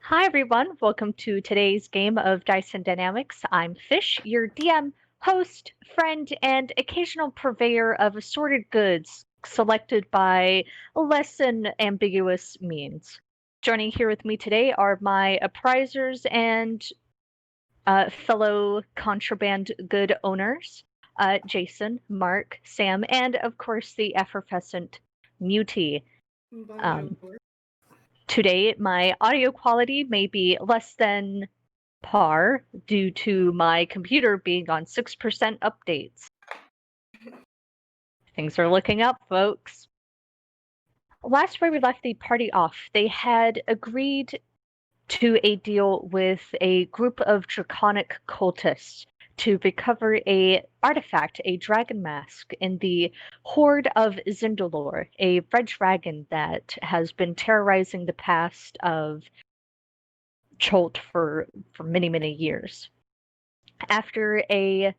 Hi, everyone. Welcome to today's game of Dice and Dynamics. I'm Fish, your DM, host, friend, and occasional purveyor of assorted goods selected by less than ambiguous means. Joining here with me today are my apprisers and fellow contraband good owners, Jason, Mark, Sam, and of course the effervescent Muti. Um, Today, my audio quality may be less than par due to my computer being on 6% updates. Things are looking up, folks. Last where we left the party off, they had agreed to a deal with a group of draconic cultists to recover a artifact, a dragon mask, in the horde of Zindalor, a red dragon that has been terrorizing the past of Chult for many, many years. After a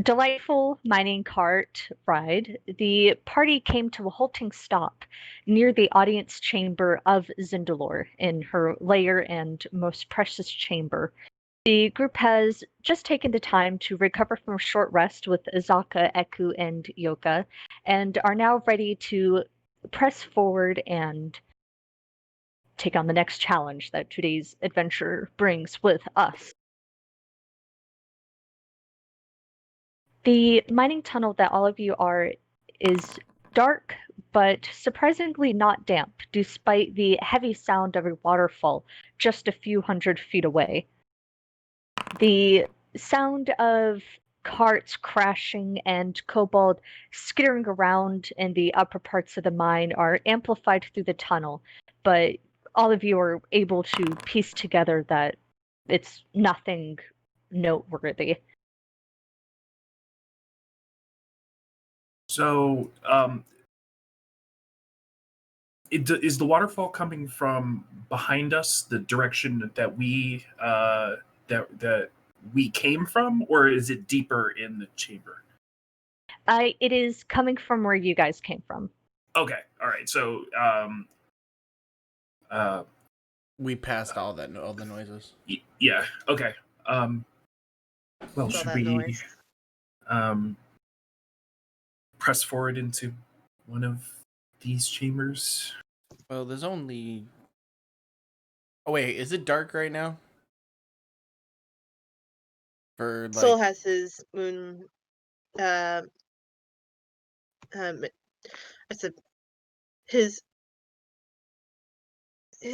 delightful mining cart ride, the party came to a halting stop near the audience chamber of Zindalor, in her lair and most precious chamber. The group has just taken the time to recover from a short rest with Azaka, Eku, and Yoka, and are now ready to press forward and take on the next challenge that today's adventure brings with us. The mining tunnel that all of you are is dark, but surprisingly not damp, despite the heavy sound of a waterfall just a few hundred feet away. The sound of carts crashing and kobold skittering around in the upper parts of the mine are amplified through the tunnel, but all of you are able to piece together that it's nothing noteworthy. So, is the waterfall coming from behind us, the direction that we came from, or is it deeper in the chamber? It is coming from where you guys came from. Okay, all right. So, we passed all the noises. Yeah. Okay. Well, Saw should that we noise. press forward into one of these chambers? Well, there's only. Oh wait, is it dark right now? For like, Soul has his moon. I said his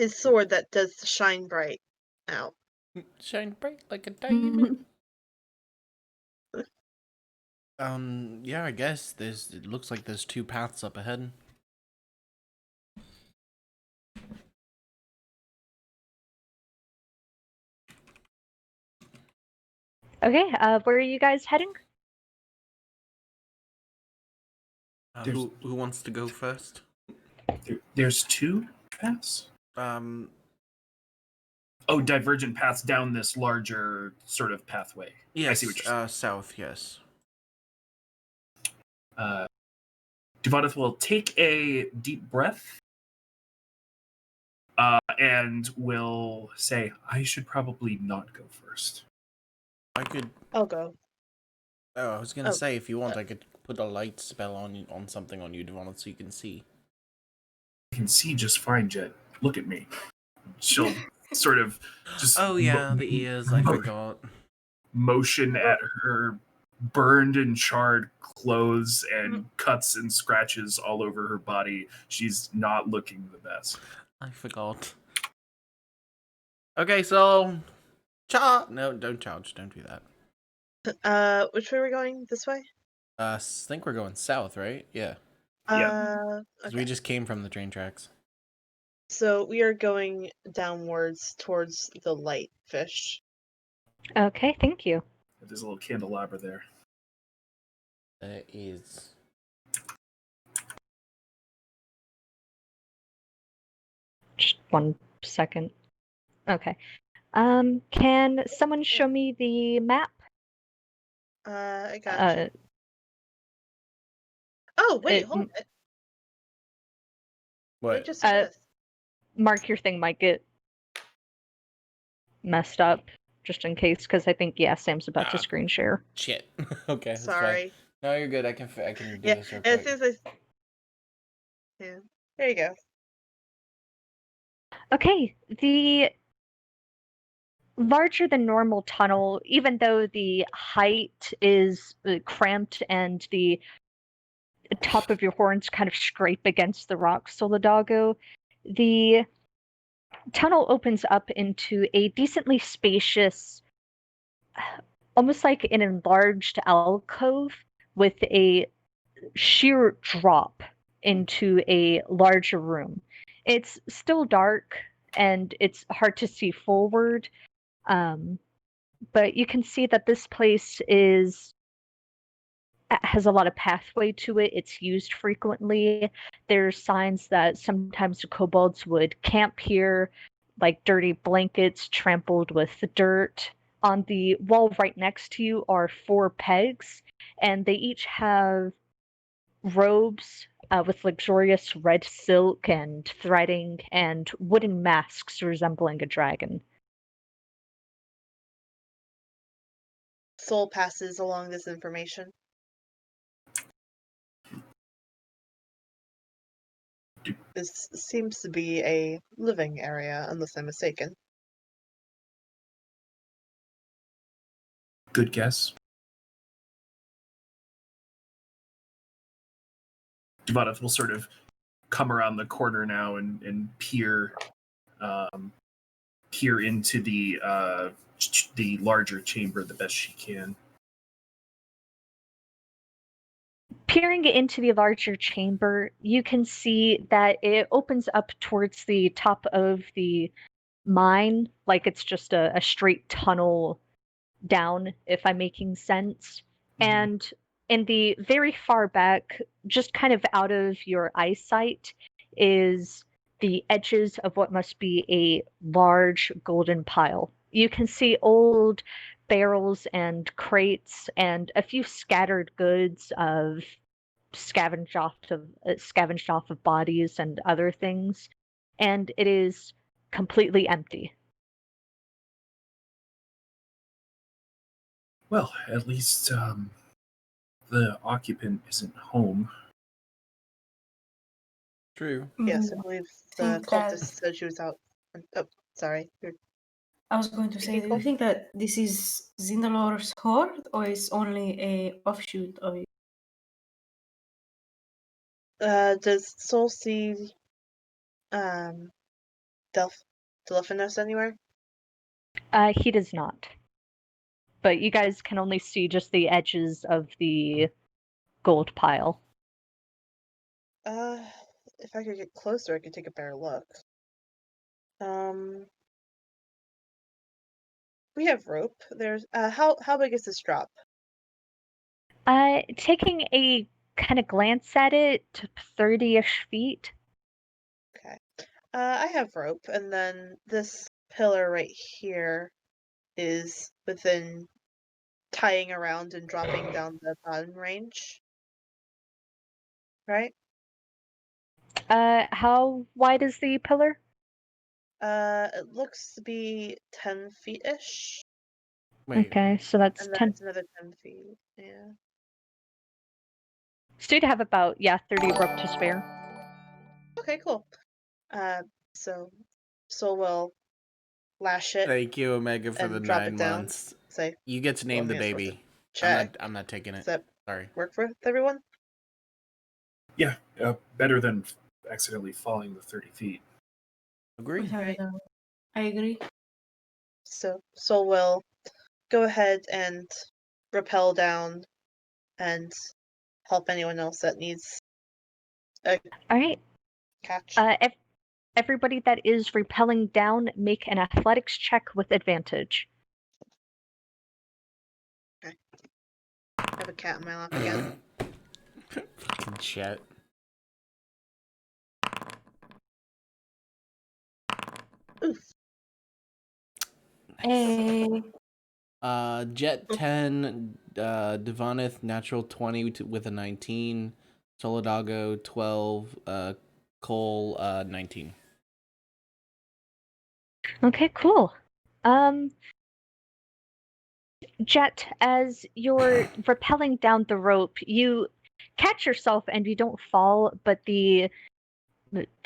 sword that does shine bright out. shine bright like a diamond. Yeah, I guess it looks like there's two paths up ahead. Okay, where are you guys heading? Who wants to go first? There's two paths. Oh, divergent paths down this larger sort of pathway. Yes, I see what you're saying. South, yes. Devadath will take a deep breath and will say, I should probably not go first. I could. I'll go. Oh, I was gonna say, if you want, I could put a light spell on something on you, Devadath, so you can see. I can see just fine, Jet. Look at me. She'll sort of just... Oh yeah, the ears, I forgot. Motion at her burned and charred clothes and cuts and scratches all over her body. She's not looking the best. I forgot. Okay, so... No, don't charge. Don't do that. Which way are we going? This way? I think we're going south, right? Yeah. Okay. We just came from the train tracks. So we are going downwards towards the light fish. Okay, thank you. There's a little candelabra there. There is. Just 1 second. Okay. Can someone show me the map? I got you. Oh, wait, hold it. What? I just missed. Mark, your thing might get messed up, just in case, because I think, yeah, Sam's about to screen share. Shit. Okay, that's fine. Sorry. No, you're good. I can do Yeah, this real as quick. soon as yeah, there you go. Okay, the larger than normal tunnel, even though the height is cramped and the top of your horns kind of scrape against the rock, Solidago, the tunnel opens up into a decently spacious, almost like an enlarged alcove with a sheer drop into a larger room. It's still dark and it's hard to see forward, but you can see that this place has a lot of pathway to it. It's used frequently. There's signs that sometimes the kobolds would camp here, like dirty blankets trampled with dirt. On the wall right next to you are 4 pegs, and they each have robes with luxurious red silk and threading and wooden masks resembling a dragon. Soul passes along this information. This seems to be a living area, unless I'm mistaken. Good guess. Devoneth will sort of come around the corner now and peer into the larger chamber the best she can. Peering into the larger chamber, you can see that it opens up towards the top of the mine, like it's just a straight tunnel down, if I'm making sense. And in the very far back, just kind of out of your eyesight, is the edges of what must be a large golden pile. You can see old barrels and crates and a few scattered goods of scavenged off of bodies and other things, and it is completely empty. Well, at least the occupant isn't home. True. Yes, I believe the think that- cultist said she was out. Oh, sorry. I was going to say, do you People? think that this is Zindalor's horde or is only a offshoot of it? Does Soul see Delphinus anywhere? He does not. But you guys can only see just the edges of the gold pile. If I could get closer, I could take a better look. We have rope. There's how big is this drop? Taking a kind of glance at it, 30-ish feet. Okay. I have rope, and then this pillar right here is within tying around and dropping down the bottom range. Right? How wide is the pillar? It looks to be 10 feet-ish. Wait. Okay, so that's And then 10. it's another 10 feet. Yeah. So you'd have about, 30 rope to spare. Okay, cool. So Soul will lash it Thank you, Omega, for and the drop 9 it down. months. Say, You get to name Well, the I mean, it's worth baby. check. I'm not taking Does it. that Sorry. work with everyone? Yeah, better than accidentally falling the 30 feet. Agree. Right. I agree. So Soul will go ahead and rappel down and help anyone else that needs a All right. catch. Everybody that is repelling down, make an athletics check with advantage. I have a cat in my lap again. Fucking shit. Oof. Hey, Jet 10, Devoneth, natural 20 with a 19, Solidago 12, Cole 19. Okay, cool. Jet, as you're rappelling down the rope, you catch yourself and you don't fall, but the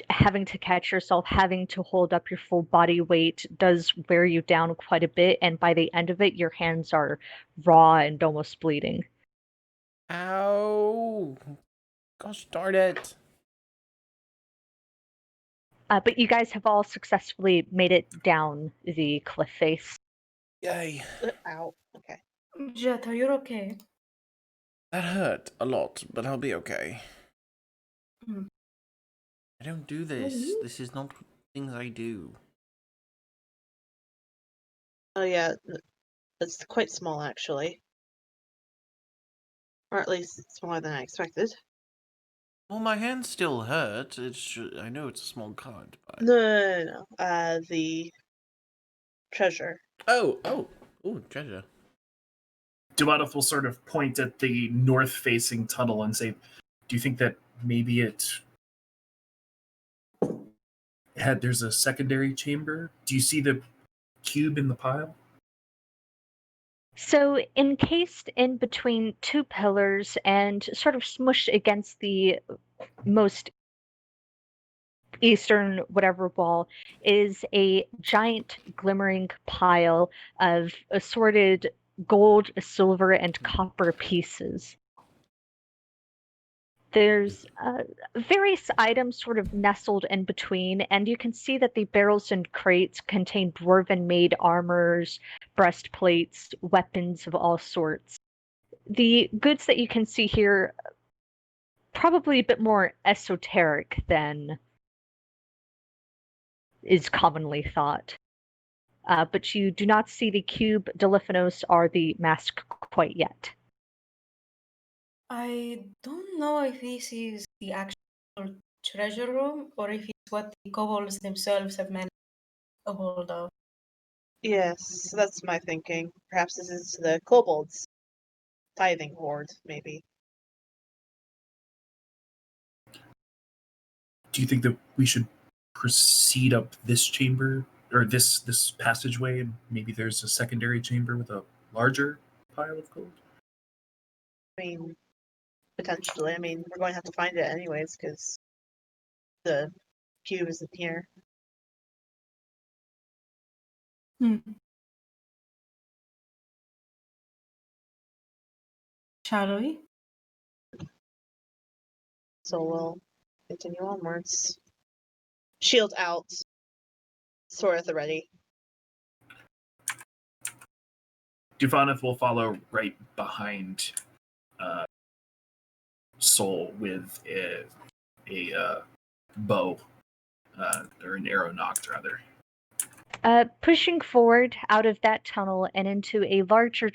having to catch yourself, having to hold up your full body weight does wear you down quite a bit, and by the end of it, your hands are raw and almost bleeding. Ow! Gosh darn it! But you guys have all successfully made it down the cliff face. Yay! Ow. Okay. Jet, are you okay? That hurt a lot, but I'll be okay. Hmm. I don't do this. This is not things I do. Oh yeah, it's quite small actually, or at least smaller than I expected. Well, my hand still hurt. I know it's a small cut, but... No. The treasure. Oh, treasure. Dumanov will sort of point at the north-facing tunnel and say, "Do you think that maybe there's a secondary chamber? Do you see the cube in the pile?" So, encased in between two pillars and sort of smushed against the most eastern whatever wall is a giant glimmering pile of assorted gold, silver, and copper pieces. There's various items sort of nestled in between, and you can see that the barrels and crates contain dwarven-made armors, breastplates, weapons of all sorts. The goods that you can see here probably a bit more esoteric than is commonly thought. But you do not see the cube, Deliphanos, or the mask quite yet. I don't know if this is the actual treasure room or if it's what the kobolds themselves have managed to hold of. Yes, that's my thinking. Perhaps this is the kobolds' tithing hoard, maybe. Do you think that we should proceed up this chamber or this passageway, and maybe there's a secondary chamber with a larger pile of gold? I mean, potentially. I mean, we're going to have to find it anyways because the cube isn't here. Hmm. Shall we? So we'll continue onwards. Shield out. Sword at the ready. Duvanov will follow right behind Soul with a bow, or an arrow nocked, rather. Pushing forward out of that tunnel and into a larger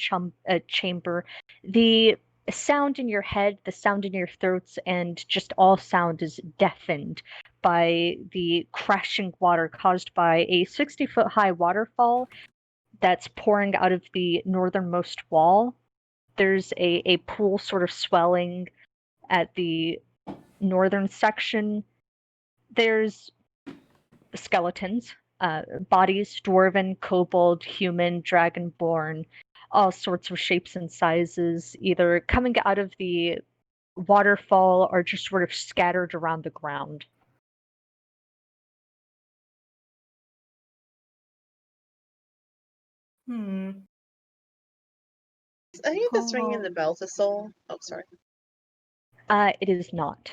chamber, the sound in your head, the sound in your throats, and just all sound is deafened by the crashing water caused by a 60-foot high waterfall that's pouring out of the northernmost wall. There's a pool sort of swelling at the northern section. There's skeletons, bodies, dwarven, kobold, human, dragonborn, all sorts of shapes and sizes, either coming out of the waterfall or just sort of scattered around the ground. I think that's ringing the bell to Soul. Oh, sorry. It is not.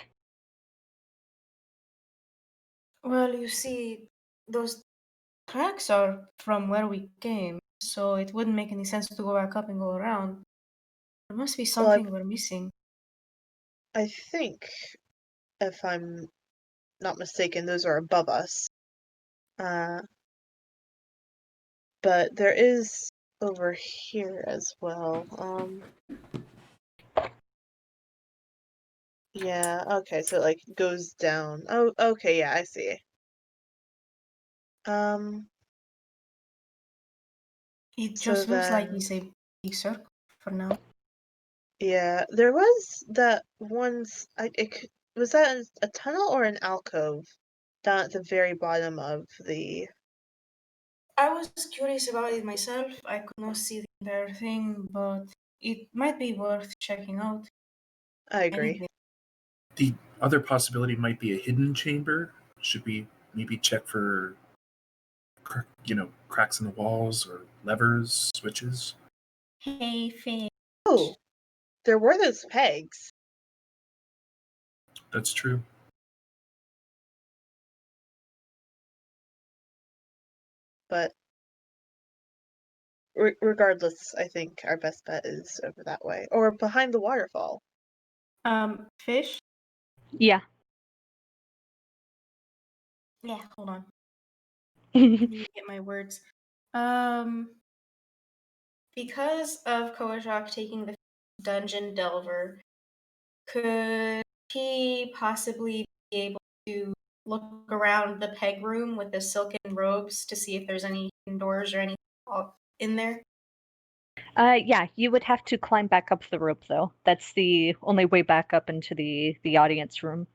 Well, you see, those tracks are from where we came, so it wouldn't make any sense to go back up and go around. There must be something we're missing. I think, if I'm not mistaken, those are above us. But there is over here as well. Yeah, okay, so it like goes down. Oh, okay, yeah, I see. It So just looks like then, it's a big circle for now. yeah, there was that once. Was that a tunnel or an alcove down at the very bottom of the I was curious about it myself. I could not see the entire thing, but it might be worth checking out. I agree. Anyway, The other possibility might be a hidden chamber. Should we maybe check for, cracks in the walls or levers, switches? hey, Faye. Oh, there were those pegs. That's true. But regardless, I think our best bet is over that way. Or behind the waterfall. Fish? Yeah. Yeah, hold on. I need to get my words. Because of Kojak taking the dungeon delver, could he possibly be able to look around the peg room with the silken robes to see if there's any hidden doors or anything in there? Yeah, you would have to climb back up the rope, though. That's the only way back up into the audience room.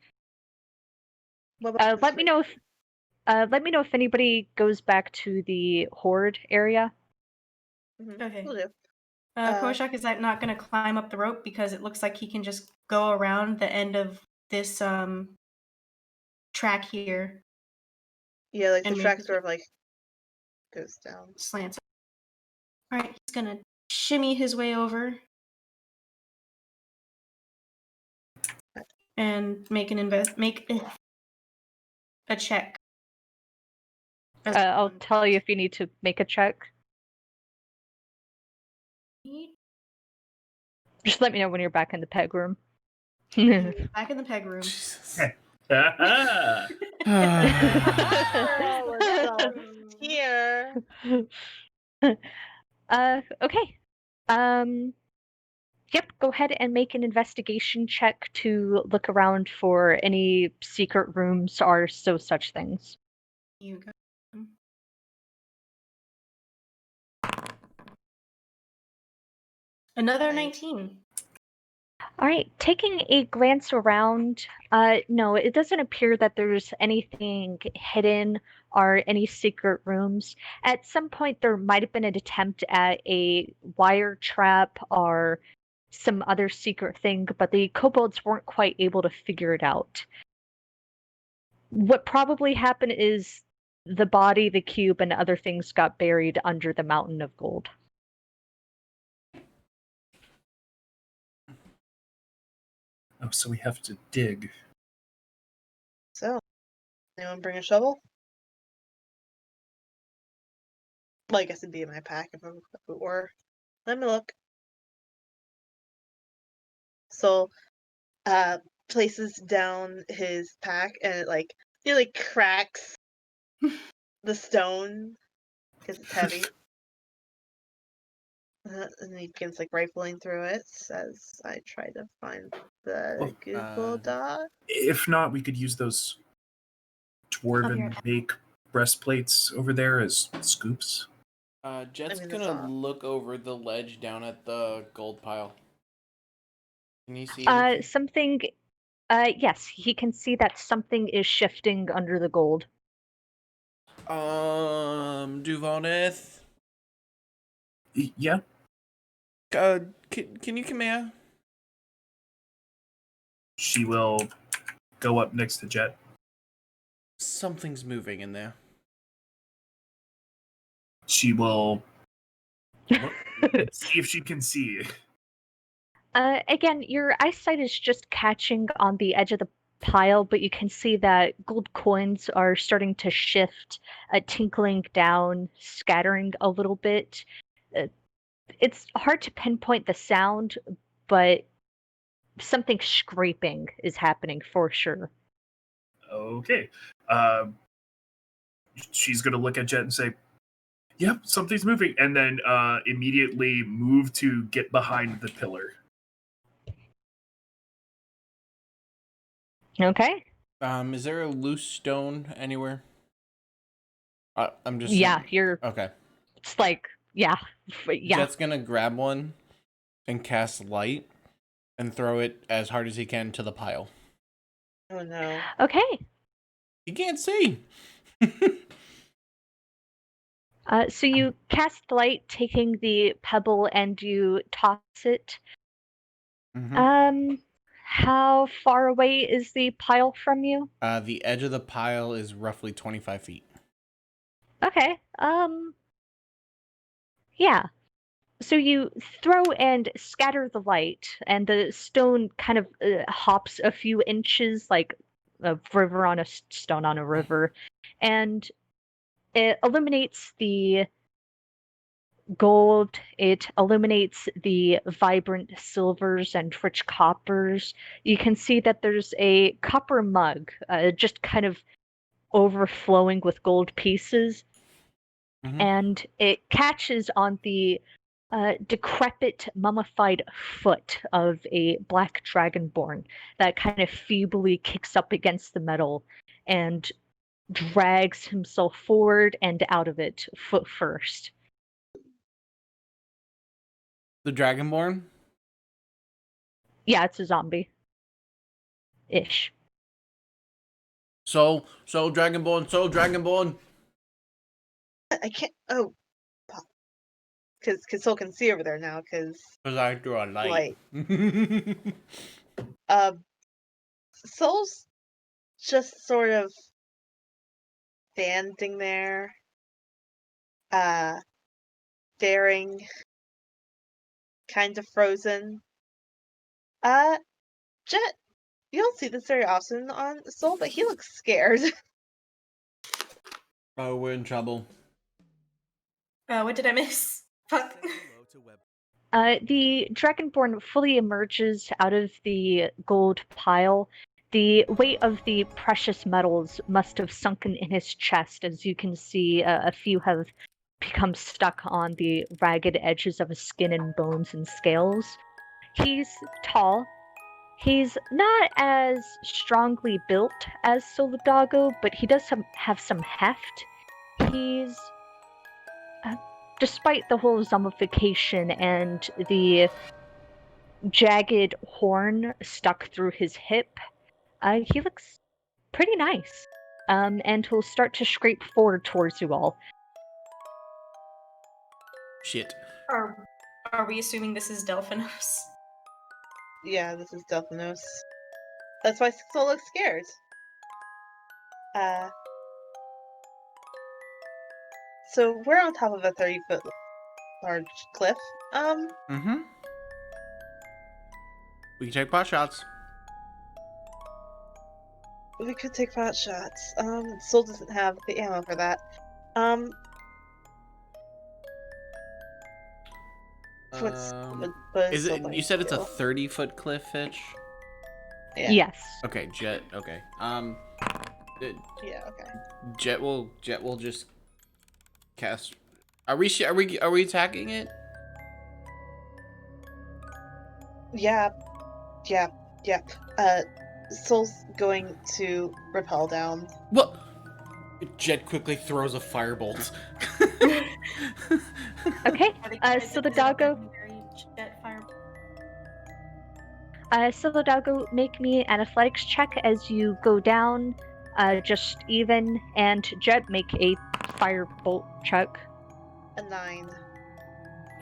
What about Let me know if anybody goes back to the horde area. Okay. We'll do. Kojak is not going to climb up the rope because it looks like he can just go around the end of this track here. Yeah, like the and track maybe sort of like goes down. slants. All right, he's gonna shimmy his way over and make a check. I'll tell you if you need to make a check. Just let me know when you're back in the peg room. Back in the peg room. Jesus. Oh, we're all here. Okay. Yep, go ahead and make an investigation check to look around for any secret rooms or such things. You go. Another Nice. 19. All right, taking a glance around, no, it doesn't appear that there's anything hidden or any secret rooms. At some point, there might have been an attempt at a wire trap or some other secret thing, but the kobolds weren't quite able to figure it out. What probably happened is the body, the cube, and other things got buried under the mountain of gold. Oh, so we have to dig. So, anyone bring a shovel? Well, I guess it'd be in my pack if it were. Let me look. So, places down his pack and it like nearly cracks the stone because it's heavy. And he begins like rifling through it as I try to find the Google Doc. If not, we could use those dwarven make breastplates over there as scoops. Jet's I mean, gonna that's not- look over the ledge down at the gold pile. Can you see anything? Yes, he can see that something is shifting under the gold. Duvoneth? Yeah. Can you come here? She will go up next to Jet. Something's moving in there. She will look and see if she can see. Again, your eyesight is just catching on the edge of the pile, but you can see that gold coins are starting to shift, tinkling down, scattering a little bit. It's hard to pinpoint the sound, but something scraping is happening for sure. Okay. She's going to look at Jet and say, yep, something's moving. And then immediately move to get behind the pillar. Okay. Is there a loose stone anywhere? I'm just Yeah, saying. you're. Okay. It's like, yeah. Jet's gonna grab one and cast light and throw it as hard as he can to the pile. Oh no. Okay. He can't see. So you cast light, taking the pebble, and you toss it. Mhm. How far away is the pile from you? The edge of the pile is roughly 25 feet. Okay. Yeah. So you throw and scatter the light, and the stone kind of hops a few inches, like a river on a stone on a river, and it illuminates the gold. It illuminates the vibrant silvers and rich coppers. You can see that there's a copper mug, just kind of overflowing with gold pieces, Mhm. and it catches on the decrepit, mummified foot of a black dragonborn that kind of feebly kicks up against the metal and drags himself forward and out of it, foot first. The Dragonborn? Yeah, it's a zombie. Ish. So Dragonborn. I can't. Oh, because Soul can see over there now. Because I threw a light. Soul's just sort of standing there, staring, kind of frozen. Jet, you don't see this very often on Soul, but he looks scared. Oh, we're in trouble. What did I miss? Fuck. The Dragonborn fully emerges out of the gold pile. The weight of the precious metals must have sunken in his chest, as you can see a few have become stuck on the ragged edges of his skin and bones and scales. He's tall. He's not as strongly built as Solidago, but he does have some heft. He's despite the whole zombification and the jagged horn stuck through his hip, he looks pretty nice. And he'll start to scrape forward towards you all. Shit. Are we assuming this is Delphinos? Yeah, this is Delphinos. That's why Soul looks scared. So we're on top of a 30-foot large cliff. Mm-hmm. We can take pot shots. We could take pot shots. Soul doesn't have the ammo for that. What Is Soul it? going You said to it's a do? 30-foot cliff, Fitch? Yeah. Yes. Okay, Jet. Okay. Yeah. Okay. Jet will just cast. Are we attacking it? Yeah. Soul's going to rappel down. What? Jet quickly throws a firebolt. Okay. So the doggo. So the doggo, make me an athletics check as you go down, just even, and Jet, make a firebolt check. A 9.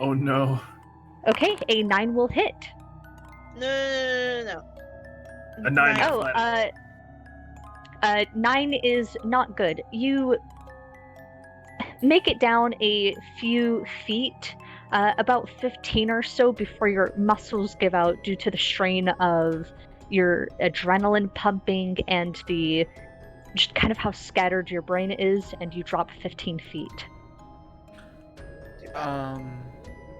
Oh no. Okay, a 9 will hit. No. A 9 is Oh, flat. 9 is not good. You make it down a few feet, about 15 or so, before your muscles give out due to the strain of your adrenaline pumping and the just kind of how scattered your brain is, and you drop 15 feet.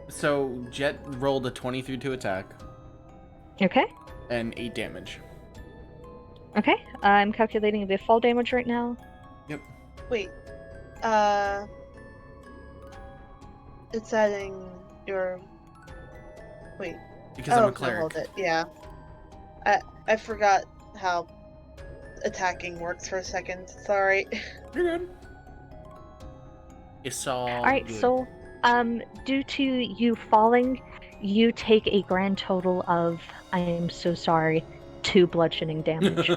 So Jet rolled a 23 to attack Okay. and 8 damage. Okay. I'm calculating the fall damage right now. Yep. Wait. It's adding your. Wait. Because I'm a no, cleric. hold it. Yeah. I forgot how attacking works for a second. Sorry. You're good. It's all Alright, good. so due to you falling, you take a grand total of, I am so sorry, 2 bludgeoning damage.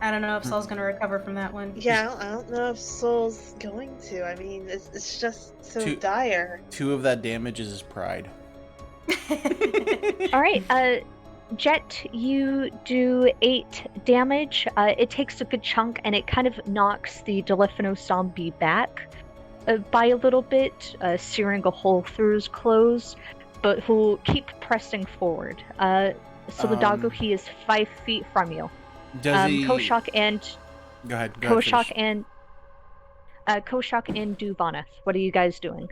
I don't know if Saul's gonna recover from that one. Yeah, I don't know if Soul's going to. I mean, it's just so dire. 2 of that damage is his pride. All right, Jet, you do 8 damage. It takes a good chunk, and it kind of knocks the Deliphanos zombie back by a little bit, searing a hole through his clothes, but who'll keep pressing forward. So the doggo, he is 5 feet from you. Does he... Koshak and Go ahead. Koshak Finish. and Koshak and Duvanath, what are you guys doing?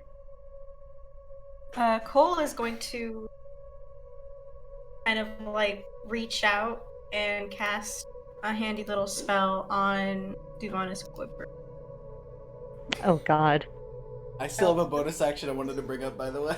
Cole is going to kind of like reach out and cast a handy little spell on Duvanath's quiver. Oh God. I still have a bonus action I wanted to bring up, by the way.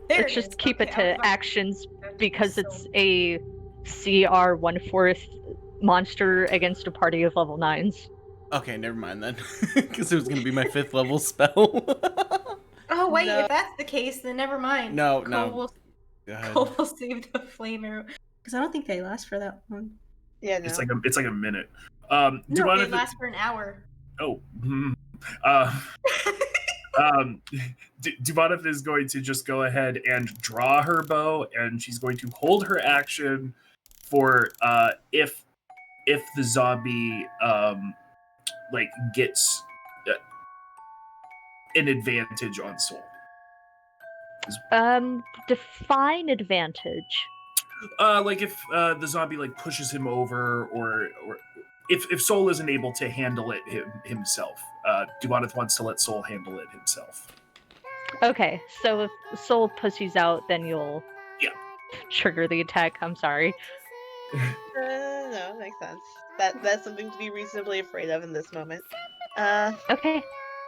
Let's just keep it to actions because it's a CR 1/4 monster against a party of level 9s. Okay, never mind then. Because it was going to be my 5th level spell. Oh wait, No. if that's the case, then never mind. No. Cole will save the flame arrow because I don't think they last for that long. Yeah, no. It's like a minute. No, Duvanath they last for an hour. Oh. Duvanath is going to just go ahead and draw her bow, and she's going to hold her action for if the zombie like gets an advantage on Soul. Define advantage. Like if the zombie like pushes him over, or if Soul isn't able to handle it himself, Duvanath wants to let Soul handle it himself. Okay, so if Soul pussies out, then you'll trigger the attack. I'm sorry. No, makes sense. That's something to be reasonably afraid of in this moment. Okay.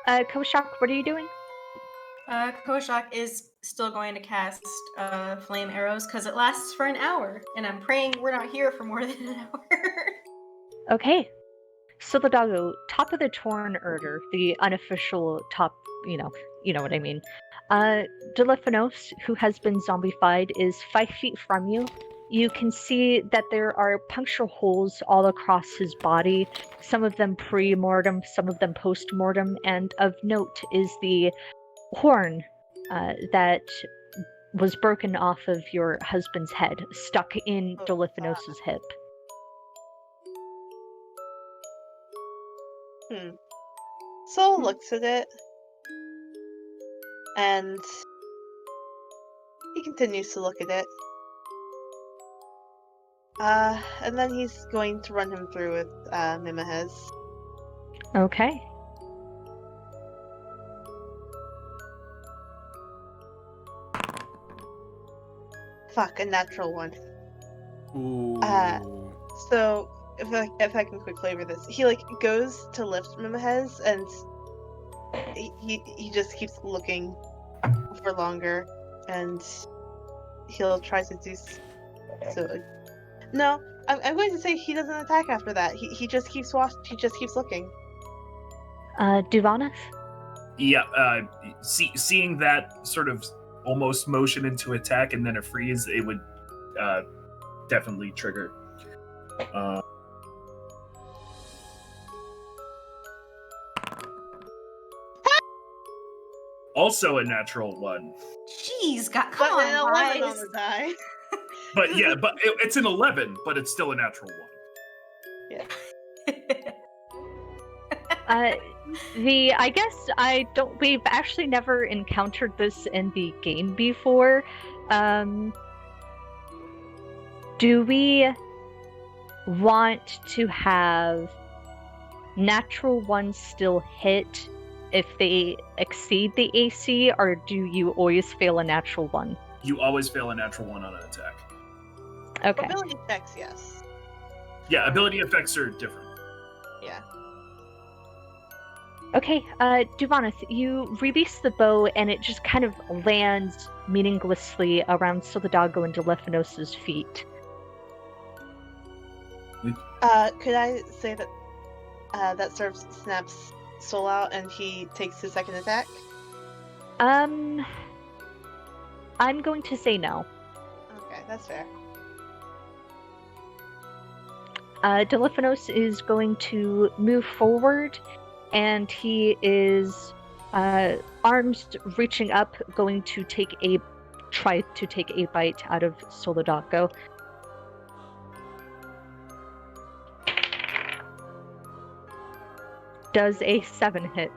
Koshak, what are you doing? Koshak is still going to cast flame arrows because it lasts for an hour, and I'm praying we're not here for more than an hour. Okay. So the doggo, top of the torn order, the unofficial top, you know what I mean. Deliphanos, who has been zombified, is 5 feet from you. You can see that there are puncture holes all across his body, some of them pre-mortem, some of them post-mortem, and of note is the horn that was broken off of your husband's head, stuck in Deliphanos' hip. Soul looks at it, and he continues to look at it. And then he's going to run him through with Mimahez. Okay. Fuck, a natural one. Ooh. So if I can quick flavor this, he like goes to lift Mimahez, and he just keeps looking for longer, and he'll try to do so. No, I'm going to say he doesn't attack after that. He just keeps looking. Duvanath? Yeah, seeing that sort of almost motion into attack and then a freeze, it would definitely trigger. Also a natural one. Jeez, come But on, an 11 on guys. the die. But yeah, but it's an 11, but it's still a natural one. Yeah. I guess we've actually never encountered this in the game before. Do we want to have natural ones still hit if they exceed the AC, or do you always fail a natural one? You always fail a natural one on an attack. Okay. Ability checks, yes. Yeah, ability effects are different. Yeah. Okay, Duvanath, you release the bow and it just kind of lands meaninglessly around Solidago and Deliphanos' feet. Could I say that that sort of snaps Soul out and he takes his second attack? I'm going to say no. Okay, that's fair. Deliphanos is going to move forward, and he is arms reaching up, going to try to take a bite out of Solodako. Does a 7 hit?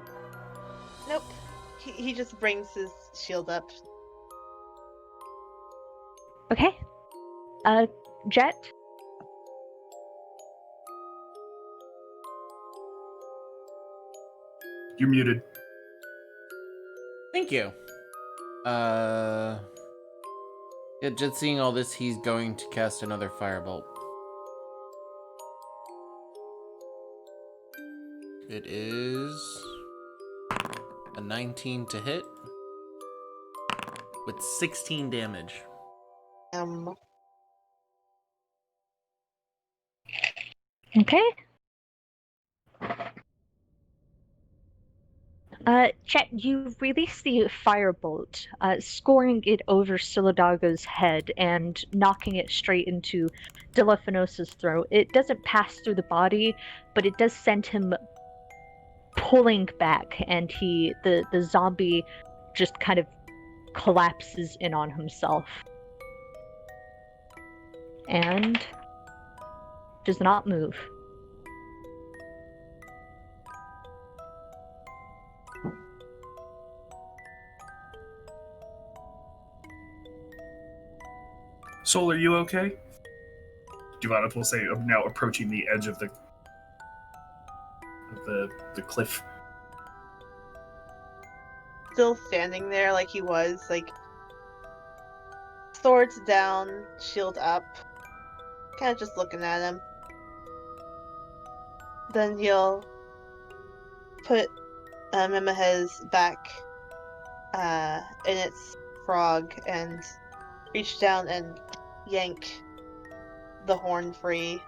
Nope. He just brings his shield up. Okay. Jet? You're muted. Thank you. Yeah, just seeing all this, he's going to cast another firebolt. It is a 19 to hit with 16 damage. Okay. Chet, you release the firebolt, scoring it over Siladago's head and knocking it straight into Deliphanos' throat. It doesn't pass through the body, but it does send him pulling back, and the zombie just kind of collapses in on himself. And does not move. Soul, are you okay? Giovanna will say, now approaching the edge of the cliff. Still standing there like he was, like swords down, shield up, kind of just looking at him. Then he'll put Mimahez back in its frog and reach down and yank the horn free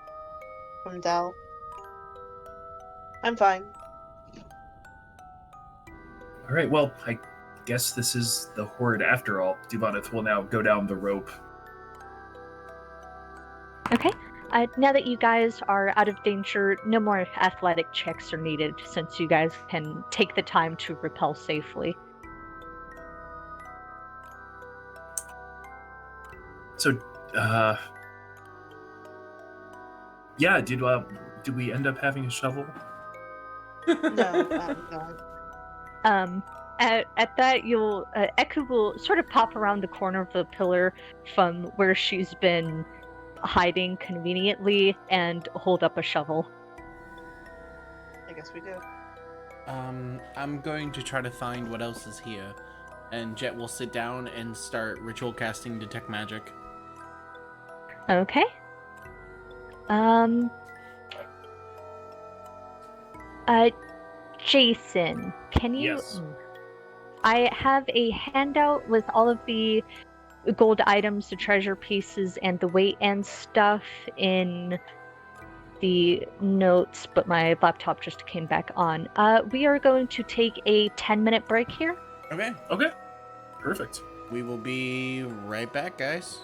from Dell. I'm fine. All right, well, I guess this is the horde after all. Duvanith will now go down the rope. Okay. Now that you guys are out of danger, no more athletic checks are needed, since you guys can take the time to rappel safely. So, yeah, did we end up having a shovel? No, no. At that, you'll Eku will sort of pop around the corner of the pillar from where she's been hiding conveniently and hold up a shovel. I guess we do. I'm going to try to find what else is here, and Jet will sit down and start ritual casting Detect Magic. Okay. Jason, can you... Yes. I have a handout with all of the gold items, the treasure pieces, and the weight and stuff in the notes, but my laptop just came back on. We are going to take a 10-minute break here. Okay. Okay, perfect. We will be right back, guys.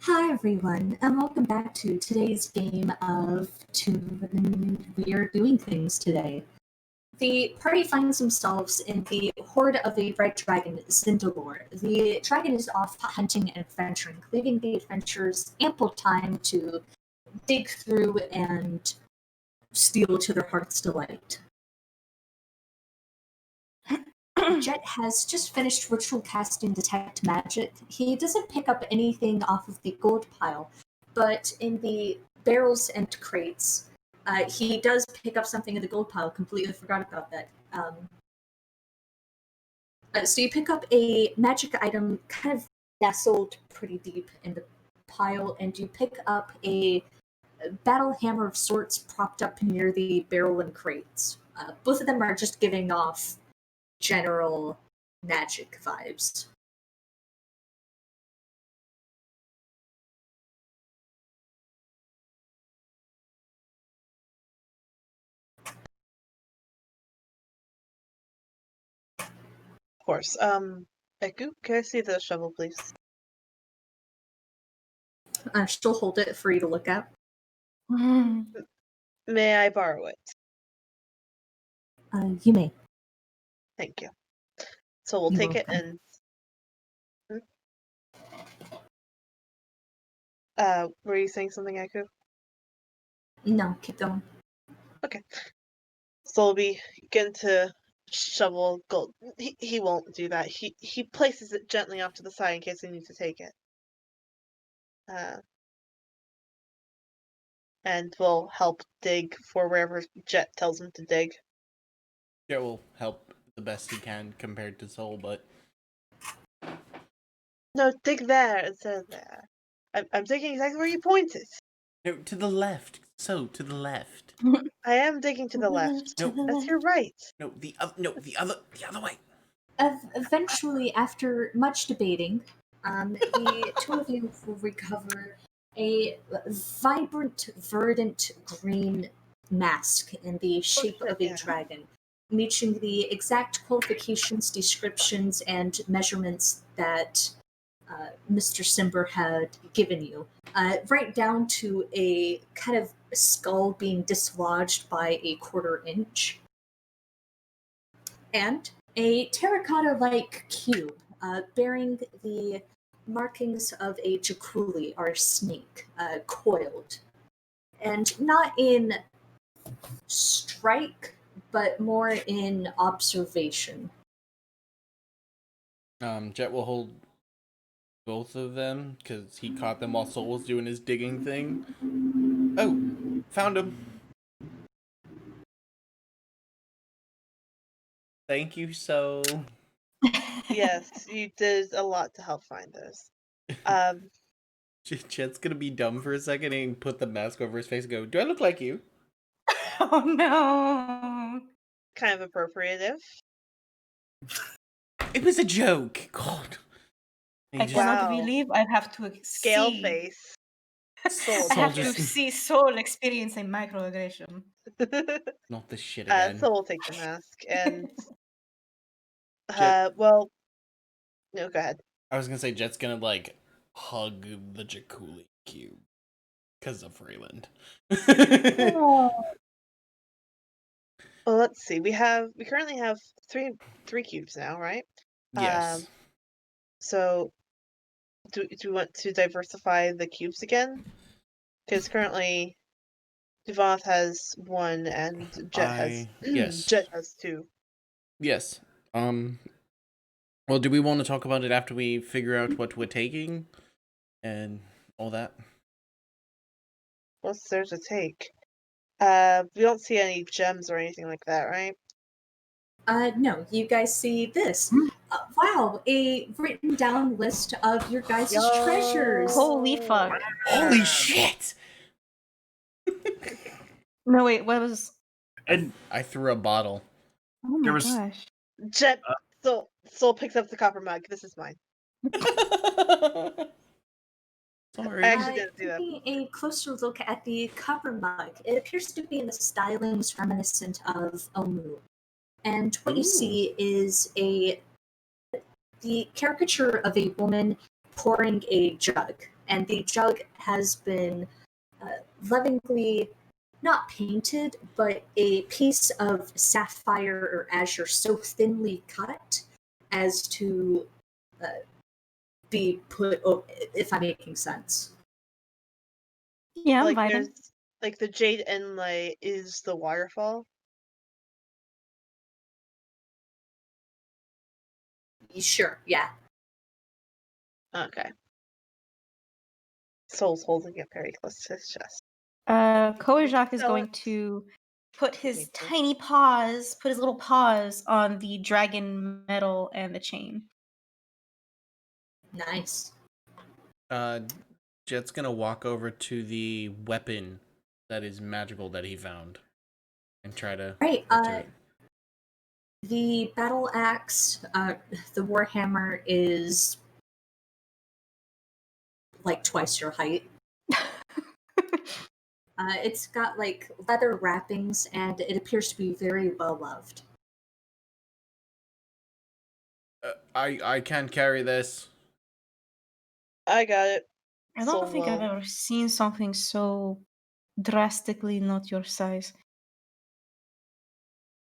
Hi everyone, and welcome back to today's game of We Are Doing Things Today. The party finds themselves in the horde of a red dragon, Zindalore. The dragon is off hunting and adventuring, leaving the adventurers ample time to dig through and steal to their heart's delight. Jet has just finished ritual casting Detect Magic. He doesn't pick up anything off of the gold pile, but in the barrels and crates, he does pick up something in the gold pile. Completely forgot about that. So you pick up a magic item kind of nestled pretty deep in the pile, and you pick up a battle hammer of sorts propped up near the barrel and crates. Both of them are just giving off general magic vibes. Of course. Eku, can I see the shovel, please? She'll hold it for you to look at. May I borrow it? You may. Thank you. So we'll You're take it welcome. and. Were you saying something, Eku? No, keep going. Okay. So we'll be getting to shovel gold. He won't do that. He places it gently off to the side in case we need to take it. And we'll help dig for wherever Jet tells him to dig. Jet will help the best he can compared to Soul, but No, dig there instead of there. I'm digging exactly where you pointed. no, to the left. So to the left. I am digging to the left. No. That's your right. No, the other way. Eventually, after much debating, the two of you will recover a vibrant, verdant green mask in the shape of a yeah. dragon, meeting the exact qualifications, descriptions, and measurements that Mr. Simber had given you, right down to a kind of skull being dislodged by a 1/4 inch. And a terracotta-like cube bearing the markings of a jaculi, or snake, coiled. And not in strike, but more in observation. Jet will hold both of them because he caught them while Soul was doing his digging thing. Oh, found him. Thank you, so. Yes, you did a lot to help find those. Jet's gonna be dumb for a second and put the mask over his face and go, "Do I look like you?" Oh no. Kind of appropriative. It was a joke. God. I cannot believe I have to Scale see. face. Soul. I have to just- see Soul experiencing microaggression. Not this shit again. So we'll take the mask and. Jet- Well. No, go ahead. I was gonna say Jet's gonna like hug the Jaculi cube because of Rayland. Well, let's see. We currently have three cubes now, right? Yes. So, do we want to diversify the cubes again? Because currently, Duvoth has one and Jet has yes. Jet has two. Yes. Well, do we want to talk about it after we figure out what we're taking and all that? What's there to take? We don't see any gems or anything like that, right? No, you guys see this. Wow, a written down list of your guys' treasures. Holy fuck. Holy shit! No, wait, what was. And I threw a bottle. Oh my There was- gosh. Jet. Soul picks up the copper mug. This is mine. Sorry. I actually didn't do that. Taking a closer look at the copper mug, it appears to be in the stylings reminiscent of Omu. And what you Ooh. see is the caricature of a woman pouring a jug. and the jug has been lovingly not painted, but a piece of sapphire or azure so thinly cut as to be put, if I'm making sense. Yeah, I'm Like vibing. there's like the jade inlay is the waterfall. Sure, yeah. Okay. Soul's holding it very close to his chest. Kojak is So going it's- to put his Me too. tiny paws, put his little paws on the dragon metal and the chain. Nice. Jet's gonna walk over to the weapon that is magical that he found and try to Right, get to it. the battle axe, the warhammer is like twice your height. It's got like leather wrappings, and it appears to be very well loved. I can't carry this. I got it. I don't Soul think I've will ever seen something so drastically not your size.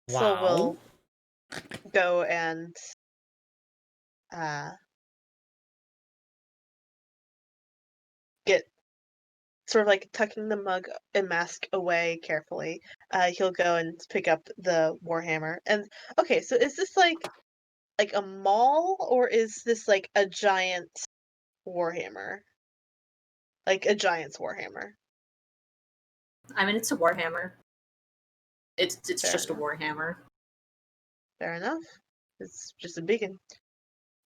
Soul Wow. will go and get sort of like tucking the mug and mask away carefully. He'll go and pick up the warhammer. And okay, so is this like a maul, or is this like a giant warhammer? Like a giant's warhammer. I mean, it's a warhammer. It's Fair just a enough. warhammer. Fair enough. It's just a beacon.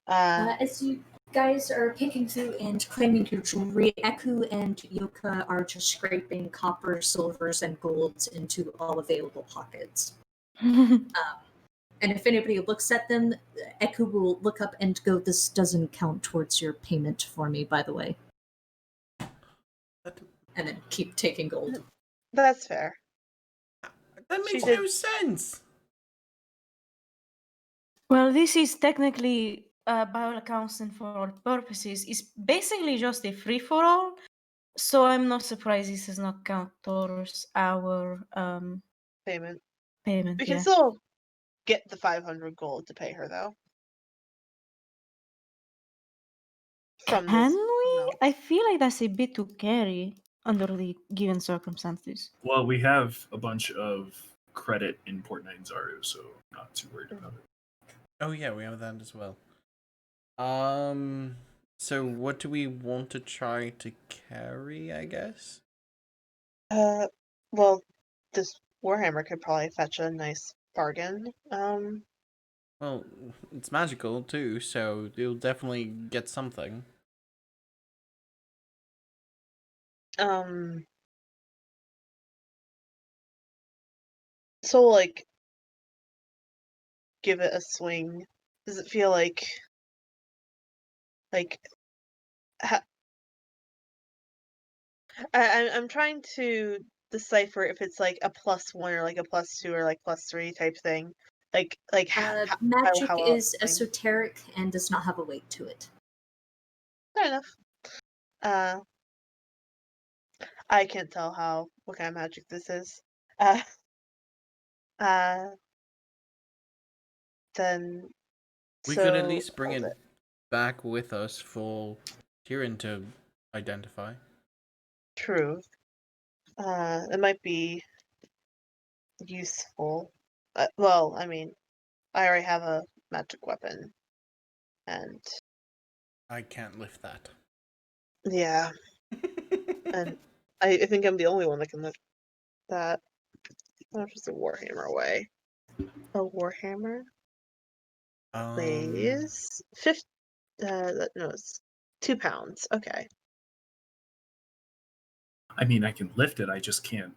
As you guys are picking through and claiming your jewelry, Eku and Yoka are just scraping copper, silvers, and golds into all available pockets. And if anybody looks at them, Eku will look up and go, "This doesn't count towards your payment for me, by the way." That, And then keep taking gold. That's fair. that She makes did- no sense. Well, this is technically, by all accounts and for all purposes, is basically just a free for all. So I'm not surprised this does not count towards our Payment. payment. We can Yeah. still get the 500 gold to pay her, though. From Can this we? amount. I feel like that's a bit to carry under the given circumstances. Well, we have a bunch of credit in Port Nine Zaru, so not too worried about it. Oh yeah, we have that as well. So what do we want to try to carry, I guess? Well, this warhammer could probably fetch a nice bargain. Well, it's magical too, so you'll definitely get something. So like give it a swing. Does it feel like I'm trying to decipher if it's like a +1 or like a +2 or like +3 type thing. Magic how is like- esoteric and does not have a weight to it. Fair enough. I can't tell what kind of magic this is. Then We could at so least bring hold it back with us for Chillen to identify. True. It might be useful. Well, I mean, I already have a magic weapon, and I can't lift that. yeah, and I think I'm the only one that can lift that. I'll just a warhammer away. A warhammer weighs 50. No, it's 2 pounds. Okay. I mean, I can lift it, I just can't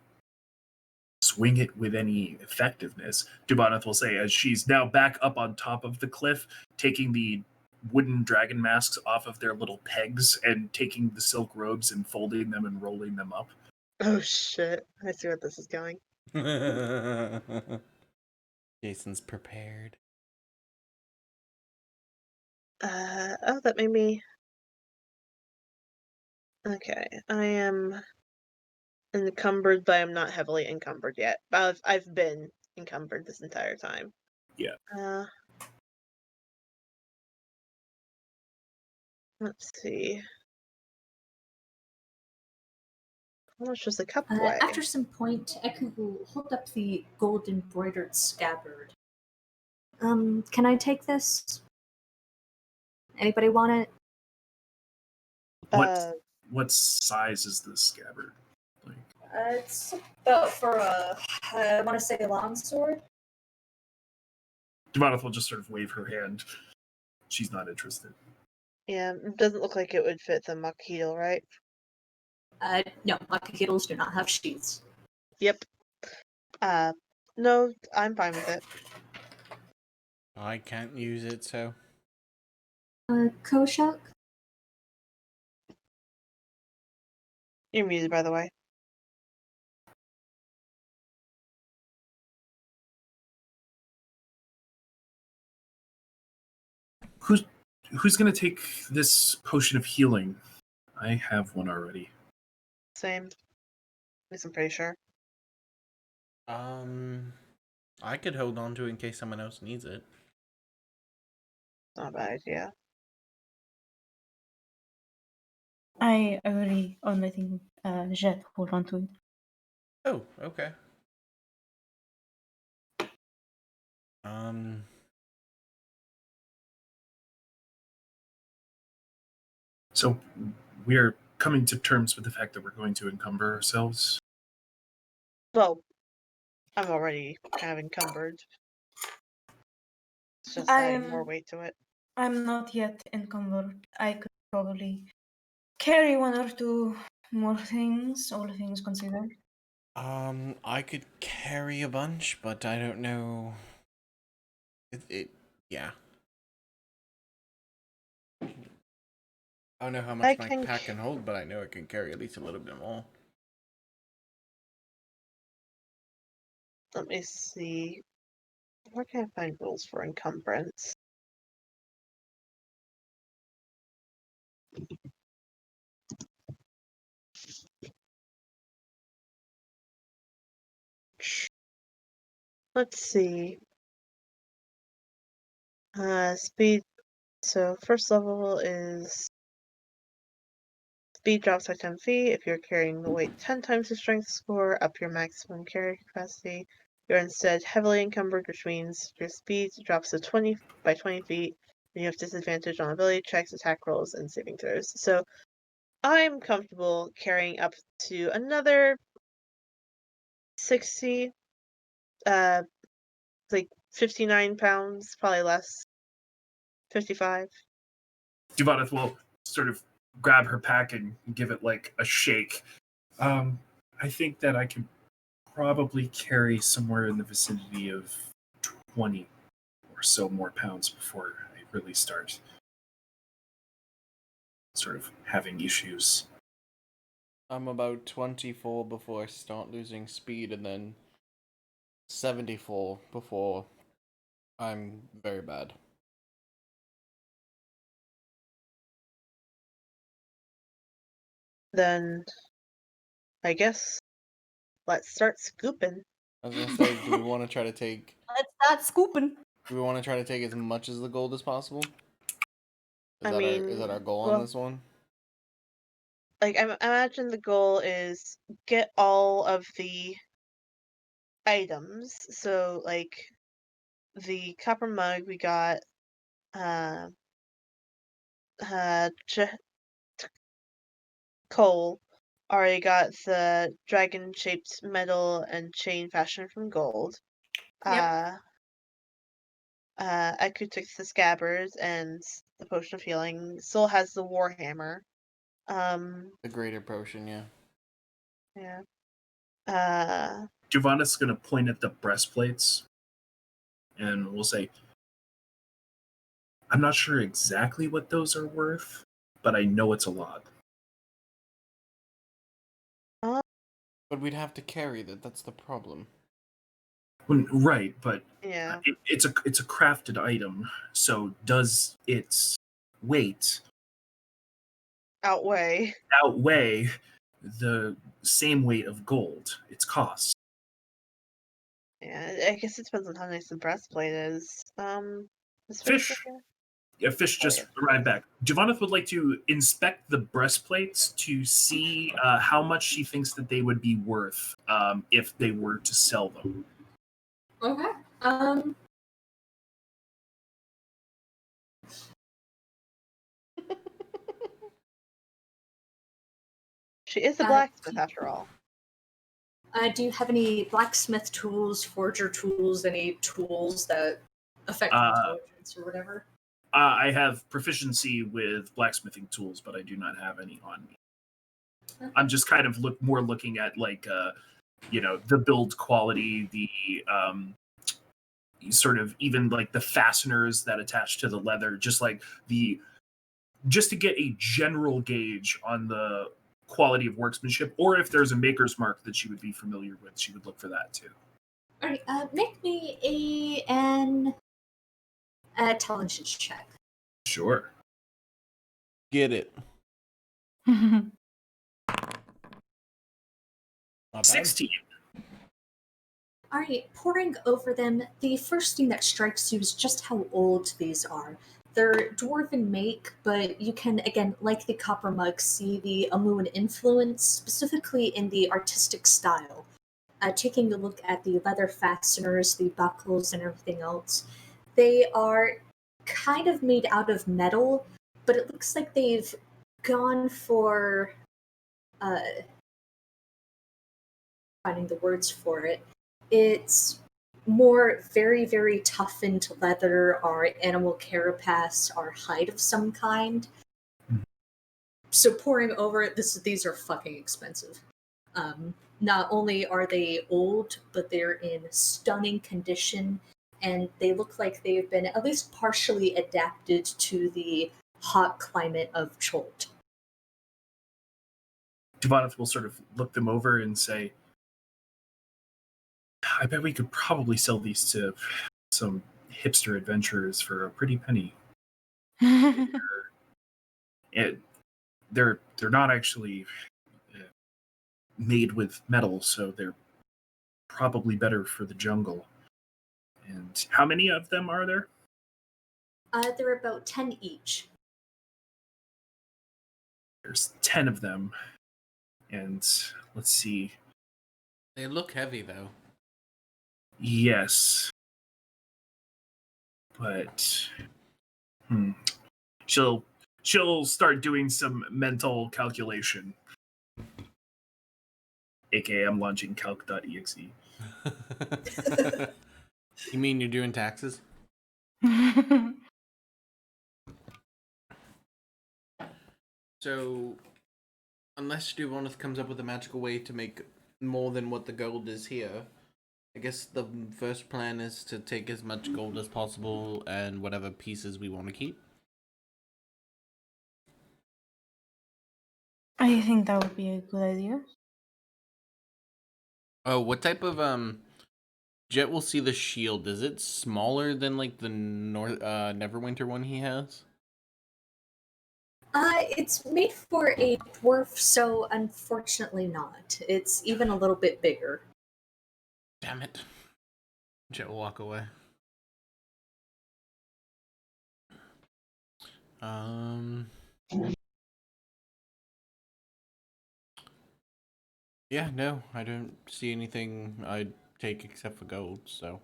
swing it with any effectiveness. Dubanath will say, as she's now back up on top of the cliff, taking the wooden dragon masks off of their little pegs and taking the silk robes and folding them and rolling them up. Oh shit! I see what this is going. Jason's prepared. Oh, that made me Okay, I am encumbered, but I'm not heavily encumbered yet. But I've been encumbered this entire time. Yeah. Let's see. How much does the cup weigh? After some point, Eku hold up the gold embroidered scabbard. Can I take this? Anybody want it? What size is this scabbard? Like, It's about for I want to say a longsword. Demonith will just sort of wave her hand. She's not interested. Yeah, it doesn't look like it would fit the Makito, right? No, Makakittles do not have sheaths. Yep. No, I'm fine with it. I can't use it, so. Koshak? You're muted, by the way. Who's gonna take this potion of healing? I have one already. Same. At least I'm pretty sure. I could hold on to it in case someone else needs it. Not a bad idea. I already on letting Jet hold on to it. Oh, okay. Um, So we're coming to terms with the fact that we're going to encumber ourselves. Well, I'm already kind of encumbered. It's just I adding more am- weight to it. I'm not yet encumbered. I could probably carry one or two more things, all things considered. I could carry a bunch, but I don't know. Yeah. I don't know how much I my can pack can hold, but I know it can carry at least a little bit more. Let me see. Where can I find rules for encumbrance? Let's see. Speed. So first level is speed drops by 10 feet. If you're carrying the weight 10 times your strength score, up your maximum carry capacity. You're instead heavily encumbered, which means your speed drops to 20 by 20 feet, and you have disadvantage on ability checks, attack rolls, and saving throws. So I'm comfortable carrying up to another 60, like 59 pounds, probably less. 55. Demonith will sort of grab her pack and give it like a shake. I think that I can probably carry somewhere in the vicinity of 20 or so more pounds before I really start sort of having issues. I'm about 24 before I start losing speed, and then 74 before I'm very bad. Then I guess let's start scooping. I was gonna say, do we want to try to take? Let's start scooping. Do we want to try to take as much as the gold as possible? I Is that mean, our goal on well, this one? like I imagine the goal is get all of the items. So like the copper mug we got Cole already got the dragon shaped medal and chain fashioned from gold. Yep. Eku took the scabbard and the potion of healing. Soul has the warhammer. The greater potion, yeah. Yeah. Giovanna's going to point at the breastplates and we'll say, I'm not sure exactly what those are worth, but I know it's a lot. But we'd have to carry that. That's the problem. Right, but Yeah. it's a crafted item. So does its weight outweigh the same weight of gold, its cost. Yeah, I guess it depends on how nice the breastplate is. Is Fish. okay? Yeah, Fish just arrived back. Javanath would like to inspect the breastplates to see how much she thinks that they would be worth if they were to sell them. Okay. She is a blacksmith after all. Do you have any blacksmith tools, forger tools, any tools that affect intelligence or whatever? I have proficiency with blacksmithing tools, but I do not have any on me. Okay. I'm just kind of looking at the build quality, the sort of even like the fasteners that attach to the leather, just to get a general gauge on the quality of workmanship, or if there's a maker's mark that she would be familiar with, she would look for that too. All right. Make me an intelligence check. Sure. Get it. Not bad. 16. All right, poring over them, the first thing that strikes you is just how old these are. They're dwarven make, but you can, again, like the copper mug, see the Amuan influence, specifically in the artistic style. Taking a look at the leather fasteners, the buckles, and everything else, they are kind of made out of metal, but it looks like they've gone for finding the words for it. It's more very, very toughened leather or animal carapace or hide of some kind. So pouring over it, these are fucking expensive. Not only are they old, but they're in stunning condition, and they look like they've been at least partially adapted to the hot climate of Chult. Javanath will sort of look them over and say, I bet we could probably sell these to some hipster adventurers for a pretty penny. They're not actually made with metal, so they're probably better for the jungle. And how many of them are there? There are about 10 each. There's 10 of them. And let's see. They look heavy, though. Yes. But she'll start doing some mental calculation. AKA I'm launching calc.exe. You mean you're doing taxes? So, unless Duvaneth comes up with a magical way to make more than what the gold is here, I guess the first plan is to take as much gold as possible and whatever pieces we want to keep. I think that would be a good idea. Oh, what type of Jet will see the shield. Is it smaller than like the Neverwinter one he has? It's made for a dwarf, so unfortunately not. It's even a little bit bigger. Damn it. Jet will walk away. Yeah, no, I don't see anything I'd take except for gold, so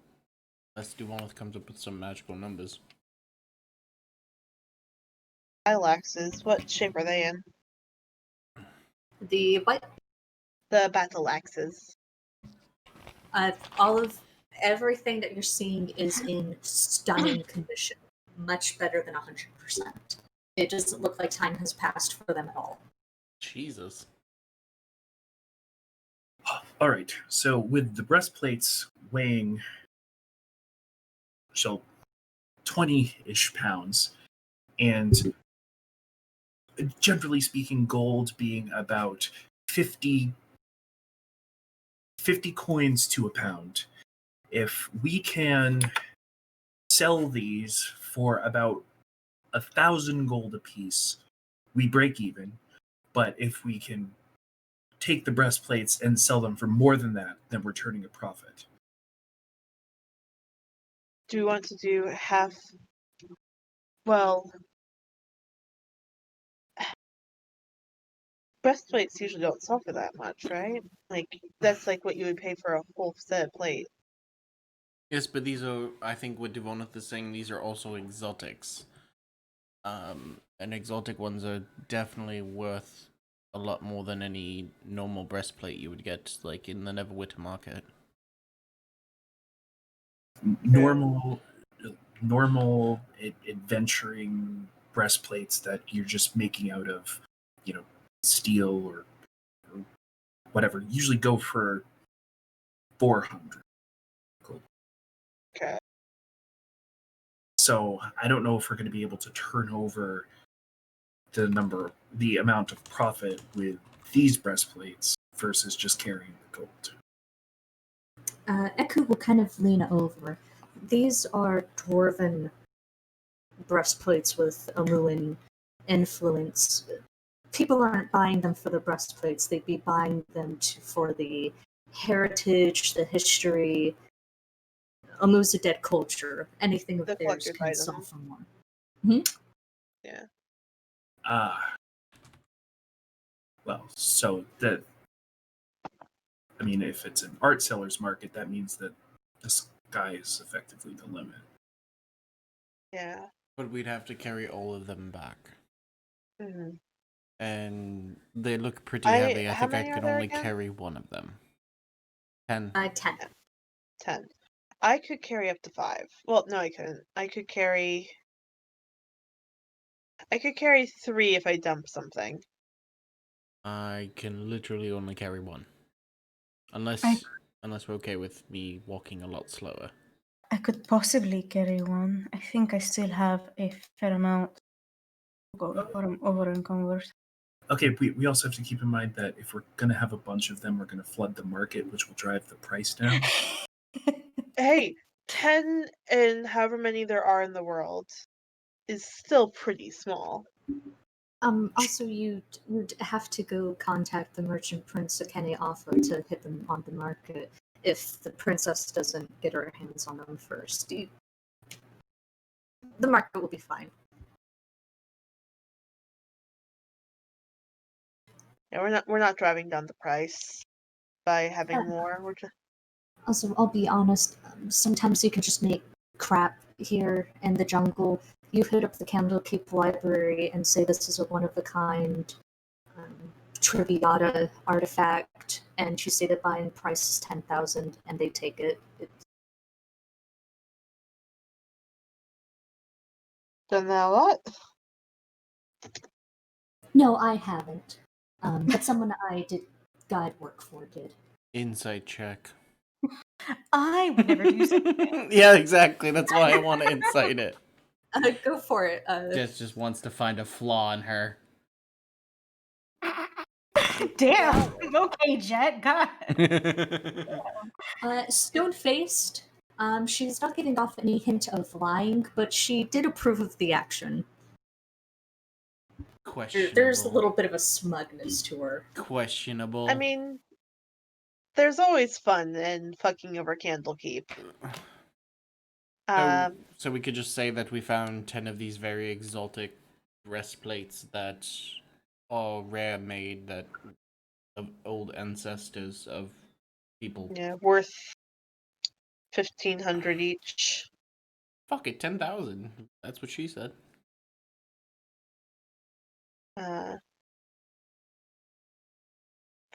unless Duvaneth comes up with some magical numbers. Battle-axes, what shape are they in? The what? The battle-axes. All of everything that you're seeing is in stunning condition. Much better than 100%. It doesn't look like time has passed for them at all. Jesus. All right. So with the breastplates weighing 20-ish pounds, and generally speaking, gold being about 50 coins to a pound, if we can sell these for about 1,000 gold apiece, we break even. But if we can take the breastplates and sell them for more than that, then we're turning a profit. Do we want to do half? Well, breastplates usually don't sell for that much, right? Like that's like what you would pay for a whole set of plate. Yes, but these are, I think what Devoneth is saying, these are also exotics. And exotic ones are definitely worth a lot more than any normal breastplate you would get, like, in the Neverwinter market. Normal adventuring breastplates that you're just making out of, steel or whatever, usually go for 400. Okay. So I don't know if we're going to be able to turn over the amount of profit with these breastplates versus just carrying the gold. Eku will kind of lean over. These are dwarven breastplates with Amuan influence. People aren't buying them for the breastplates, they'd be buying them for the heritage, the history, Amu's a dead culture. Anything of The theirs collector's can sell item. for more. Yeah. Well, so if it's an art seller's market, that means that the sky is effectively the limit. Yeah. But we'd have to carry all of them back. Hmm. And they look pretty heavy. I how think I many are can there only again? carry one of them. 10. 10. 10. I could carry up to 5. Well, no, I couldn't. I could carry 3 if I dump something. I can literally only carry one. Unless we're okay with me walking a lot slower. I could possibly carry one. I think I still have a fair amount to go before I'm over encumbered. Okay, we also have to keep in mind that if we're going to have a bunch of them, we're going to flood the market, which will drive the price down. Hey, 10 and however many there are in the world is still pretty small. Also, you'd have to go contact the merchant Prince Akene Alpha to hit them on the market if the princess doesn't get her hands on them first. The market will be fine. Yeah, we're not driving down the price by having more. We're just Also, I'll be honest, sometimes you can just make crap here in the jungle. You hit up the Candlekeep Library and say this is a one-of-a-kind Triviata artifact, and you say the buying price is 10,000, and they take it. done that a lot. No, I haven't. But someone I did guide work for did. Insight check. I would never do so. Yeah, exactly. That's why I want to insight it. Go for it. Jess just wants to find a flaw in her. Damn. Okay, Jet. God. Stone-faced. She's not giving off any hint of lying, but she did approve of the action. Questionable. There's a little bit of a smugness to her. Questionable. I mean, there's always fun in fucking over Candlekeep. So we could just say that we found 10 of these very exotic breastplates that are rare made, that of old ancestors of people. Yeah, worth 1,500 each. Fuck it, 10,000. That's what she said.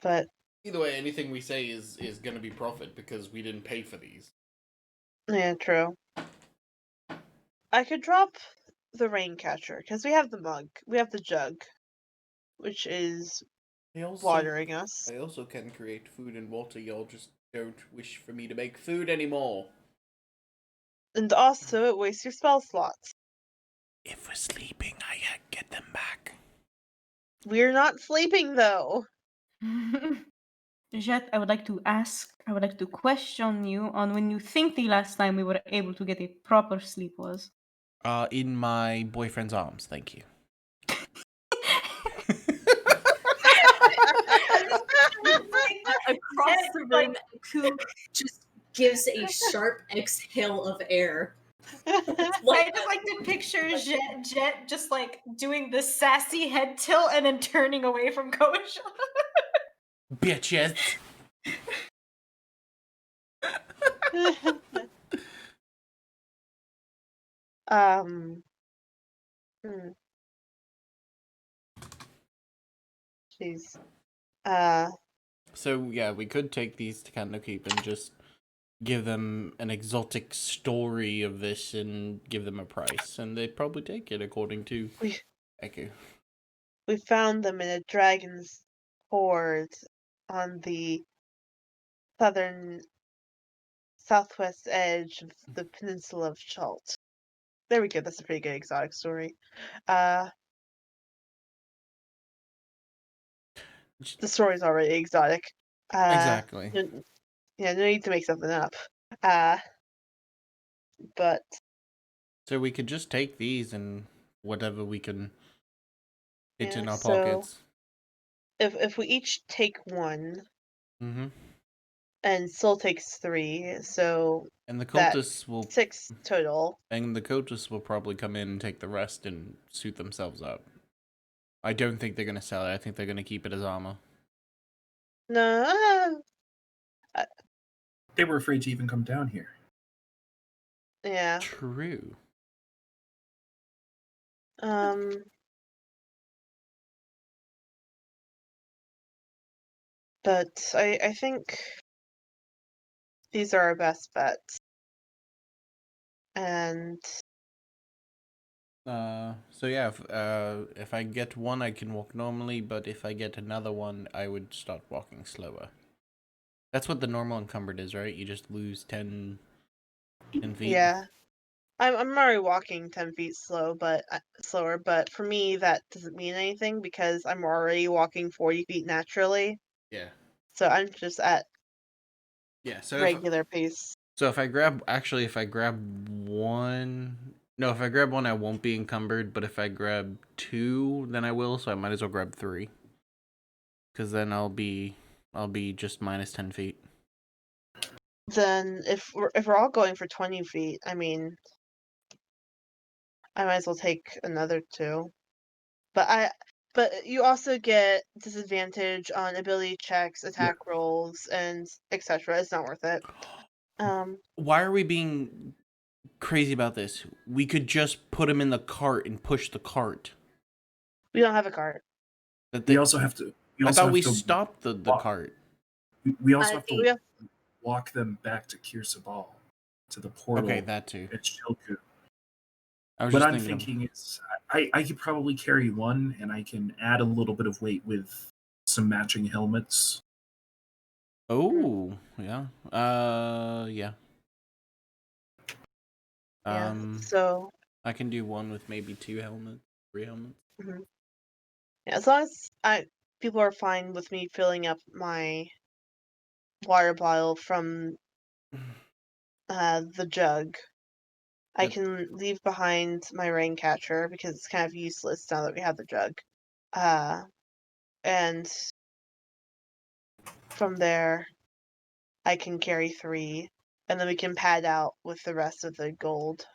But Either way, anything we say is gonna be profit because we didn't pay for these. yeah, true. I could drop the rain catcher because we have the mug, we have the jug, which is watering us. I also can create food and water. Y'all just don't wish for me to make food anymore. And also, it wastes your spell slots. If we're sleeping, I get them back. We're not sleeping though. Jet, I would like to question you on when you think the last time we were able to get a proper sleep was. In my boyfriend's arms, thank you. across the room, and Ku just gives a sharp exhale of air. I just like to picture Jet just like doing the sassy head tilt and then turning away from Koisha. Bitches. Hmm. Jeez. So yeah, we could take these to Candlekeep and just give them an exotic story of this and give them a price, and they'd probably take it according to Echo. We found them in a dragon's hoard on the southwest edge of the peninsula of Chult. There we go. That's a pretty good exotic story. The story's already exotic. Exactly. No need to make something up. But So we could just take these and whatever we can fit in our so pockets. if we each take one, Mm-hmm. and Soul takes 3, so And the that cultists will 6 total. And the cultists will probably come in and take the rest and suit themselves up. I don't think they're gonna sell it. I think they're gonna keep it as armor. No. They were afraid to even come down here. Yeah. True. But I think these are our best bets. And So yeah, if I get one, I can walk normally, but if I get another one, I would start walking slower. That's what the normal encumbered is, right? You just lose 10 feet. yeah, I'm already walking 10 feet slower, but for me that doesn't mean anything because I'm already walking 40 feet naturally. Yeah. So I'm just at So regular pace. So if I grab one, no, if I grab one, I won't be encumbered. But if I grab 2, then I will. So I might as well grab 3, because then I'll be just minus 10 feet. Then if we're all going for 20 feet, I mean, I might as well take another 2. But you also get disadvantage on ability checks, attack rolls, and etc. It's not worth it. Why are we being crazy about this? We could just put him in the cart and push the cart. We don't have a cart. We also have to. I thought we stopped the cart. We also have to We have walk them back to Kirsabal, to the portal. Okay, that too. At Shilku. I was What just I'm thinking is, I could probably carry one, and I can add a little bit of weight with some matching helmets. Oh, yeah. Yeah. Yeah. So I can do one with maybe 2 helmets, 3 helmets. yeah, as long as people are fine with me filling up my water bottle from the jug, I can leave behind my rain catcher because it's kind of useless now that we have the jug. And from there, I can carry 3, and then we can pad out with the rest of the gold.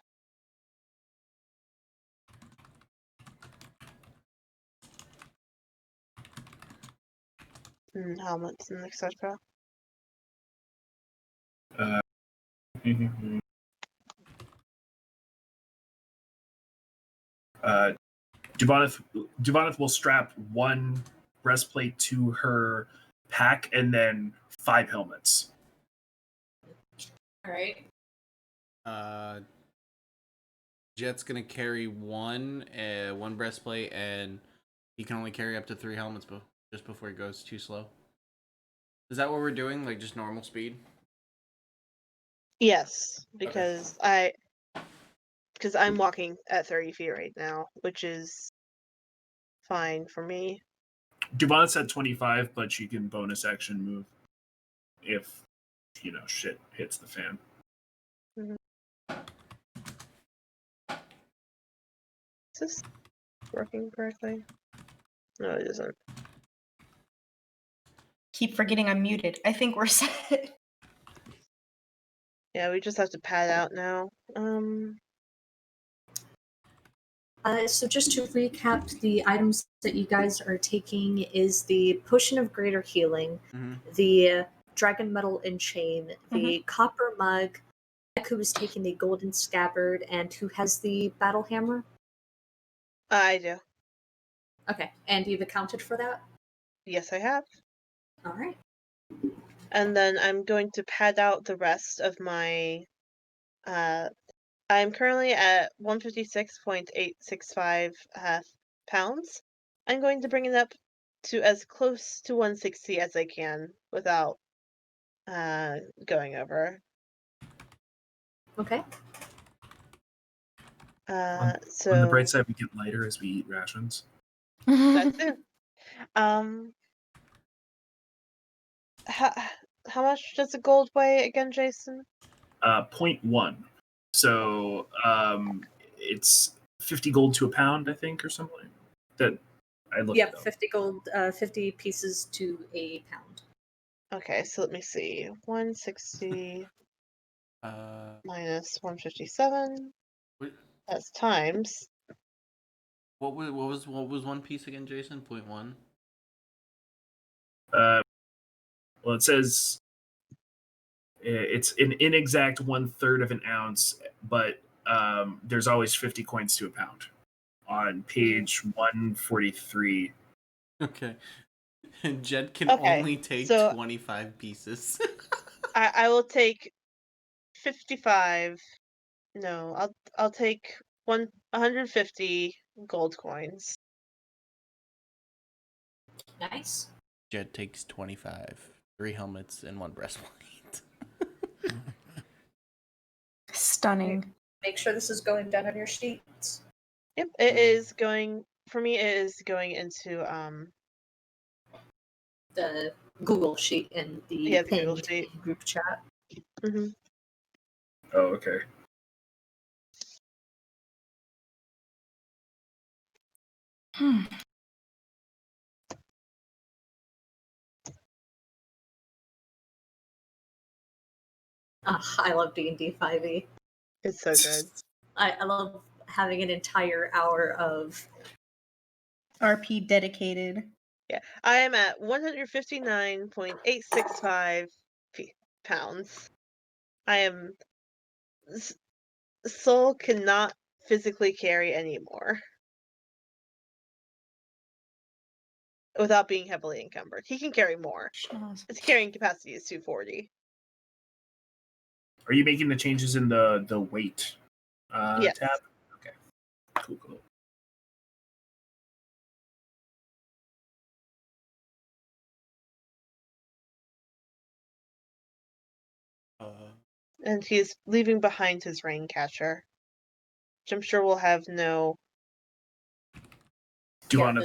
And helmets and etc. Duvaneth will strap 1 breastplate to her pack and then 5 helmets. All right. Jet's gonna carry one breastplate, and he can only carry up to 3 helmets just before he goes too slow. Is that what we're doing? Like just normal speed? Yes, because I'm walking at 30 feet right now, which is fine for me. Duvaneth's at 25, but she can bonus action move if shit hits the fan. Mm-hmm. Is this working correctly? No, it isn't. keep forgetting I'm muted. I think we're set. Yeah, we just have to pad out now. So just to recap, the items that you guys are taking is the Potion of Greater Healing, the Dragon Metal Enchain, the Copper Mug, who is taking the Golden Scabbard, and who has the Battle Hammer? I do. Okay, and you've accounted for that? Yes, I have. All right. And then I'm going to pad out the rest of my. I'm currently at 156.865 pounds. I'm going to bring it up to as close to 160 as I can without going over. Okay. On So the bright side, we get lighter as we eat rations. that's it. How much does a gold weigh again, Jason? 0.1. So it's 50 gold to a pound, I think, or something. That I looked Yeah, it up. 50 gold, 50 pieces to a pound. Okay, so let me see. 160 minus 157. That's times. What was 1 piece again, Jason? 0.1? Well, it says it's an inexact 1/3 of an ounce, but there's always 50 coins to a pound on page 143. Okay. Jed can Okay, only take so 25 pieces. I will take 55. No, I'll take 150 gold coins. Nice. Jed takes 25. 3 helmets and 1 breastplate. Stunning. Make sure this is going down on your sheets. Yep, it is going for me. It is going into The Google sheet in the the Google pinned sheet. group chat. Mm-hmm. Oh, okay. I love D&D 5e. It's so good. I love having an entire hour of RP dedicated. Yeah, I am at 159.865 pounds. I am. Soul cannot physically carry anymore without being heavily encumbered. He can carry more. Schnoz. His carrying capacity is 240. Are you making the changes in the weight Yes. tab? Okay. Cool. And he's leaving behind his rain catcher, which I'm sure will have no. Duvana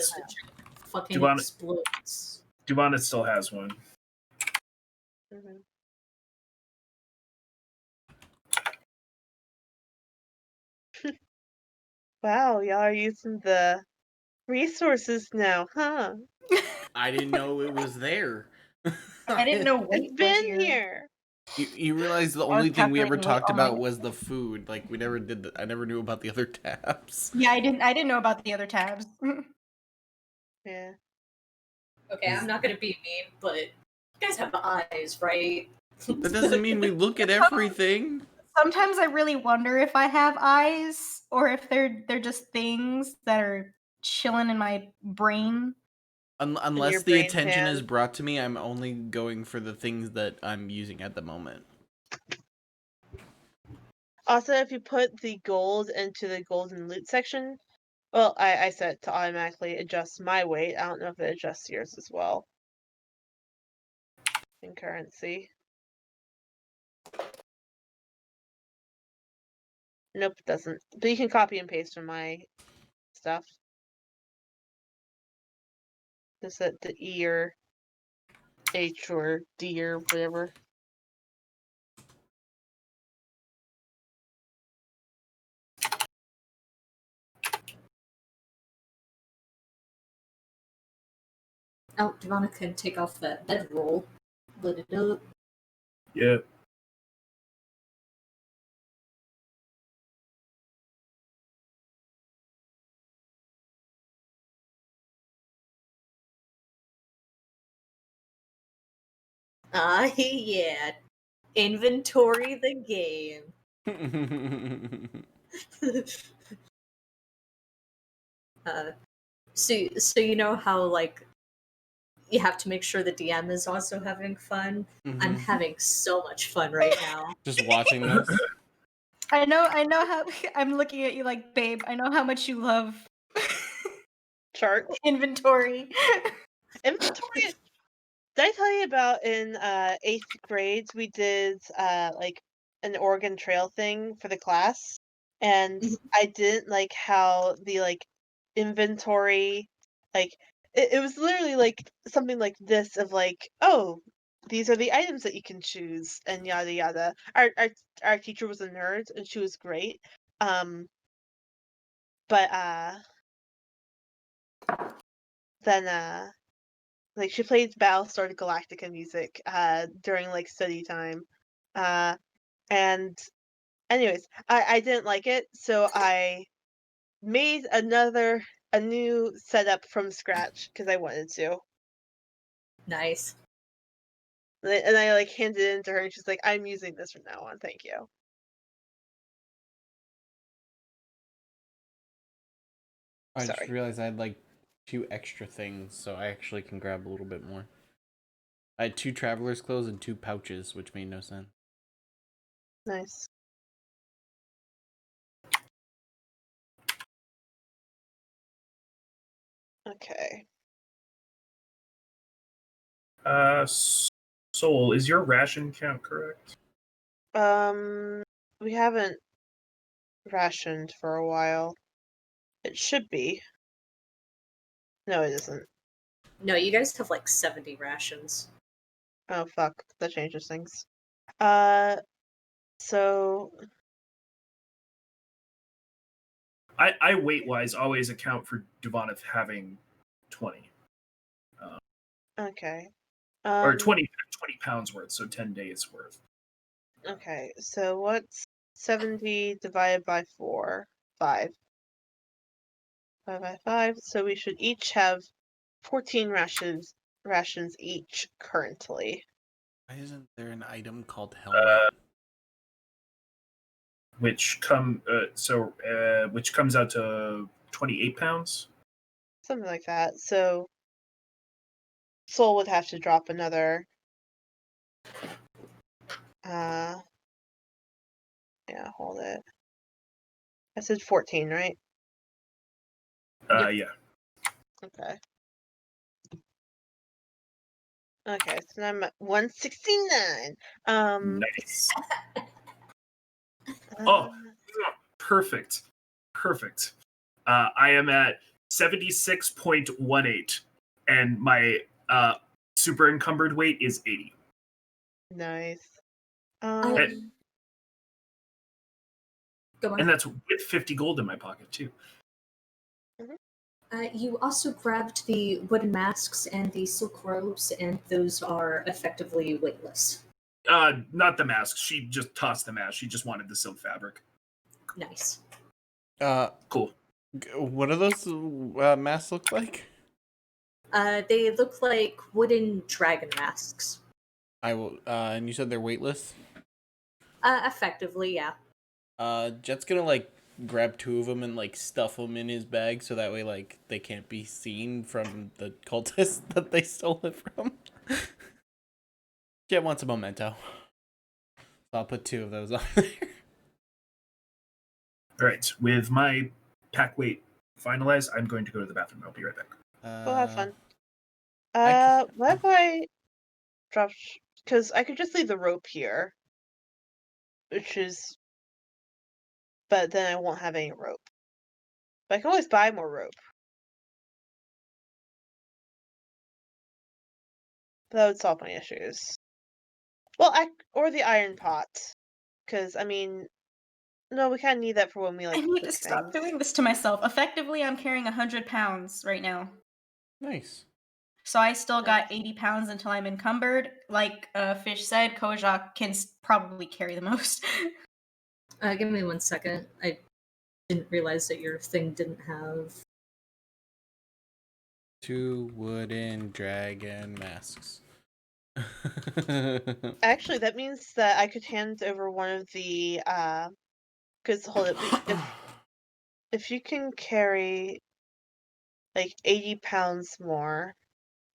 fucking Duvana- explodes. Duvana still has one. Mhm. Wow, y'all are using the resources now, huh? I didn't know it was there. I didn't know weight It's was been here. here. You realize the I was only thing we ever calculating weight talked on my- about was the food. Like, we never did that. I never knew about the other tabs. Yeah, I didn't know about the other tabs. Yeah. Okay, I'm not gonna be mean, but you guys have eyes, right? That doesn't mean we look at everything. Sometimes I really wonder if I have eyes or if they're just things that are chilling in my brain. Unless your the brain attention pan. is brought to me, I'm only going for the things that I'm using at the moment. Also, if you put the gold into the golden loot section, well, I set it to automatically adjust my weight. I don't know if it adjusts yours as well. In currency. Nope, it doesn't. But you can copy and paste from my stuff. Just at the E or H or D or whatever. Oh, Devonna can take off that bedroll. Lit it up. Yeah. Ah, yeah. Inventory the game. So you know how, like, you have to make sure the DM is also having fun? I'm Mhm. having so much fun right now. Just watching this. I know how I'm looking at you like, babe, I know how much you love Chart. inventory. Inventory. Did I tell you about in 8th grade we did like an Oregon Trail thing for the class, and Mhm. I didn't like how the like inventory, like it was literally like something like this of like, oh, these are the items that you can choose and yada yada. Our teacher was a nerd and she was great. But then like she played Battlestar Galactica music during like study time. And anyways, I didn't like it, so I made a new setup from scratch because I wanted to. Nice. And I like handed it in to her and she's like, I'm using this from now on, thank you. I just Sorry. realized I had like 2 extra things, so I actually can grab a little bit more. I had 2 traveler's clothes and 2 pouches, which made no sense. Nice. Okay. Soul, is your ration count correct? We haven't rationed for a while. It should be. No, it isn't. No, you guys have like 70 rations. Oh fuck, that changes things. So I weight-wise always account for Devoneth having 20. okay. Or 20 pounds worth, so 10 days worth. Okay, so what's 70 divided by 4? 5. 5 by 5, so we should each have 14 rations each currently. Why isn't there an item called helmet? Which comes out to 28 pounds. Something like that. So Soul would have to drop another yeah, hold it. I said 14, right? Yep. Yeah. Okay. Okay, so now I'm at 169. Nice. Uh, Oh, perfect. I am at 76.18, and my super encumbered weight is 80. nice. Go on. And that's with 50 gold in my pocket, too. You also grabbed the wooden masks and the silk robes, and those are effectively weightless. Not the mask. She just tossed the mask. She just wanted the silk fabric. Nice. Cool. What do those masks look like? They look like wooden dragon masks. I will. And you said they're weightless. Effectively, yeah. Jet's gonna like grab 2 of them and like stuff them in his bag so that way like they can't be seen from the cultists that they stole it from. Jet wants a memento, so I'll put 2 of those on there. All right. With my pack weight finalized, I'm going to go to the bathroom. I'll be right back. We'll have fun. I What if I dropped? Because I could just leave the rope here, which is, but then I won't have any rope. But I can always buy more rope. That would solve my issues. Well, or the iron pot, because I mean, no, we kind of need that for when we like I need cook to stop things. doing this to myself. Effectively, I'm carrying 100 pounds right now. Nice. So I still got 80 pounds until I'm encumbered. Like Fish said, Kojak can probably carry the most. Give me 1 second. I didn't realize that your thing didn't have... 2 wooden dragon masks. Actually, that means that I could hand over one of the because hold it, if you can carry like 80 pounds more,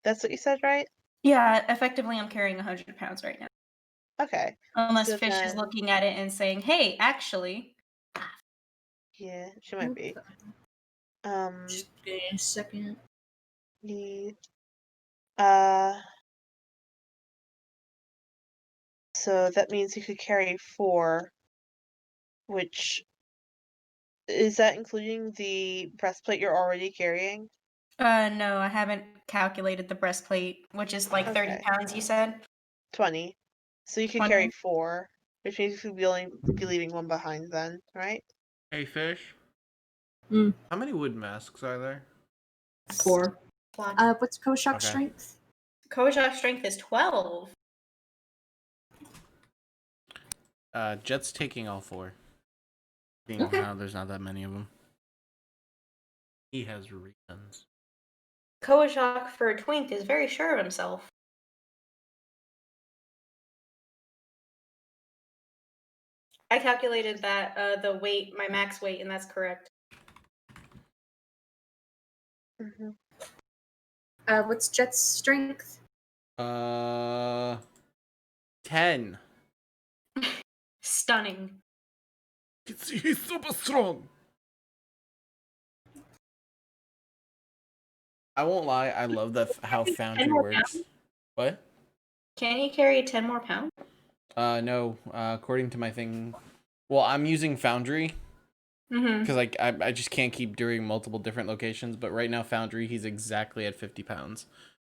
that's what you said, right? Yeah, effectively, I'm carrying 100 pounds right now. Okay. Unless So Fish is then- looking at it and saying, hey, actually. Yeah, she might be. Just give me a second. So that means you could carry 4, which is that including the breastplate you're already carrying? No, I haven't calculated the breastplate, which is like 30 Okay. pounds, you said? 20. So you could 20? carry 4, which means you could be leaving one behind then, right? Hey, Fish. Mm. How many wood masks are there? 4. What's Koshak's Okay. strength? Kojak's strength is 12. Jet's taking all 4. Being Okay. how there's not that many of them. He has reasons. Kojak, for a twink, is very sure of himself. I calculated that the weight, my max weight, and that's correct. Mm-hmm. What's Jet's strength? 10. Stunning. He's super strong. I won't lie, I love that how Foundry works. What? Can he carry 10 more pounds? No. According to my thing, well, I'm using Foundry Mm-hmm. because like I just can't keep doing multiple different locations. But right now, Foundry, he's exactly at 50 pounds.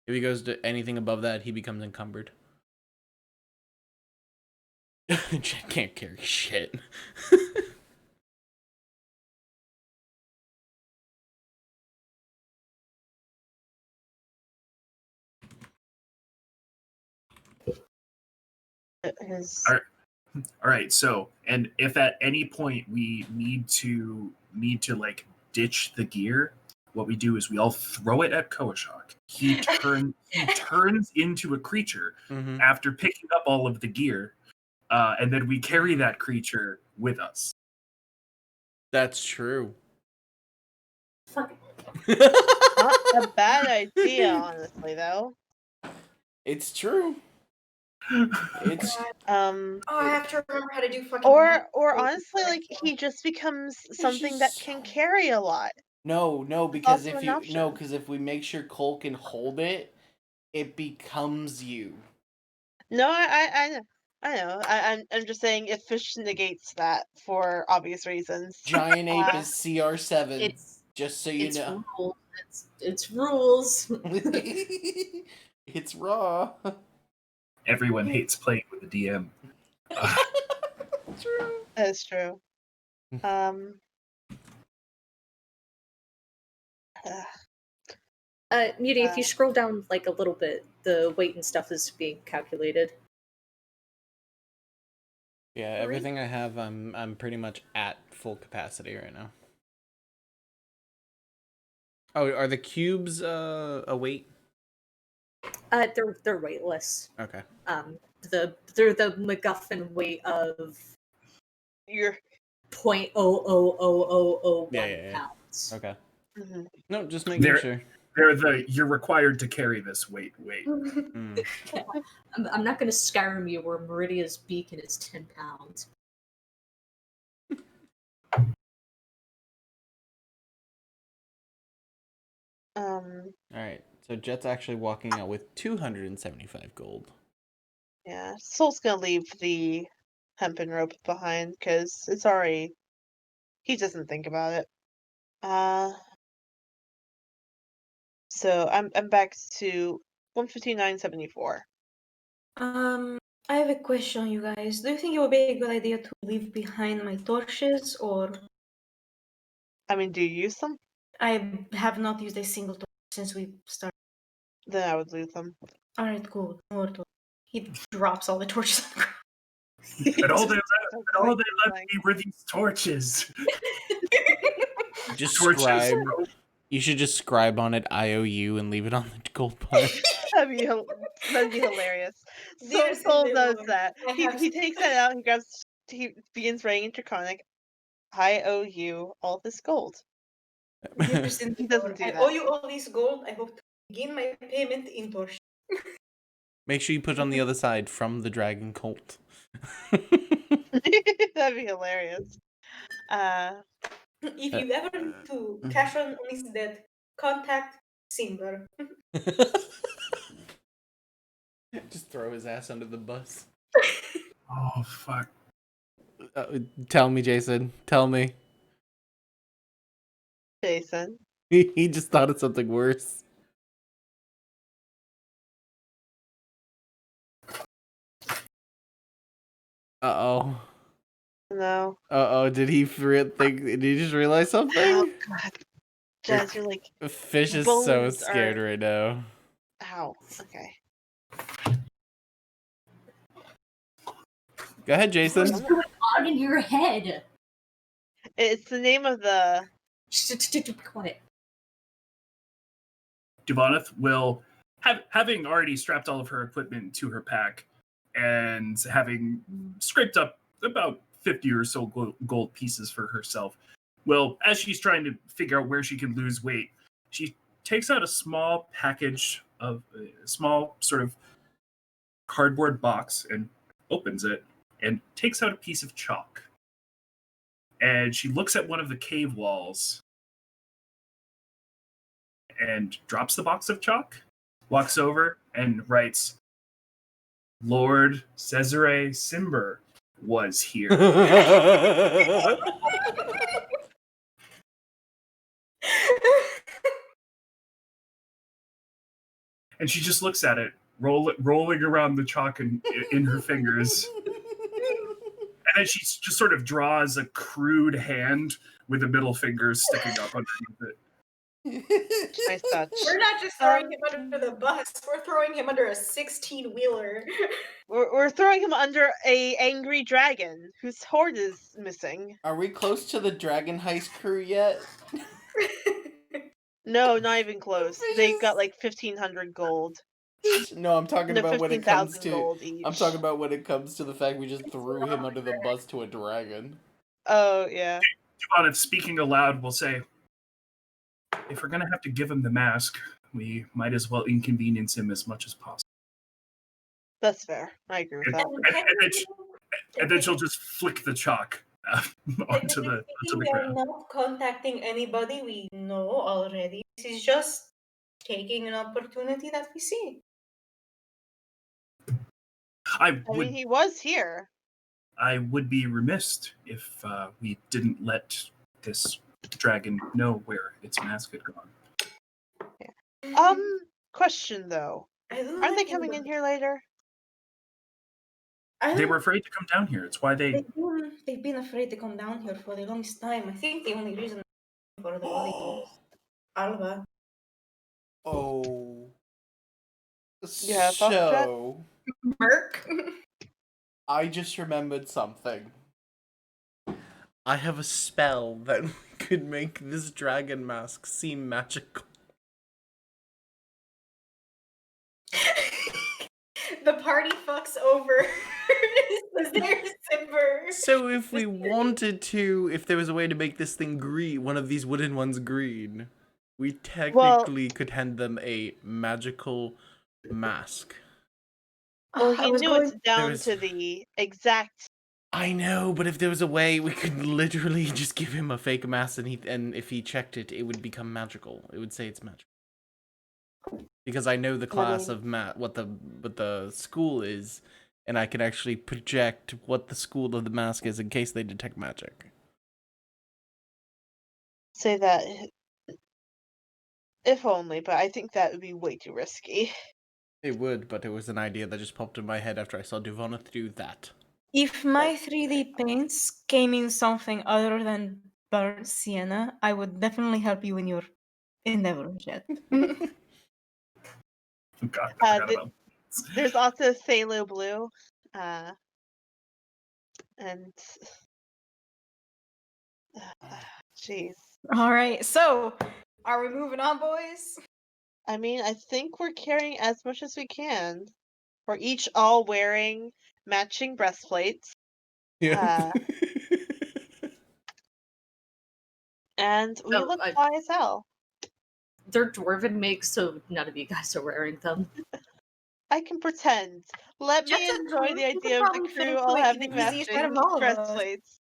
If he goes to anything above that, he becomes encumbered. Jet can't carry shit. All right. So, and if at any point we need to like ditch the gear, what we do is we all throw it at Koashok. He turns into a creature Mm-hmm. after picking up all of the gear, and then we carry that creature with us. That's true. Fuck. Not a bad idea, honestly, though. It's true. It's Oh, I have to remember how to do fucking math. or honestly, like he just becomes something that can carry a lot. no, because also if an you option. because if we make sure Cole can hold it, it becomes you. No, I know. I'm just saying if Fish negates that for obvious reasons. Giant Ape is CR7. It's Just so you know. rules. It's rules. It's raw. Everyone hates playing with the DM. True. That's true. Muty, if you scroll down like a little bit, the weight and stuff is being calculated. Yeah, everything I have, I'm pretty much at full capacity right now. Oh, are the cubes a weight? They're weightless. Okay. They're the MacGuffin weight of You're 0.00001 pounds. Okay. Mhm. No, just making sure. They're you're required to carry this weight. Mm. I'm not going to Skyrim you where Meridia's beacon is 10 pounds. Alright, so Jet's actually walking out with 275 gold. Yeah, Soul's gonna leave the hempen rope behind because it's already. He doesn't think about it. So I'm back to 159.74. I have a question, you guys. Do you think it would be a good idea to leave behind my torches, or I mean, do you use them? I have not used a single torch since we started. then I would loot them. Alright, cool. More torches. He drops all the torches on the ground. And all they Like, left me were these torches. Just Torches. scribe. You should just scribe on it IOU and leave it on the gold pile. That'd be hilarious. Dear Soul does Cinderlord, that. I have- He takes that out. He begins writing in Draconic. I owe you all this gold. Dear He Cinderlord, doesn't do I that. owe you all this gold. I hope to begin my payment in torches. Make sure you put it on the other side from the dragon cult. That'd be hilarious. If you ever need to cash on his debt, contact Simber. Just throw his ass under the bus. Oh fuck. Tell me, Jason. Tell me. Jason. He just thought of something worse. Uh-oh. No. Uh-oh, did he think, did he just realize something? Oh god. Jazz, you're like, Fish is so bones scared are- right now. ow. Okay. Go ahead, Jason. What's going on in your head? It's the name of the. Quiet. Devoneth will, having already strapped all of her equipment to her pack and having scraped up about 50 or so gold pieces for herself, well, as she's trying to figure out where she can lose weight, she takes out a small package of a small sort of cardboard box and opens it and takes out a piece of chalk. And she looks at one of the cave walls and drops the box of chalk, walks over and writes, Lord Cesare Cimber was here. And she just looks at it, rolling around the chalk in her fingers. And then she just sort of draws a crude hand with the middle finger sticking up underneath it. Nice touch. We're not just throwing him under the bus, we're throwing him under a 16-wheeler. We're throwing him under a angry dragon whose hoard is missing. Are we close to the Dragon Heist crew yet? No, not even close. They've got like 1,500 gold. No, I'm talking No, about when it comes 15,000 to. gold each. I'm talking about when it comes to the fact we just threw him under the bus to a dragon. Oh, yeah. Devoneth, speaking aloud, will say, if we're going to have to give him the mask, we might as well inconvenience him as much as possible. That's fair. I agree with that. And then she'll just flick the chalk onto the We are ground. not contacting anybody we know already. This is just taking an opportunity that we see. I I mean, he was here. would be remiss if we didn't let this dragon know where its mask had gone. Question though. Aren't they coming in here later? They were afraid to come down here. It's why They've been afraid to come down here for the longest time. I think the only reason for the body is Alba. Oh. Yeah, thought that. So, Merc. I just remembered something. I have a spell that could make this dragon mask seem magical. The party fucks over. There's Simber. So if we wanted to, if there was a way to make this thing green, one of these wooden ones green, we technically could hand them a magical mask. Well, he knew it's down was- to the exact. I know, but if there was a way, we could literally just give him a fake mask, and if he checked it, it would become magical. It would say it's magical. Because I know the class of what the school is, and I can actually project what the school of the mask is in case they detect magic. Say that. If only, but I think that would be way too risky. It would, but it was an idea that just popped in my head after I saw Devoneth do that. If my 3D paints came in something other than burnt sienna, I would definitely help you in your endeavors, Jet. God, I forgot the- about There's also Salo Blue, and jeez. All right, so are we moving on, boys? I mean, I think we're carrying as much as we can. We're each all wearing matching breastplates, Yeah. and we Oh, look fly as hell. They're dwarven makes, so none of you guys are wearing them. I can pretend. Let me Just enjoy the you could idea of the probably fit crew into, all like, having the easiest out of matching all of us. breastplates.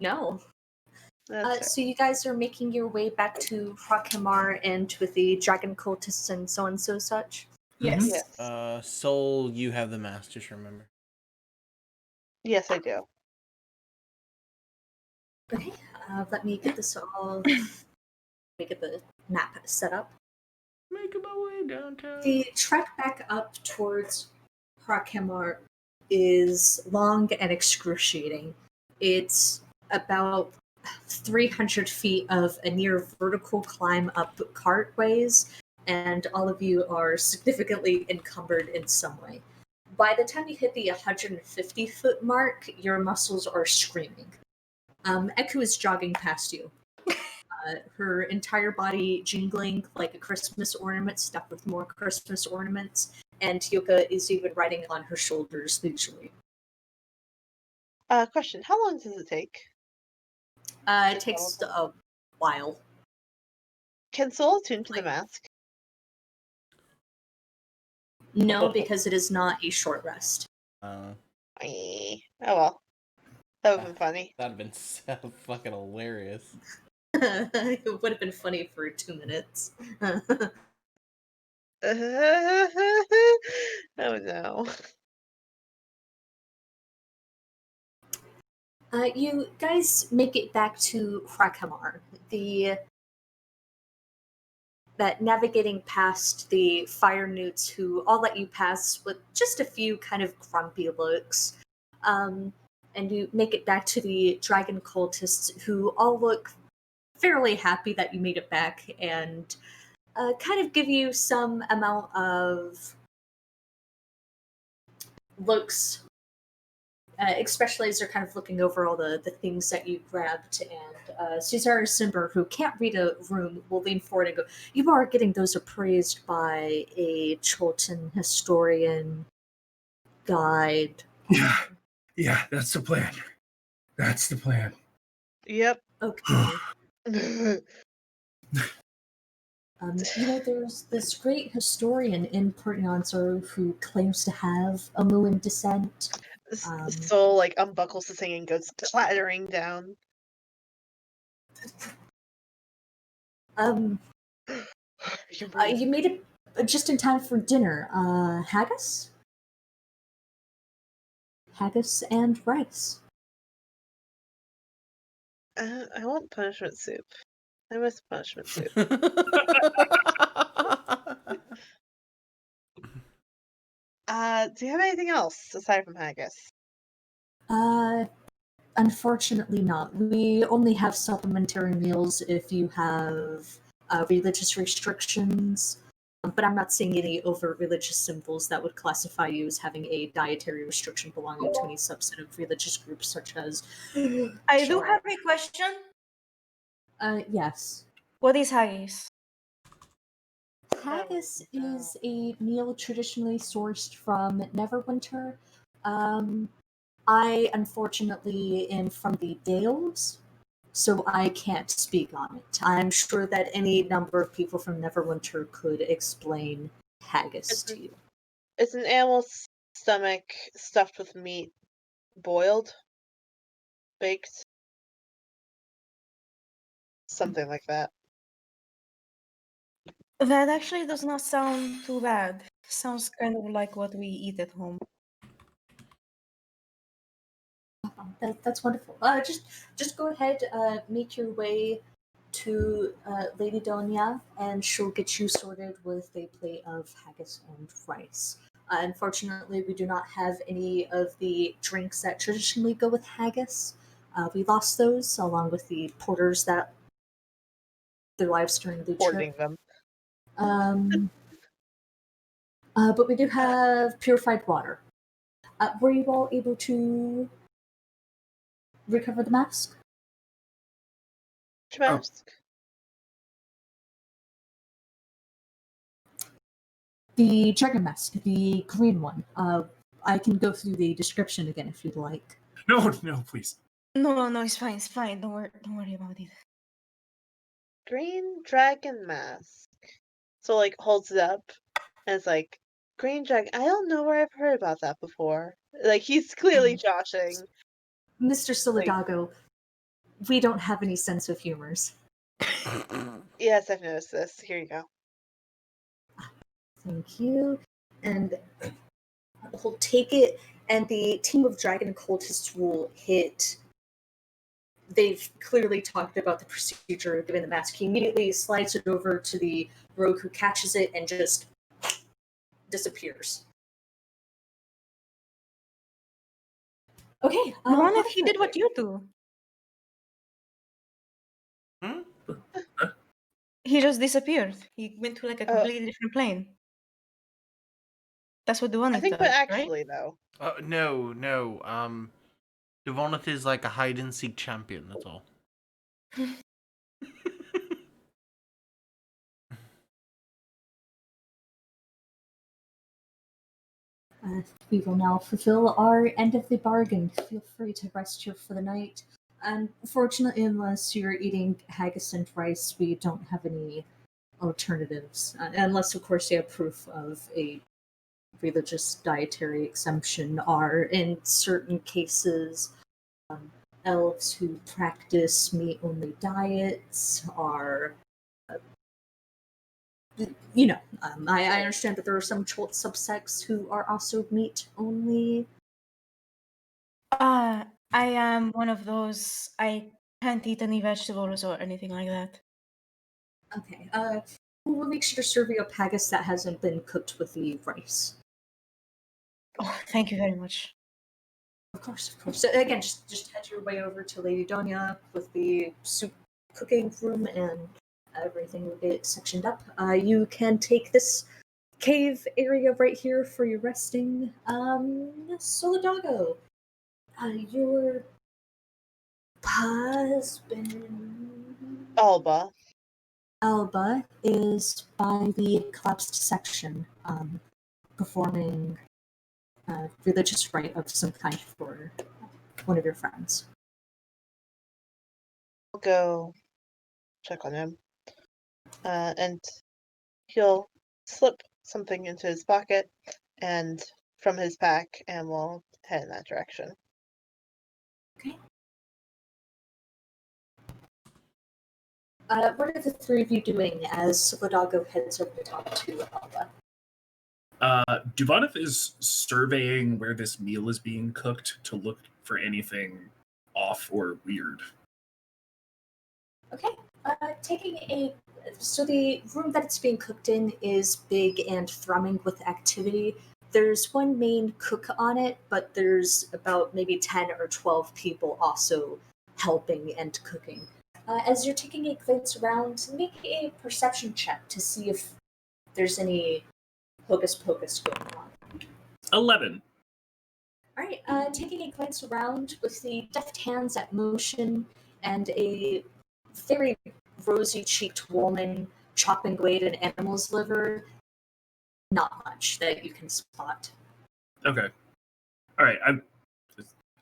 No. That's right. So you guys are making your way back to Hrakhamar and with the dragon cultists and so and so such? Yes. Yes. Soul, you have the mask, just remember. Yes, I do. Okay, let me get this all... let me get the map set up. Making my way downtown. The trek back up towards Hrakhamar is long and excruciating. It's about 300 feet of a near vertical climb up cartways, and all of you are significantly encumbered in some way. By the time you hit the 150-foot mark, your muscles are screaming. Eku is jogging past you. Her entire body jingling like a Christmas ornament stuck with more Christmas ornaments, and Yoka is even riding on her shoulders leisurely. Question: how long does it take? It takes a while. Can Soul attune to the mask? No, because it is not a short rest. Oh well, that would have been funny. That'd have been so fucking hilarious. It would have been funny for 2 minutes. Oh no. You guys make it back to Hrakhamar. That navigating past the fire newts who all let you pass with just a few kind of grumpy looks. And you make it back to the dragon cultists who all look fairly happy that you made it back and kind of give you some amount of looks, especially as they're kind of looking over all the things that you grabbed. And Cesar Simber, who can't read a room, will lean forward and go, "You are getting those appraised by a Chultan historian guide." Yeah, that's the plan. That's the plan. Yep. Okay. There's this great historian in Pertianzer who claims to have a Muin descent. Soul like unbuckles the thing and goes clattering down. You made it just in time for dinner. Haggis? Haggis and rice. I want punishment soup. I miss punishment soup. Do you have anything else aside from haggis? Unfortunately not. We only have supplementary meals if you have religious restrictions, but I'm not seeing any overt religious symbols that would classify you as having a dietary restriction belonging to any subset of religious groups such as... I do have a question. Yes. What is haggis? Haggis is a meal traditionally sourced from Neverwinter. I unfortunately am from the Dales, so I can't speak on it. I'm sure that any number of people from Neverwinter could explain haggis to you. It's an animal's stomach stuffed with meat, boiled, baked, something like that. That actually does not sound too bad. Sounds kind of like what we eat at home. That's wonderful. Just go ahead, make your way to Lady Donia, and she'll get you sorted with a plate of haggis and rice. Unfortunately, we do not have any of the drinks that traditionally go with haggis. We lost those, along with the porters that their lives during the Hoarding trip. them. But we do have purified water. Were you all able to recover the mask? Which mask? The dragon mask, the green one. I can go through the description again if you'd like. No, please. No, it's fine. Don't worry about it. Green dragon mask. So like holds it up and it's like green dragon. I don't know where I've heard about that before. Like he's clearly joshing. Mr. Solidago, we don't have any sense of humors. Yes, I've noticed this. Here you go. Thank you. And he'll take it, and the team of dragon cultists will hit. They've clearly talked about the procedure given the mask. He immediately slides it over to the rogue who catches it and just disappears. Okay. What if he did what you do? He just disappeared. He went to like a completely different plane. That's what the one I think, does, but actually, right? though. No. Devoneth is like a hide and seek champion. That's all. We will now fulfill our end of the bargain. Feel free to rest here for the night. Unfortunately, unless you're eating haggis and rice, we don't have any alternatives. Unless, of course, you have proof of a religious dietary exemption. Are in certain cases, elves who practice meat-only diets are. I understand that there are some Chult subsects who are also meat only. I am one of those. I can't eat any vegetables or anything like that. Okay. We'll make sure to serve you a haggis that hasn't been cooked with the rice. Oh, thank you very much. Of course. So again, just head your way over to Lady Donya with the soup cooking room, and everything will get sectioned up. You can take this cave area right here for your resting. Solidago, your husband Alba is by the collapsed section, performing a religious rite of some kind for one of your friends. I'll go check on him. And he'll slip something into his pocket and from his pack, and we'll head in that direction. Okay. What are the three of you doing as Solidago heads over the top to Alba? Duvoneth is surveying where this meal is being cooked to look for anything off or weird. Okay. So the room that it's being cooked in is big and thrumming with activity. There's one main cook on it, but there's about maybe 10 or 12 people also helping and cooking. As you're taking a glance around, make a perception check to see if there's any hocus pocus going on. 11. All right, taking a glance around with the deft hands at motion and a very rosy-cheeked woman chopping away at an animal's liver, not much that you can spot. Okay. All right.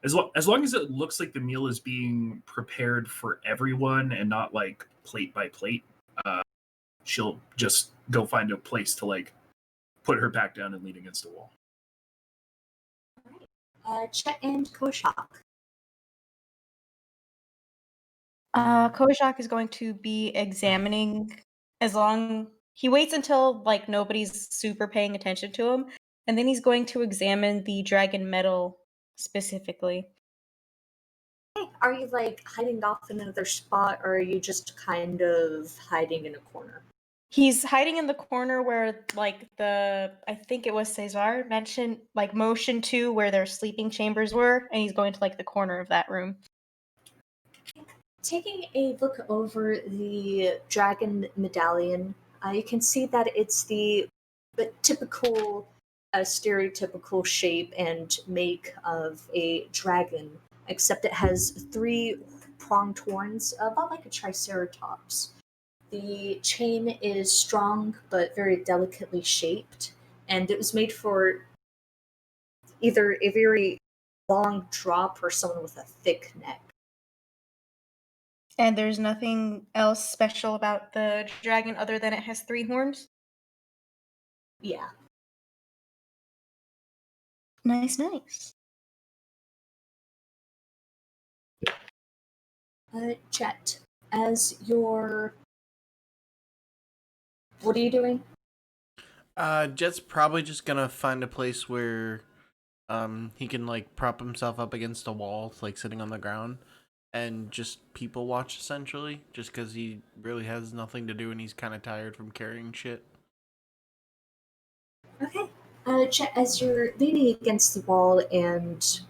As long as it looks like the meal is being prepared for everyone and not like plate by plate, she'll just go find a place to like put her back down and lean against a wall. All right. Chet and Koshak. Kojak is going to be examining he waits until like nobody's super paying attention to him, and then he's going to examine the dragon metal specifically. Hey, are you like hiding off in another spot, or are you just kind of hiding in a corner? He's hiding in the corner where like I think it was Cesar mentioned like motion to where their sleeping chambers were, and he's going to like the corner of that room. Taking a look over the dragon medallion, you can see that it's the but typical, stereotypical shape and make of a dragon, except it has 3 pronged horns, about like a triceratops. The chain is strong but very delicately shaped, and it was made for either a very long drop or someone with a thick neck. And there's nothing else special about the dragon other than it has 3 horns? Yeah. Nice, nice. Chet, as your. What are you doing? Jet's probably just gonna find a place where he can like prop himself up against a wall, like sitting on the ground, and just people watch essentially, just because he really has nothing to do and he's kind of tired from carrying shit. Okay. Chet, as you're leaning against the wall and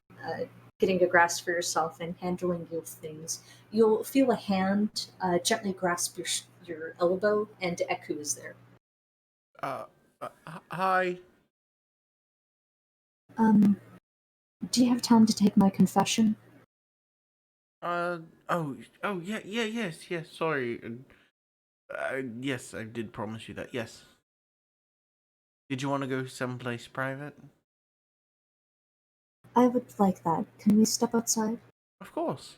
getting a grasp for yourself and handling your things, you'll feel a hand gently grasp your elbow, and Eku is there. Uh, Hi. Um, do you have time to take my confession? Oh, yeah, yes. Sorry. Yes, I did promise you that. Yes. Did you want to go someplace private? I would like that. Can we step outside? Of course.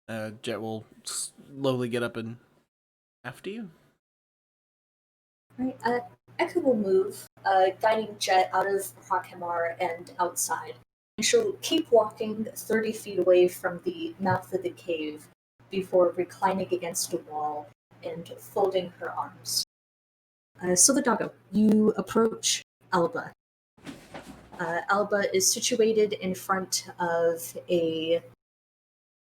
Jet will slowly get up and after you. Right. Echo will move, guiding Jet out of Hakemar and outside. And she'll keep walking 30 feet away from the mouth of the cave before reclining against a wall and folding her arms. So the doggo, you approach Alba. Alba is situated in front of a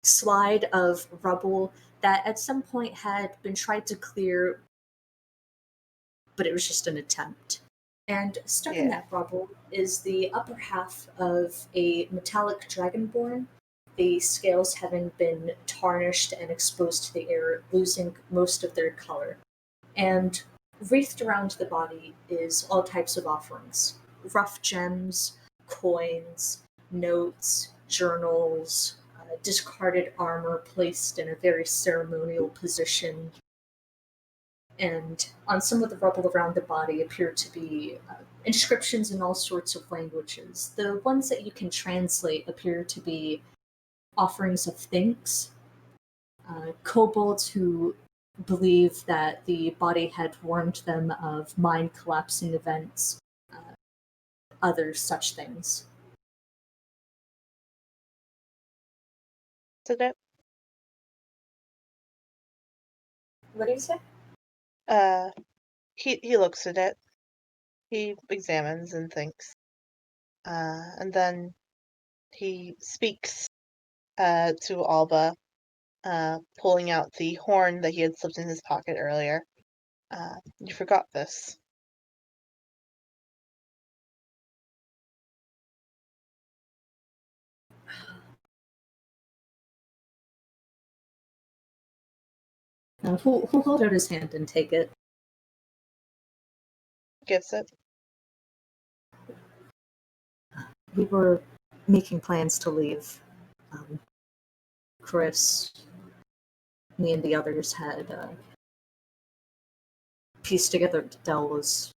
slide of rubble that at some point had been tried to clear, but it was just an attempt. And stuck in that rubble is the upper half of a metallic dragonborn, the scales having been tarnished and exposed to the air, losing most of their color. And wreathed around the body is all types of offerings: rough gems, coins, notes, journals, discarded armor placed in a very ceremonial position, and on some of the rubble around the body appear to be inscriptions in all sorts of languages. The ones that you can translate appear to be offerings of thanks. Kobolds who believe that the body had warned them of mind collapsing events, other such things. So that What do you say? he looks at it. He examines and thinks. And then he speaks to Alba, pulling out the horn that he had slipped in his pocket earlier. You forgot this. Who'll hold out his hand and take it? Gives it. We were making plans to leave. Chris, me, and the others had pieced together that Dell was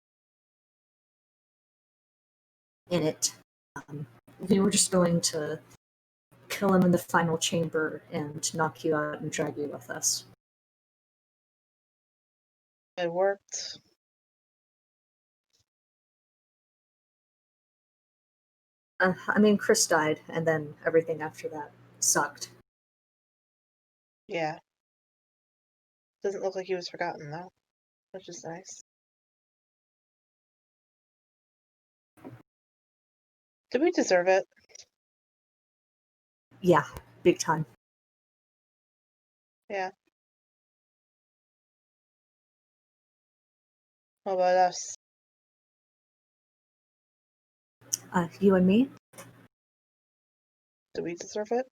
in it. We were just going to kill him in the final chamber and knock you out and drag you with us. It worked. I mean, Chris died, and then everything after that sucked. Yeah. Doesn't look like he was forgotten, though, which is nice. Did we deserve it? Yeah, big time. Yeah. What about us? You and me? Do we deserve it?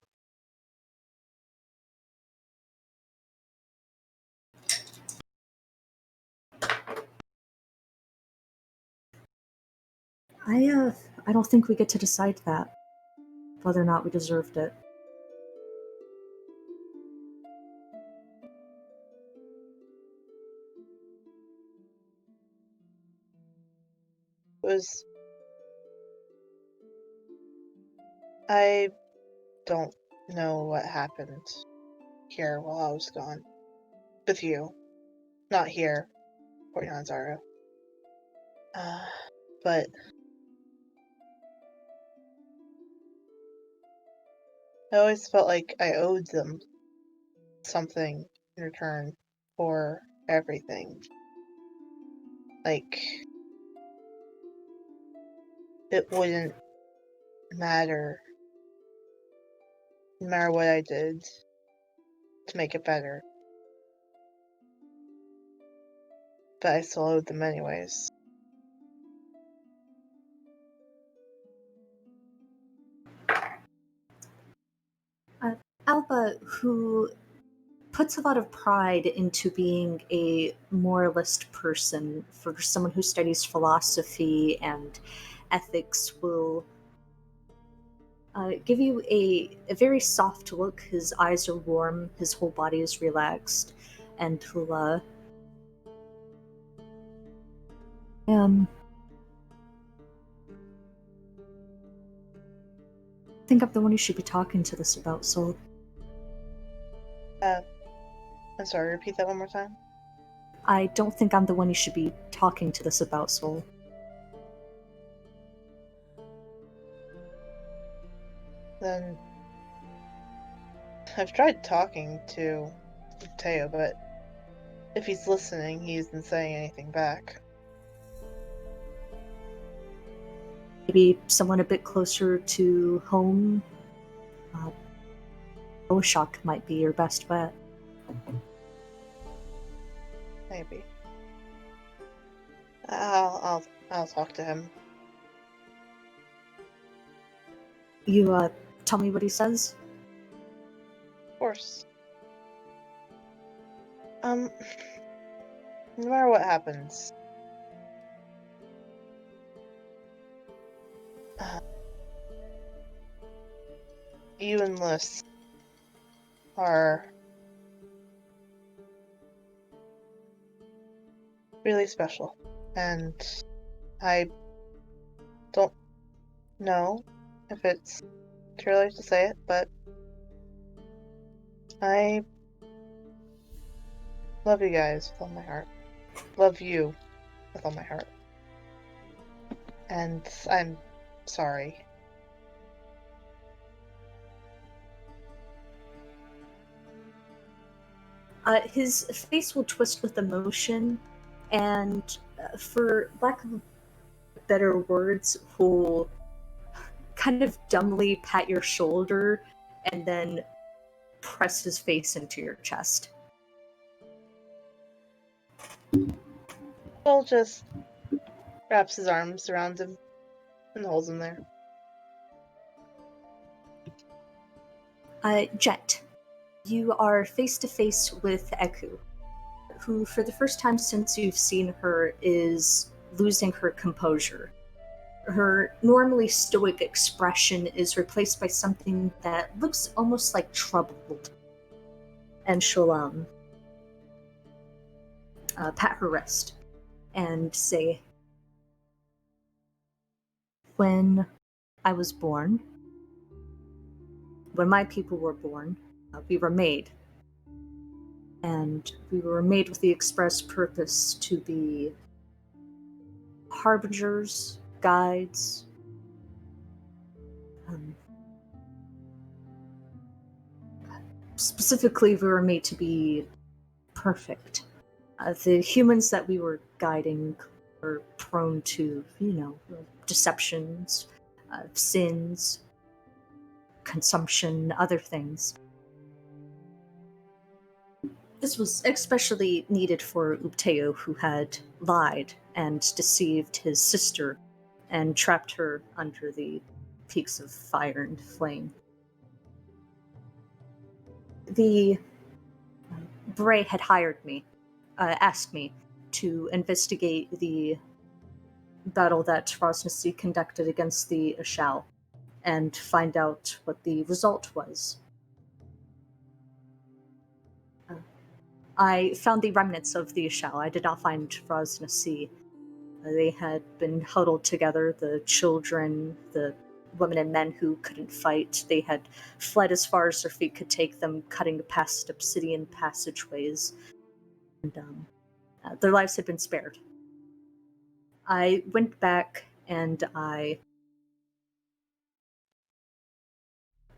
I don't think we get to decide that, whether or not we deserved it. I don't know what happened here while I was gone. With you. Not here, Port Yanzaru. But I always felt like I owed them something in return for everything. Like, it wouldn't matter, no matter what I did to make it better. But I still owed them anyways. Alba, who puts a lot of pride into being a moralist person, for someone who studies philosophy and ethics, will give you a very soft look. His eyes are warm, his whole body is relaxed, and he'll I think I'm the one you should be talking to this about, Soul. I'm sorry, repeat that one more time? I don't think I'm the one you should be talking to this about, Soul. Then I've tried talking to Teo, but if he's listening, he isn't saying anything back. Maybe someone a bit closer to home. Oshok might be your best bet. Maybe. I'll talk to him. You tell me what he says? Of course. No matter what happens, you and Liz are really special, and I don't know if it's too early to say it, but I love you guys with all my heart. Love you with all my heart. And I'm sorry. His face will twist with emotion, and for lack of better words, will kind of dumbly pat your shoulder and then press his face into your chest. Paul just wraps his arms around him and holds him there. Jet, you are face to face with Eku, who, for the first time since you've seen her, is losing her composure. Her normally stoic expression is replaced by something that looks almost like troubled. And she'll pat her wrist and say, "When I was born, when my people were born, we were made. And we were made with the express purpose to be harbingers, guides, specifically we were made to be perfect. The humans that we were guiding were prone to, deceptions, sins, consumption, other things. This was especially needed for Upteo, who had lied and deceived his sister and trapped her under the peaks of fire and flame. The Bray had hired me, asked me to investigate the battle that Rosnasi conducted against the Ashal and find out what the result was. I found the remnants of the Ashal. I did not find Rosnasi. They had been huddled together, the children, the women and men who couldn't fight. They had fled as far as their feet could take them, cutting past obsidian passageways. And their lives had been spared. I went back and I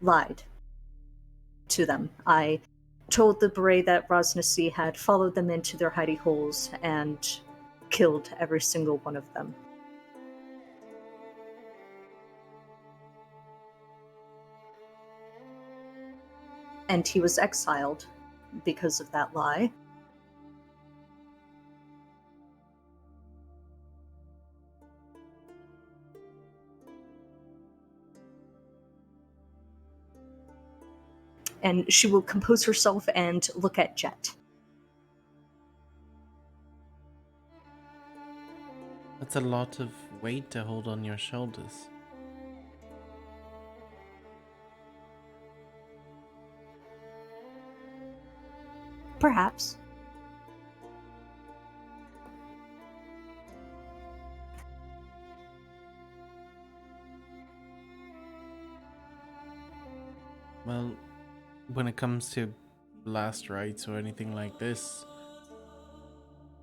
lied to them. I told the beret that Rosnasi had followed them into their hidey holes and killed every single one of them. And he was exiled because of that lie. And she will compose herself and look at Jet. That's a lot of weight to hold on your shoulders. Perhaps. Well, when it comes to last rites or anything like this,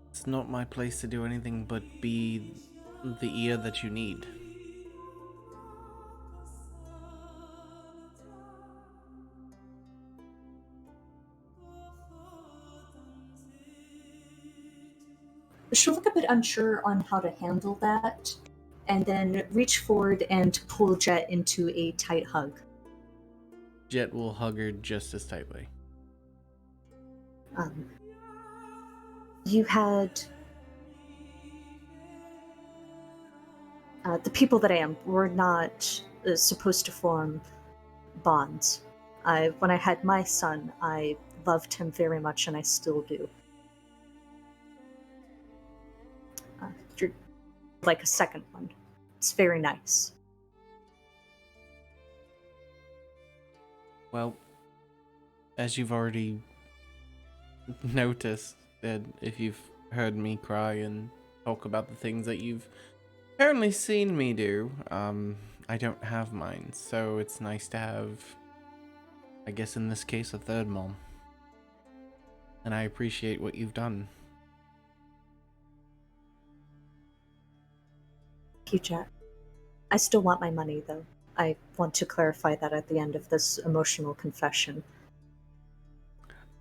it's not my place to do anything but be the ear that you need. She'll look a bit unsure on how to handle that, and then reach forward and pull Jet into a tight hug. Jet will hug her just as tightly. You had... the people that I am were not supposed to form bonds. When I had my son, I loved him very much, and I still do. You're like a second one. It's very nice. Well, as you've already noticed, and if you've heard me cry and talk about the things that you've apparently seen me do, I don't have mine, so it's nice to have, I guess in this case, a third mom. And I appreciate what you've done. Thank you, Jet. I still want my money, though. I want to clarify that at the end of this emotional confession.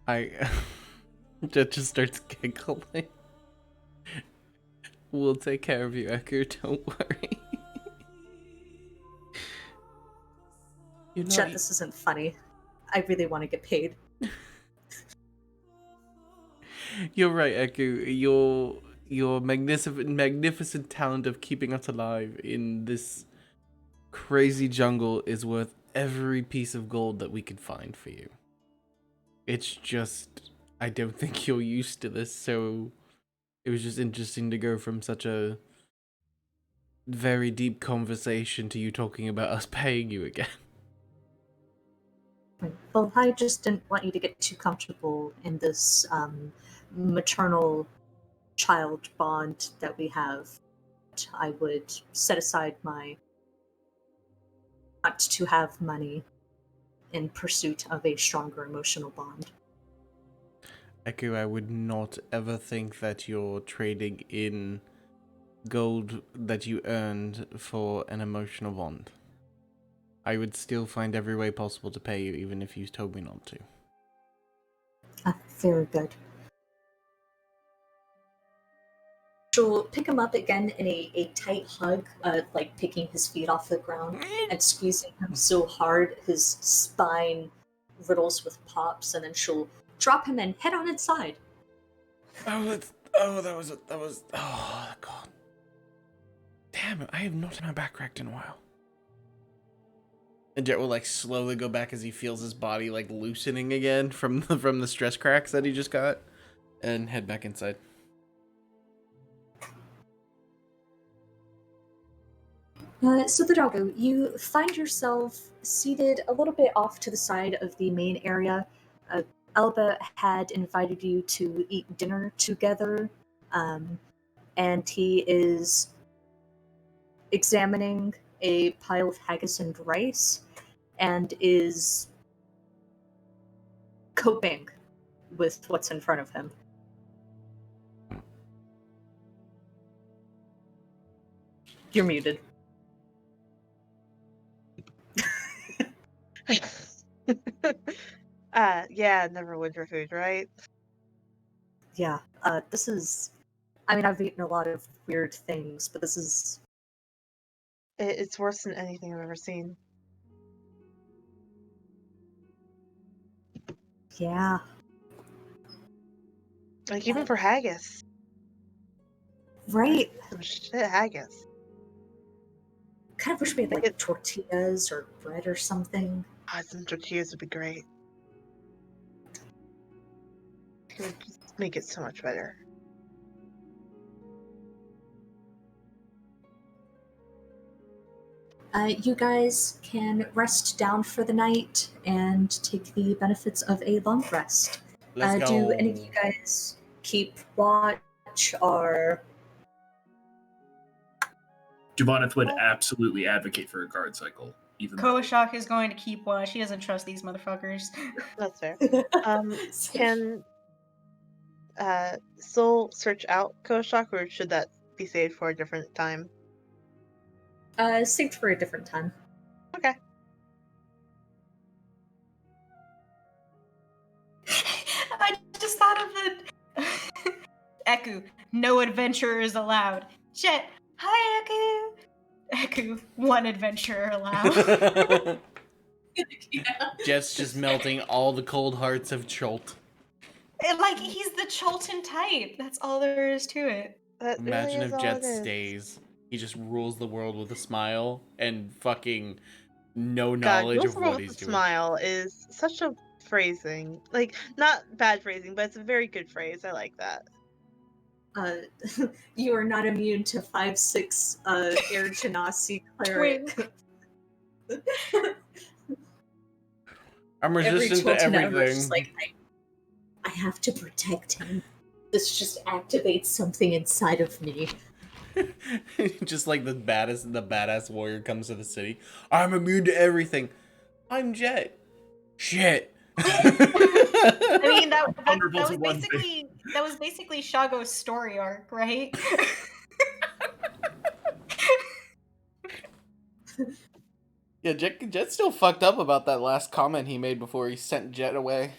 Jet just starts giggling. We'll take care of you, Echo, don't worry. Jet, this isn't funny. I really want to get paid. You're right, Echo. Your magnificent talent of keeping us alive in this crazy jungle is worth every piece of gold that we could find for you. It's just, I don't think you're used to this, so it was just interesting to go from such a very deep conversation to you talking about us paying you again. Well, I just didn't want you to get too comfortable in this maternal child bond that we have. I would set aside my want to have money in pursuit of a stronger emotional bond. Echo, I would not ever think that you're trading in gold that you earned for an emotional bond. I would still find every way possible to pay you, even if you told me not to. Very good. She'll pick him up again in a tight hug, like picking his feet off the ground and squeezing him so hard his spine riddles with pops, and then she'll drop him and head on inside. Oh, God. Damn it, I have not had my back cracked in a while. And Jet will like slowly go back as he feels his body like loosening again from the stress cracks that he just got, and head back inside. So the doggo, you find yourself seated a little bit off to the side of the main area. Elba had invited you to eat dinner together, and he is examining a pile of haggis and rice and is coping with what's in front of him. You're muted. Yeah, never winter food, right? Yeah, this is... I mean, I've eaten a lot of weird things, but this is... It's worse than anything I've ever seen. Yeah. Like, even for haggis. Right. Some shit haggis. Kind of wish we had, like, tortillas or bread or something. Some tortillas would be great. It would just make it so much better. You guys can rest down for the night and take the benefits of a long rest. Let's go. Do any of you guys keep watch or... Dumonith would absolutely advocate for a guard cycle. Even though Koshak is going to keep watch. He doesn't trust these motherfuckers. That's fair. Can Soul search out Koshak, or should that be saved for a different time? Saved for a different time. Okay. I just thought of it. Eku, no adventurers allowed. Jet, hi Eku. Eku, one adventurer allowed. Jet's just melting all the cold hearts of Chult. Like, he's the Chultan type. That's all there is to it. That Imagine really if is all Jet it is. stays. He just rules the world with a smile and fucking no God, knowledge rules of the world what with he's a doing. smile is such a phrasing. Like, not bad phrasing, but it's a very good phrase. I like that. You are not immune to 5'6" Air Genasi cleric. I'm resistant to Chultan ever is everything. just like, I have to protect him. This just activates something inside of me. Just like the badass warrior comes to the city. I'm immune to everything. I'm Jet. Shit. I mean, that Vulnerable was to one thing. basically Shago's story arc, right? Yeah, Jet's still fucked up about that last comment he made before he sent Jet away.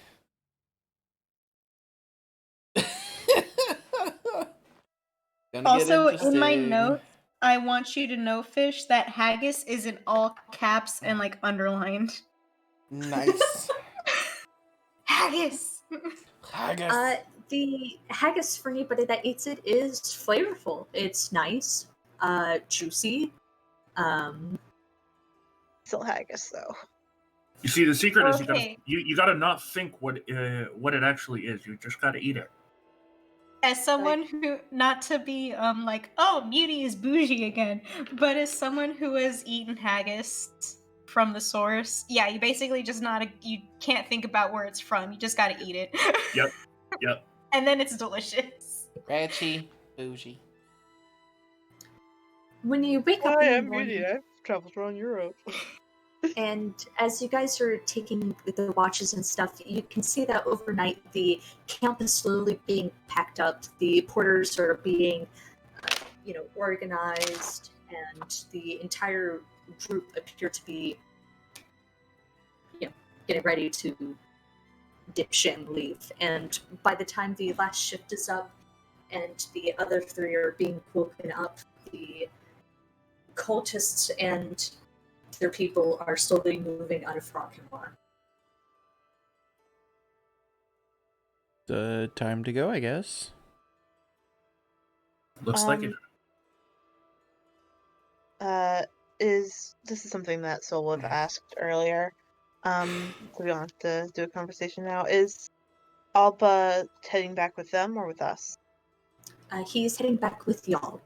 Also, in my notes, I want you to know, Fish, that haggis is in all caps and like underlined. Nice. Haggis. Haggis. The haggis, for anybody that eats it, is flavorful. It's nice, juicy. Still haggis, though. You see, the secret is Okay. you gotta not think what it actually is. You just gotta eat it. As someone who, not to be like, oh, Muty is bougie again, but as someone who has eaten haggis from the source, yeah, you basically just you can't think about where it's from. You just gotta eat it. Yep. And then it's delicious. Ratchy. Bougie. When you wake up in the morning, I've traveled around Europe. and as you guys are taking the watches and stuff, you can see that overnight the camp is slowly being packed up. The porters are being, organized, and the entire group appear to be, getting ready to dip shit and leave. And by the time the last shift is up and the other three are being woken up, the cultists and their people are slowly moving out of Frogmore. Time to go, I guess. Looks like it. This is something that Soul would have asked earlier. So we don't have to do a conversation now. Is Alba heading back with them or with us? He's heading back with y'all.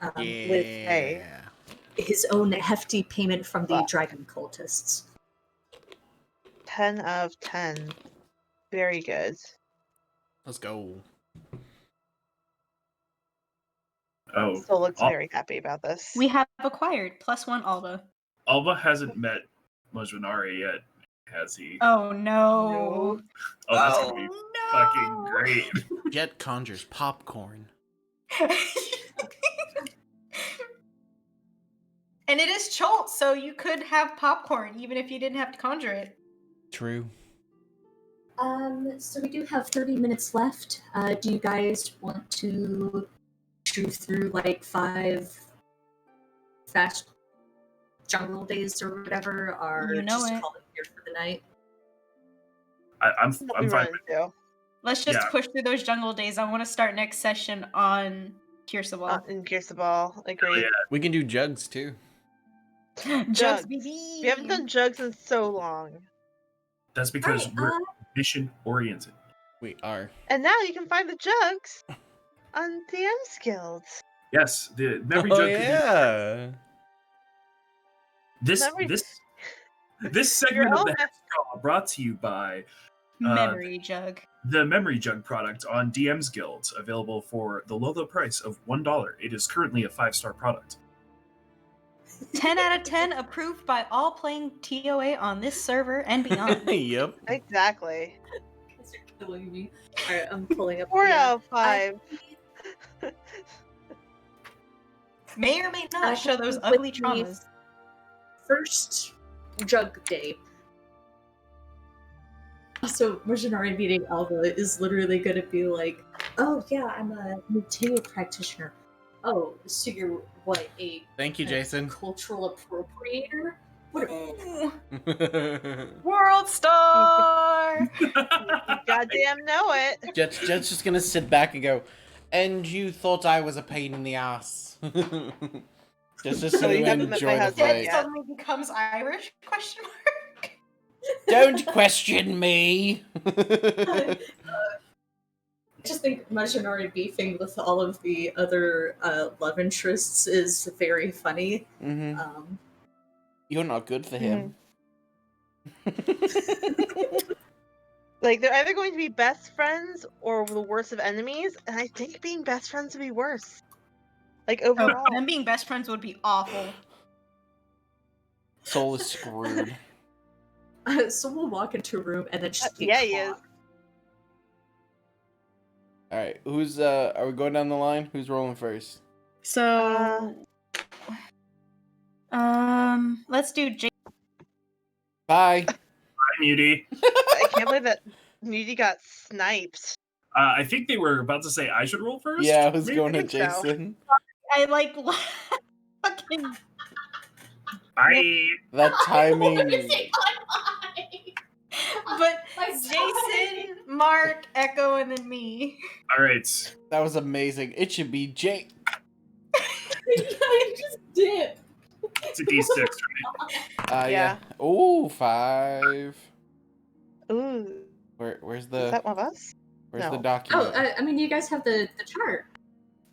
Yeah. With Hey. his own hefty payment from the Wow. dragon cultists. 10 out of 10. Very good. Let's go. Oh, Soul looks Al- very happy about this. We have acquired +1 Alba. Alba hasn't met Mojinari yet, has he? Oh no. Oh, that's gonna be no. fucking great. Jet conjures popcorn. And it is Chult, so you could have popcorn even if you didn't have to conjure it. True. So we do have 30 minutes left. Do you guys want to chew through like 5 fast jungle days or whatever, or You know just it. call it here for the night? I'm What we fine. run into. Let's just Yeah. push through those jungle days. I want to start next session on Kirsabal. In Gears of Ball, agreed. Yeah. We can do jugs too. Jugs, Jugs. baby. We haven't done jugs in so long. That's because Alright, we're mission oriented. We are. And now you can find the jugs on DM's Guild. Yes, the memory Oh jug. yeah. This Memory- this segment Your of the own- Hex Call brought to you by Memory jug. the Memory Jug product on DM's Guild, available for the low price of $1. It is currently a 5-star product. 10 out of 10 approved by all playing TOA on this server and beyond. Yep. Exactly. You guys are killing me. Alright, I'm pulling up 4 the, out of 5. May or may I not show have those with ugly me traumas. first jug day. So Mojinari meeting Alba is literally going to be like, "Oh yeah, I'm a Muteo practitioner. Oh, so you're what, a Thank you, Jason. cultural appropriator? What? Ooh, World Star! You goddamn know it. Jet's just gonna sit back and go, and you thought I was a pain in the ass. just So so you you haven't met my enjoy the husband fight. yet. Suddenly becomes Irish? Question mark. Don't question me. Just think Mojinari beefing with all of the other love interests is very funny. hmm You're not good for him. Like, they're either going to be best friends or the worst of enemies, and I think being best friends would be worse. Like, Oh, overall. them being best friends would be awful. Soul is screwed. So we'll walk into a room and then just get Yeah, he caught. is. All right, who's are we going down the line? Who's rolling first? So, let's do J. Bye. Hi, Muty. I can't believe that Muty got sniped. I think they were about to say I should roll first. Yeah, I was Maybe? going to think so. Jason. I like fucking. That timing. But My Jason, Mark, Echo, and then me. All right. That was amazing. It should be Jake. I just did. It's a D6 for me. Yeah. Oh, 5. Ooh. Where's Is the that one of us? where's the No. document? Oh, I mean, you guys have the chart.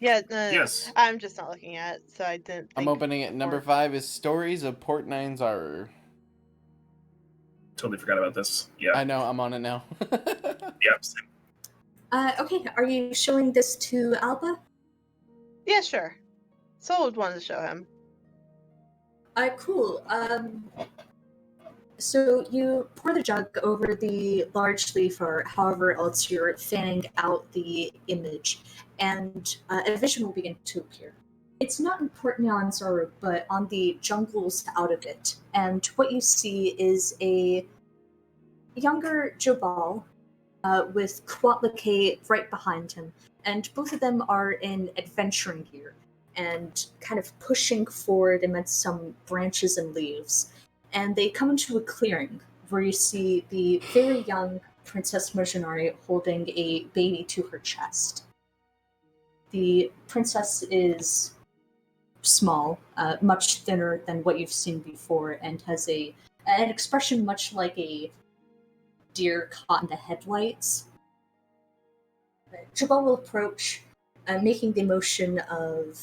Yeah, no. Yes. I'm just not looking at it, so I didn't I'm think opening it. Number or- 5 is Stories of Portnine's Horror. Totally forgot about this. Yeah. I know, I'm on it now. Yeah. Same. Okay, are you showing this to Alba? Yeah, sure. Soul would want to show him. Cool. So you pour the jug over the large leaf or however else you're fanning out the image, and a vision will begin to appear. It's not in Port Nyanzaru, but on the jungles out of it. And what you see is a younger Jabal with Quatlake right behind him. And both of them are in adventuring gear and kind of pushing forward amidst some branches and leaves. And they come into a clearing where you see the very young Princess Mojinari holding a baby to her chest. The princess is small, much thinner than what you've seen before, and has an expression much like a deer caught in the headlights. Jabal will approach, making the motion of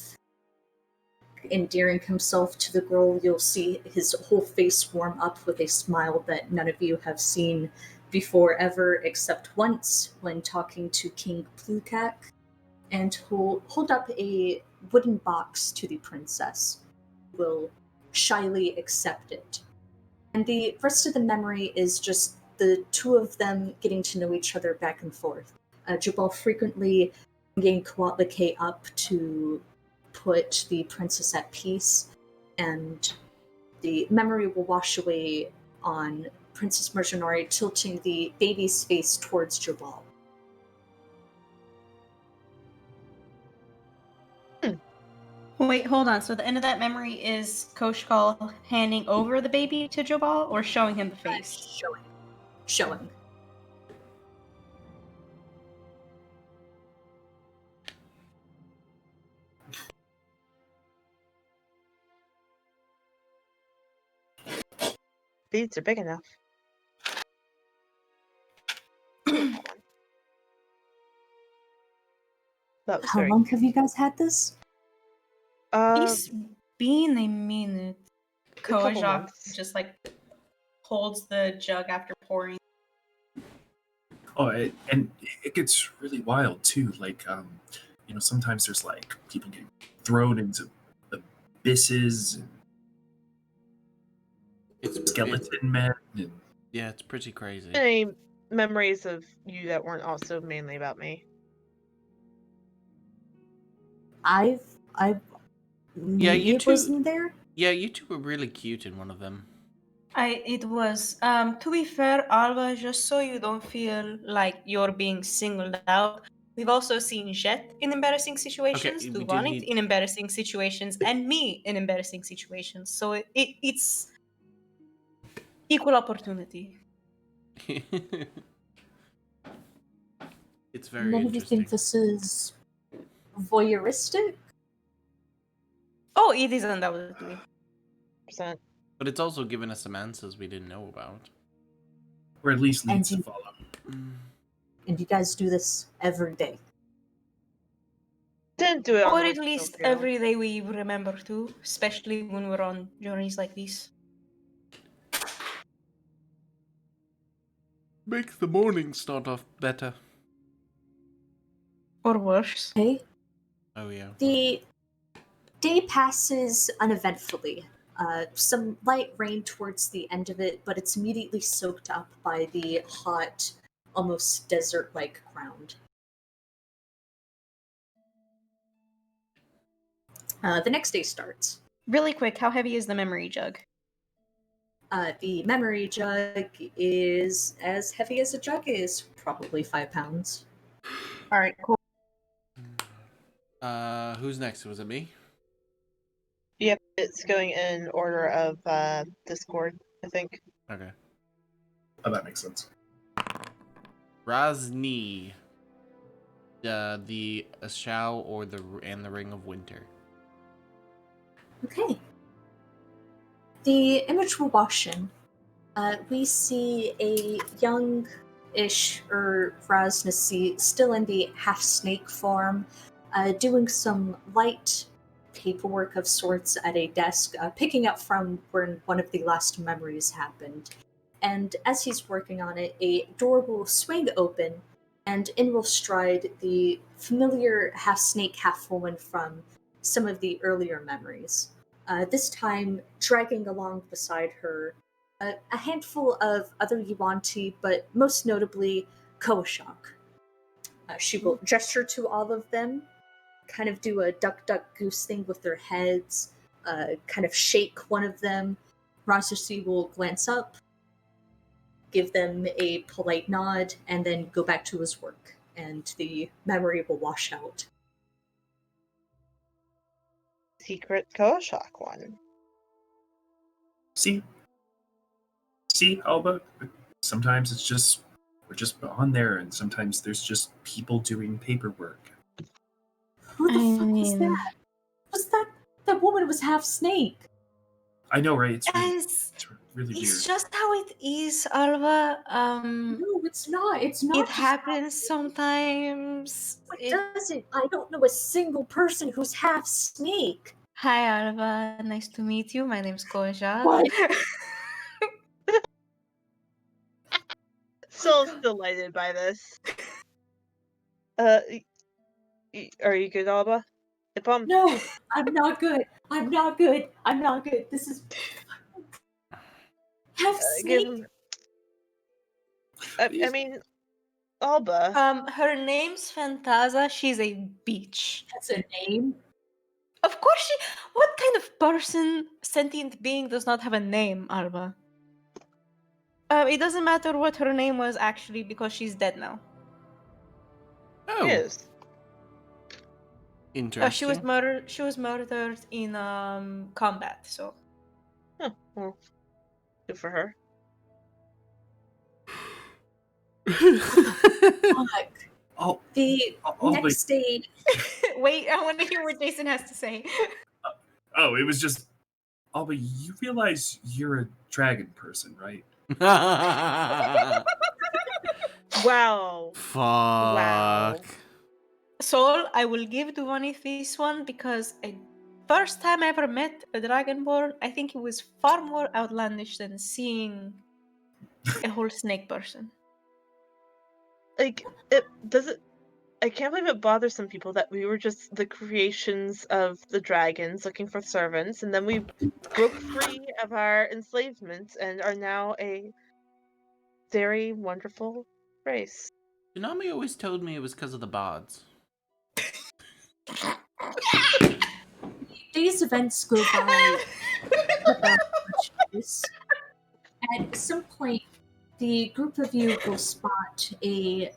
endearing himself to the girl, you'll see his whole face warm up with a smile that none of you have seen before ever, except once when talking to King Plukak, and he'll hold up a wooden box to the princess, who will shyly accept it. And the rest of the memory is just the two of them getting to know each other back and forth. Jubal frequently bringing Kuatlake up to put the princess at peace, and the memory will wash away on Princess Mercenari tilting the baby's face towards Jubal. Wait, hold on. So the end of that memory is Koshkal handing over the baby to Jobal or showing him the face? Showing. Beads are big enough. That was How very long have you guys had this? It's been a minute. couple Kojak months. just like holds the jug after pouring. Oh, and it gets really wild too. Like, sometimes there's like people getting thrown into abysses and skeleton men. And Yeah, it's pretty crazy. Any memories of you that weren't also mainly about me? I Yeah, you two. wasn't there. Yeah, you two were really cute in one of them. It was. To be fair, Alva, just so you don't feel like you're being singled out, we've also seen Jet in embarrassing situations, we did Duvanit need- in embarrassing situations, and me in embarrassing situations. So it's equal opportunity. It's very None of you interesting. think this is voyeuristic? Oh, it is undoubtedly. Percent. But it's also given us some answers we didn't know about. or at least leads And to follow. And you guys do this every day. Didn't do it on Or the at least Whistle every day we remember to, especially when we're on journeys like this. Makes the morning start off better. Or worse. Okay? Oh yeah. The day passes uneventfully. Some light rain towards the end of it, but it's immediately soaked up by the hot, almost desert-like ground. The next day starts. Really quick, how heavy is the memory jug? The memory jug is as heavy as a jug is, probably 5 pounds. Alright, cool. Who's next? Was it me? Yep, it's going in order of Discord, I think. Okay. Oh, that makes sense. Razni. The Ashao or the Ring of Winter. Okay. The image will wash in. We see a young-ish Raznasi still in the half-snake form, doing some light paperwork of sorts at a desk, picking up from where one of the last memories happened. And as he's working on it, a door will swing open, and in will stride the familiar half-snake, half-woman from some of the earlier memories. This time, dragging along beside her a handful of other Yuan-Ti, but most notably Koashok. She will gesture to all of them, kind of do a duck, duck, goose thing with their heads, kind of shake one of them. Razasi will glance up, give them a polite nod, and then go back to his work, and the memory will wash out. Secret Koashok one. See, Alba? Sometimes we're just on there, and sometimes there's just people doing paperwork. Who the fuck was that? Was that woman was half snake? I know, right? It's really It's weird. just how it is, Alva. No, it's not. It's not. It just happens sometimes. It doesn't. I don't know a single person who's half snake. Hi, Alva. Nice to meet you. My name's Koja. What? Soul's delighted by this. Are you good, Alba? Ipom? No, I'm not good. I'm not good. I'm not good. This is. Have Give Snake. him. I mean, Alba. Her name's Fantaza. She's a beach. That's a name. Of course she. What kind of person, sentient being, does not have a name, Alba? It doesn't matter what her name was actually because she's dead now. Oh, Yes. interesting. She was murdered. She was murdered in combat. So Huh, well, good for her. Fuck. Oh, The next day. wait, I want to hear what Jason has to say. oh, it was just. Oh, but you realize you're a dragon person, right? Wow. Fuck. Wow. Soul, I will give Duvani this one because first time I ever met a Dragonborn, I think it was far more outlandish than seeing a whole snake person. Like, it does it. I can't believe it bothers some people that we were just the creations of the dragons looking for servants, and then we broke free of our enslavement and are now a very wonderful race. Tsunami always told me it was because of the bards. Days events go by without much notice. At some point, the group of you will spot a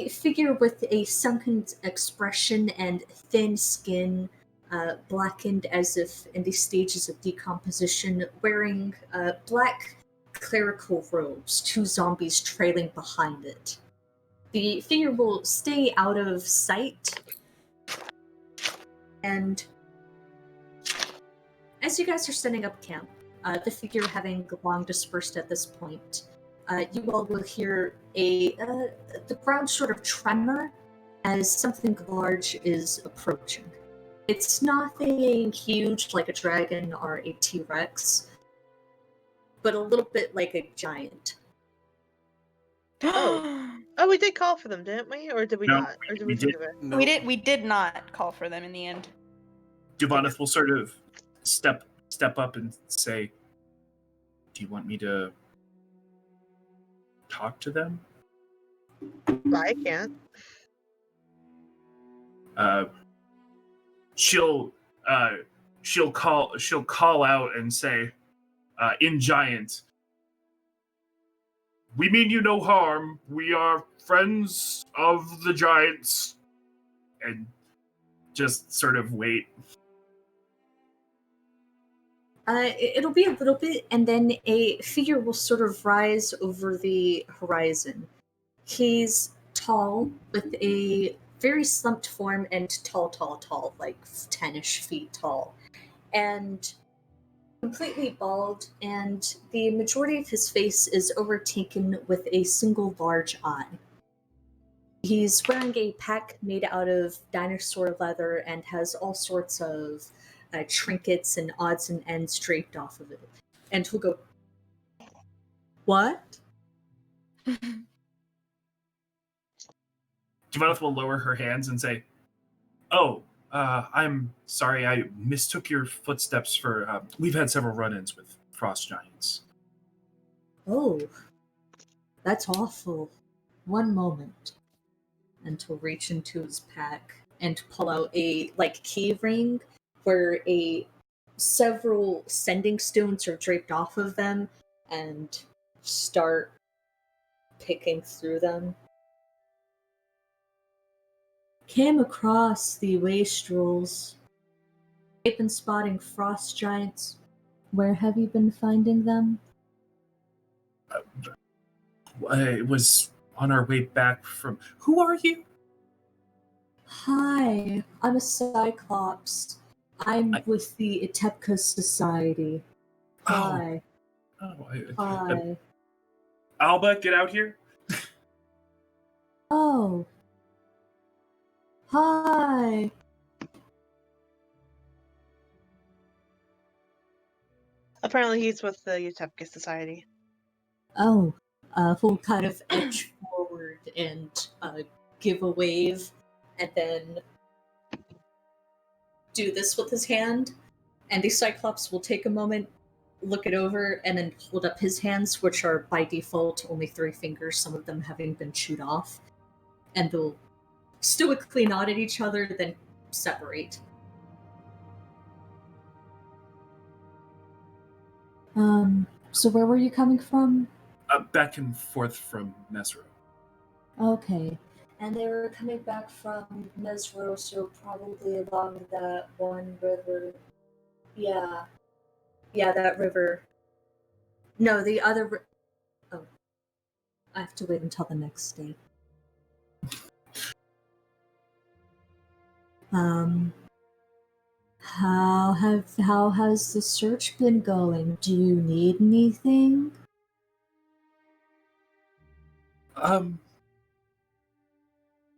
figure with a sunken expression and thin skin, blackened as if in the stages of decomposition, wearing black clerical robes, two zombies trailing behind it. The figure will stay out of sight, and as you guys are setting up camp, the figure having long dispersed at this point, you all will hear the ground sort of tremor as something large is approaching. It's nothing huge like a dragon or a T-Rex, but a little bit like a giant. Oh, we did call for them, didn't we? Or did we No, not? Or did we we think did. of it? No. We did not call for them in the end. Duvaneth will sort of step up and say, "Do you want me to talk to them?" I can't. She'll call out and say, in giant, "We mean you no harm. We are friends of the giants," and just sort of wait. It'll be a little bit, and then a figure will sort of rise over the horizon. He's tall, with a very slumped form, and tall, like 10-ish feet tall, and completely bald, and the majority of his face is overtaken with a single large eye. He's wearing a pack made out of dinosaur leather and has all sorts of trinkets and odds and ends draped off of it. And he'll go, "What?" Duvaneth will lower her hands and say, "Oh, I'm sorry. I mistook your footsteps for. We've had several run-ins with frost giants." "Oh, that's awful. One moment." And he'll reach into his pack and pull out a key ring where several sending stones are draped off of them and start picking through them. "Came across the wastrels. They've been spotting frost giants. Where have you been finding them?" It was on our way back from. Who are you? "Hi, I'm a Cyclops. I'm with the Itepka Society. Hi. Hi. Alba, get out here. Oh. Hi. Apparently he's with the Utepka Society. Oh, he'll kind of edge forward and give a wave, and then do this with his hand. And the Cyclops will take a moment, look it over, and then hold up his hands, which are by default only 3 fingers, some of them having been chewed off. And they'll stoically nod at each other, then separate. So where were you coming from? Back and forth from Mesro. Okay. And they were coming back from Mesro, so probably along that one river. Yeah. Yeah, that river. No, the other oh. I have to wait until the next day. How has the search been going? Do you need anything?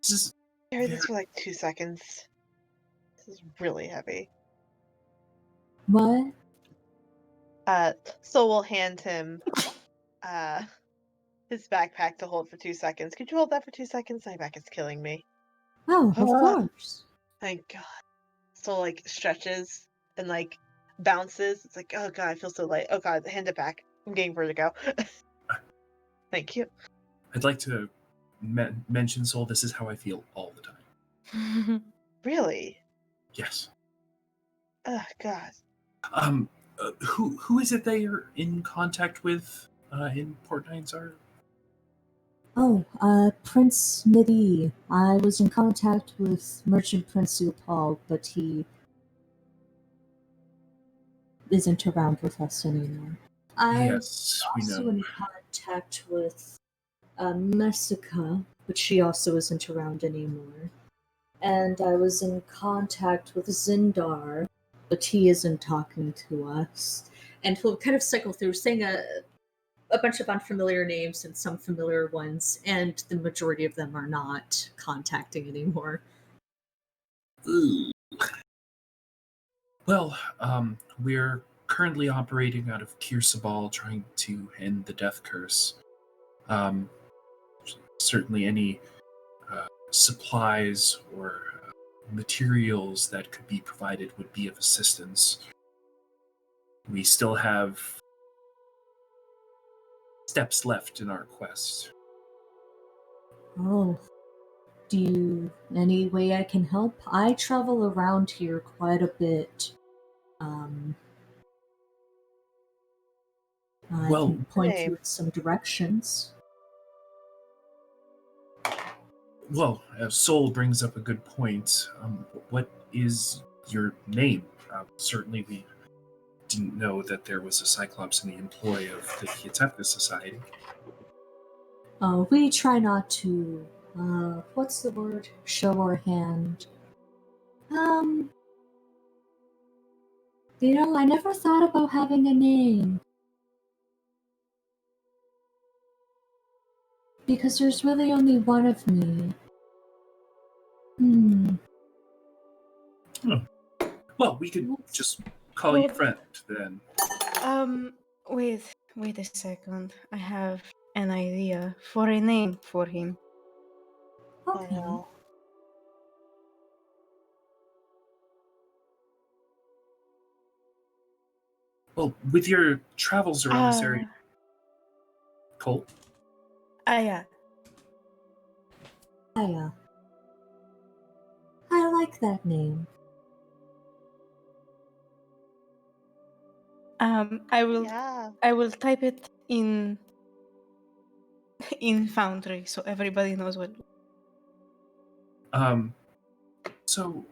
This is Carry this for like 2 seconds. This is really heavy. What? So we'll hand him his backpack to hold for 2 seconds. Could you hold that for 2 seconds? My back is killing me. Oh, of course. Thank God. So like stretches and like bounces. It's like, oh God, I feel so light. Oh God, hand it back. I'm getting vertigo. Thank you. I'd like to mention, Soul, this is how I feel all the time. Really? Yes. Oh God. Who is it that you're in contact with in Port Ninesar? Oh, Prince Midi. I was in contact with Merchant Prince Paul, but he isn't around with us anymore. I'm Yes, we also know. in contact with Messica, but she also isn't around anymore. And I was in contact with Zindar, but he isn't talking to us. And he'll kind of cycle through, saying a bunch of unfamiliar names and some familiar ones, and the majority of them are not contacting anymore. Ooh. Well, we're currently operating out of Kirsabal, trying to end the death curse. Certainly any supplies or materials that could be provided would be of assistance. We still have steps left in our quest. Oh, do you any way I can help? I travel around here quite a bit. I Well, can point you Same. in some directions. Well, Soul brings up a good point. What is your name? Certainly, we didn't know that there was a Cyclops in the employ of the Hietepka Society. We try not to, what's the word? Show our hand. I never thought about having a name. Because there's really only one of me. Well, we could just call you friend then. Wait a second. I have an idea for a name for him. Okay. Oh no. Well, with your travels around this area, Colt. Yeah. I like that name. I will Yeah. I will type it in Foundry so everybody knows what. So,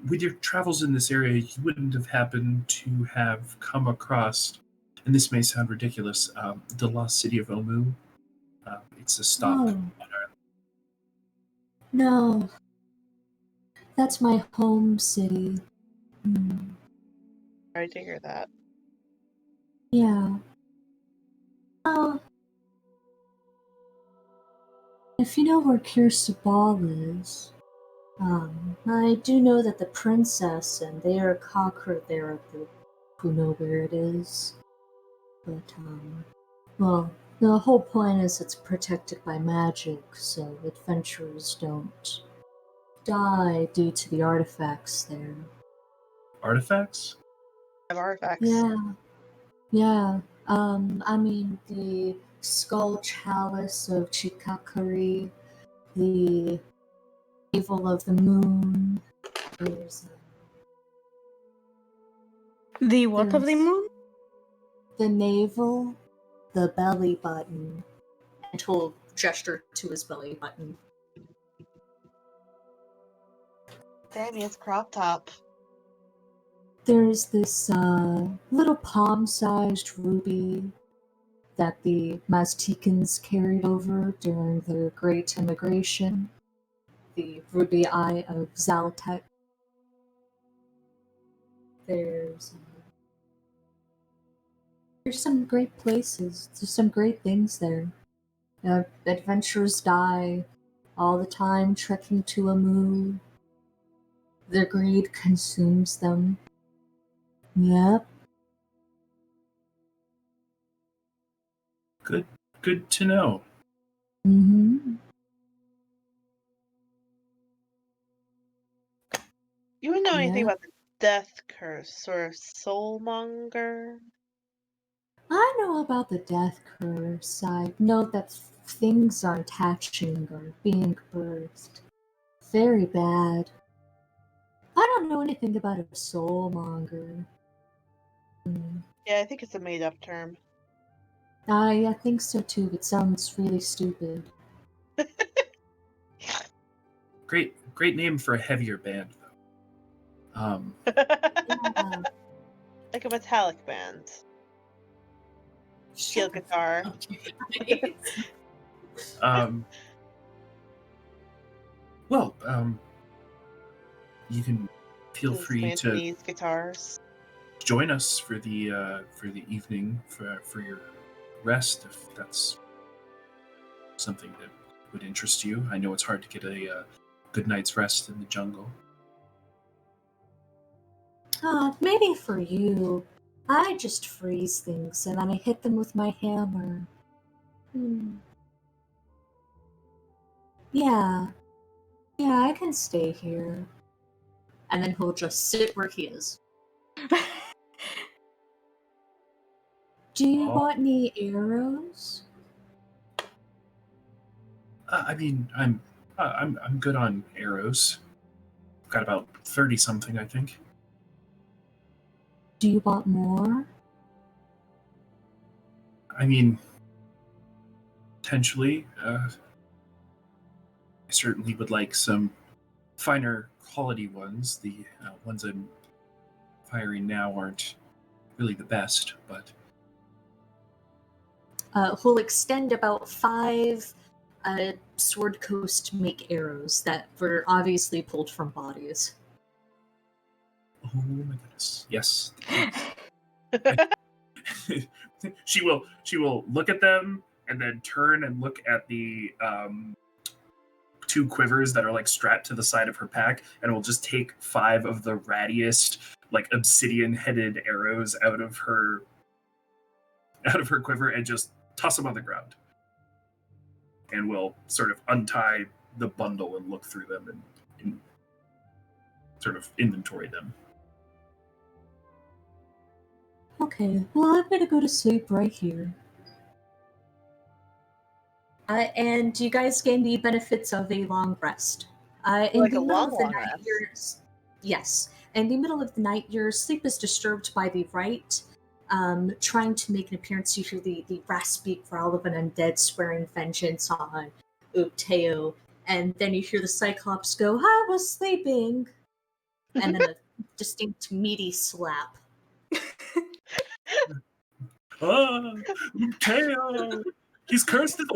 with your travels in this area, you wouldn't have happened to have come across, and this may sound ridiculous, the lost city of Omu. It's a stop Oh. on our. No. That's my home city. Sorry to hear that. Yeah. Oh. If you know where Kirsabal is. I do know that the princess and their cocker there, who know where it is. But, well, the whole point is it's protected by magic, so adventurers don't die due to the artifacts there. Artifacts? Have artifacts. Yeah. I mean, the skull chalice of Chikakari, the evil of the moon. There's The what of the There's- moon? the navel, the belly button, and he'll gesture to his belly button. Damn, it's crop top. There's this little palm-sized ruby that the Maztekans carried over during their Great Immigration. The ruby eye of Zaltek. There's some great places. There's some great things there. Adventurers die all the time trekking to a moon. Their greed consumes them. Yep. Good to know. Mm-hmm. You wouldn't know anything Yeah. about the death curse or soulmonger? I know about the death curse. I know that things aren't hatching or being birthed. Very bad. I don't know anything about a soulmonger. Yeah, I think it's a made-up term. I think so too. It sounds really stupid. Great name for a heavier band, though. Yeah. Like a metallic band. Steel guitar. Well, you can feel Those free to Anthony's guitars. join us for the evening for your rest if that's something that would interest you. I know it's hard to get a good night's rest in the jungle. Maybe for you. I just freeze things and then I hit them with my hammer. Yeah. Yeah, I can stay here. And then he'll just sit where he is. Do you Oh. want any arrows? I mean, I'm good on arrows. I've got about 30 something, I think. Do you want more? I mean, potentially. I certainly would like some finer quality ones. The ones I'm firing now aren't really the best, but He'll extend about 5 Sword Coast make arrows that were obviously pulled from bodies. oh my goodness, yes. She will look at them and then turn and look at the 2 quivers that are like strapped to the side of her pack, and will just take 5 of the rattiest, like obsidian-headed arrows out of her quiver and just toss them on the ground. And will sort of untie the bundle and look through them and sort of inventory them. Okay, well, I'm gonna go to sleep right here. And you guys gain the benefits of a long rest. In Like the a middle long, of the long night, rest. yes. In the middle of the night, your sleep is disturbed by the right. Trying to make an appearance, you hear the raspy growl of an undead swearing vengeance on Upteo, and then you hear the Cyclops go, "I was sleeping," and then a distinct meaty slap. Ah, Teo! He's cursed it.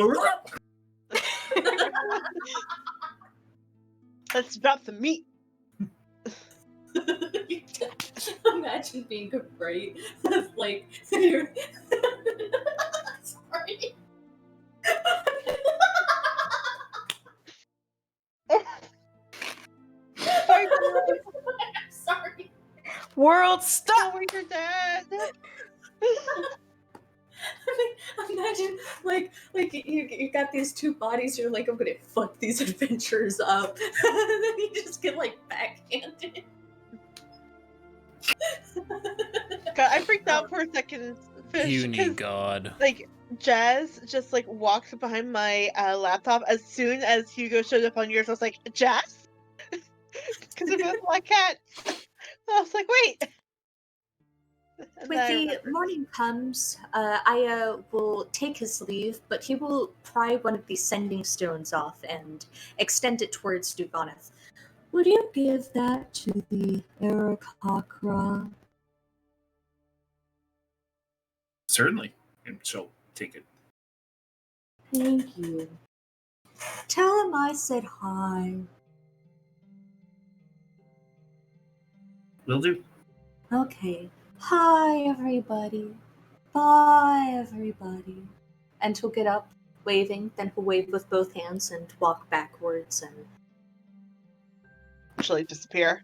Let's drop the meat. Imagine being afraid of like you're sorry. World, Oh, stop! you're dead. Imagine, like you got these two bodies. You're like, I'm gonna fuck these adventurers up, and then you just get like backhanded. God, I freaked out for a second, Fish, Puny because god. like Jazz just like walked behind my laptop as soon as Hugo showed up on yours. I was like, Jazz, because they're both black cats. I was like, wait. And With then I the remembered. morning comes, Aya will take his leave, but he will pry one of the sending stones off and extend it towards Dugoneth. Would you give that to the Aarakocra? Certainly. And she'll take it. Thank you. Tell him I said hi. Will do. Okay. Hi, everybody. Bye, everybody. And he'll get up, waving, then he'll wave with both hands and walk backwards, and Actually disappear.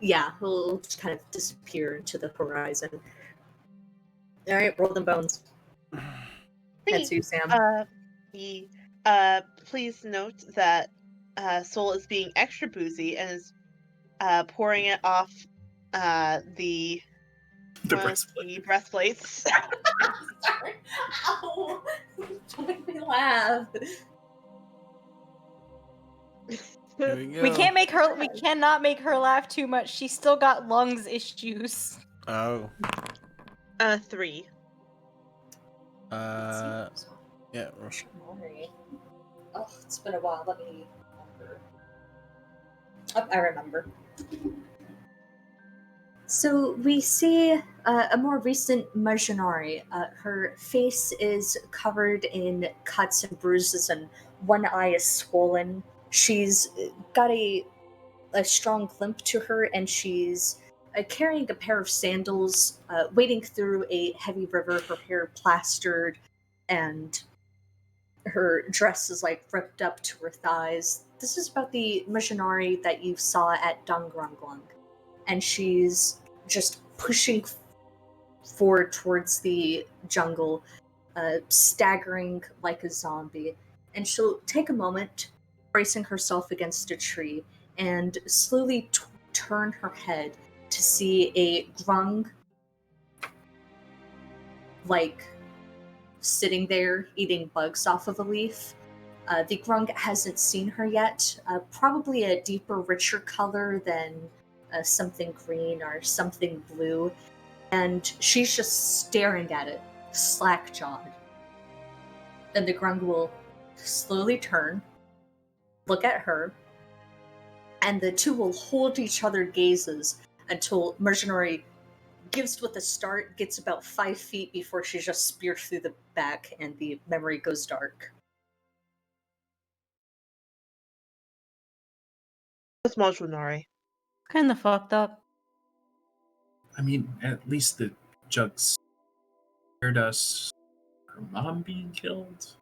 yeah, he'll just kind of disappear into the horizon. Alright, roll them bones. That's you, Sam. Please note that Soul is being extra boozy and is pouring it off the The one of breastplate. the breastplates. Sorry. Ow! Don't make me laugh. Here we go. We cannot make her laugh too much. She's still got lungs issues. Oh. 3. Yeah. Rush. Alright. Oh, it's been a while. Let me remember. Oh, I remember. So we see a more recent Marjanari. Her face is covered in cuts and bruises, and one eye is swollen. She's got a strong limp to her, and she's carrying a pair of sandals, wading through a heavy river, her hair plastered, and her dress is like ripped up to her thighs. This is about the missionary that you saw at Dungrunglung. And she's just pushing forward towards the jungle, staggering like a zombie. And she'll take a moment, bracing herself against a tree, and slowly turn her head to see a grung, like, sitting there eating bugs off of a leaf. The grung hasn't seen her yet. Probably a deeper, richer color than something green or something blue. And she's just staring at it, slack-jawed. Then the grung will slowly turn, look at her, and the two will hold each other gazes until Mercenary gives with a start, gets about 5 feet before she just spears through the back and the memory goes dark. That's Majunari. Kinda fucked up. I mean, at least the jugs scared us. Her mom being killed.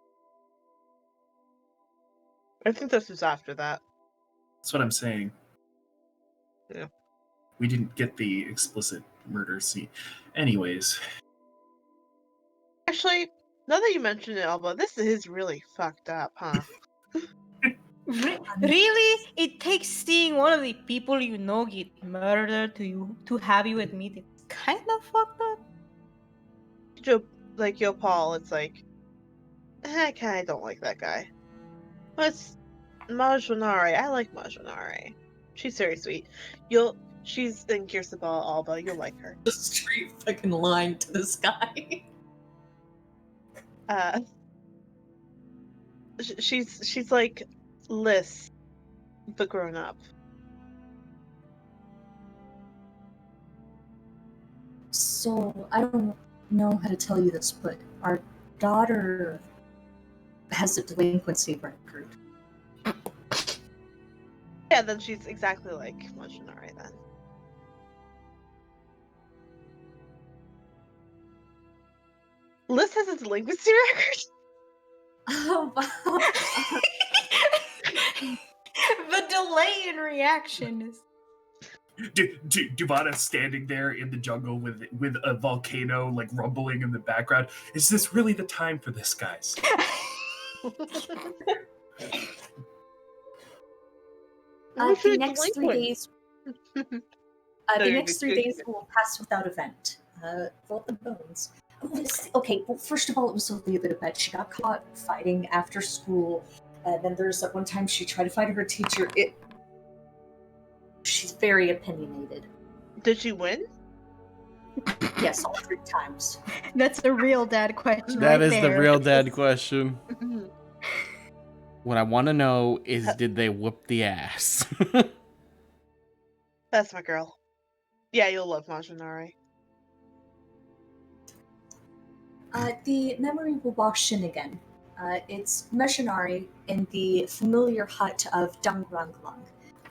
I think this was after that. That's what I'm saying. Yeah. We didn't get the explicit murder scene. Anyways, Actually, now that you mention it, Alba, this is really fucked up, huh? Really? It takes seeing one of the people you know get murdered to have you admit it's kind of fucked up. Yo Paul, it's like, I kinda don't like that guy. But it's Majunari. I like Majunari. She's very sweet. She's in Kirsabal Alba. You'll like her. The straight fucking line to the sky. She's like Liz, but grown up. So, I don't know how to tell you this, but our daughter has a delinquency record. Yeah, then she's exactly like Majunari then. Liz has a delinquency record? Oh, wow. The delay in reaction is. Duvana's standing there in the jungle with a volcano like rumbling in the background. Is this really the time for this, guys? The next 3 days. No, The you're next good, 3 good, days good. will pass without event. Roll the bones. Okay, well, first of all, it was only a bit of bad. She got caught fighting after school. And then there's that one time she tried to fight her teacher. She's very opinionated. Did she win? Yes, all 3 times. That's a real dad question. That right is there. the real dad question. What I want to know is, did they whoop the ass? That's my girl. Yeah, you'll love Majinari. The memory will wash in again. It's Meshinari in the familiar hut of Dangranglang.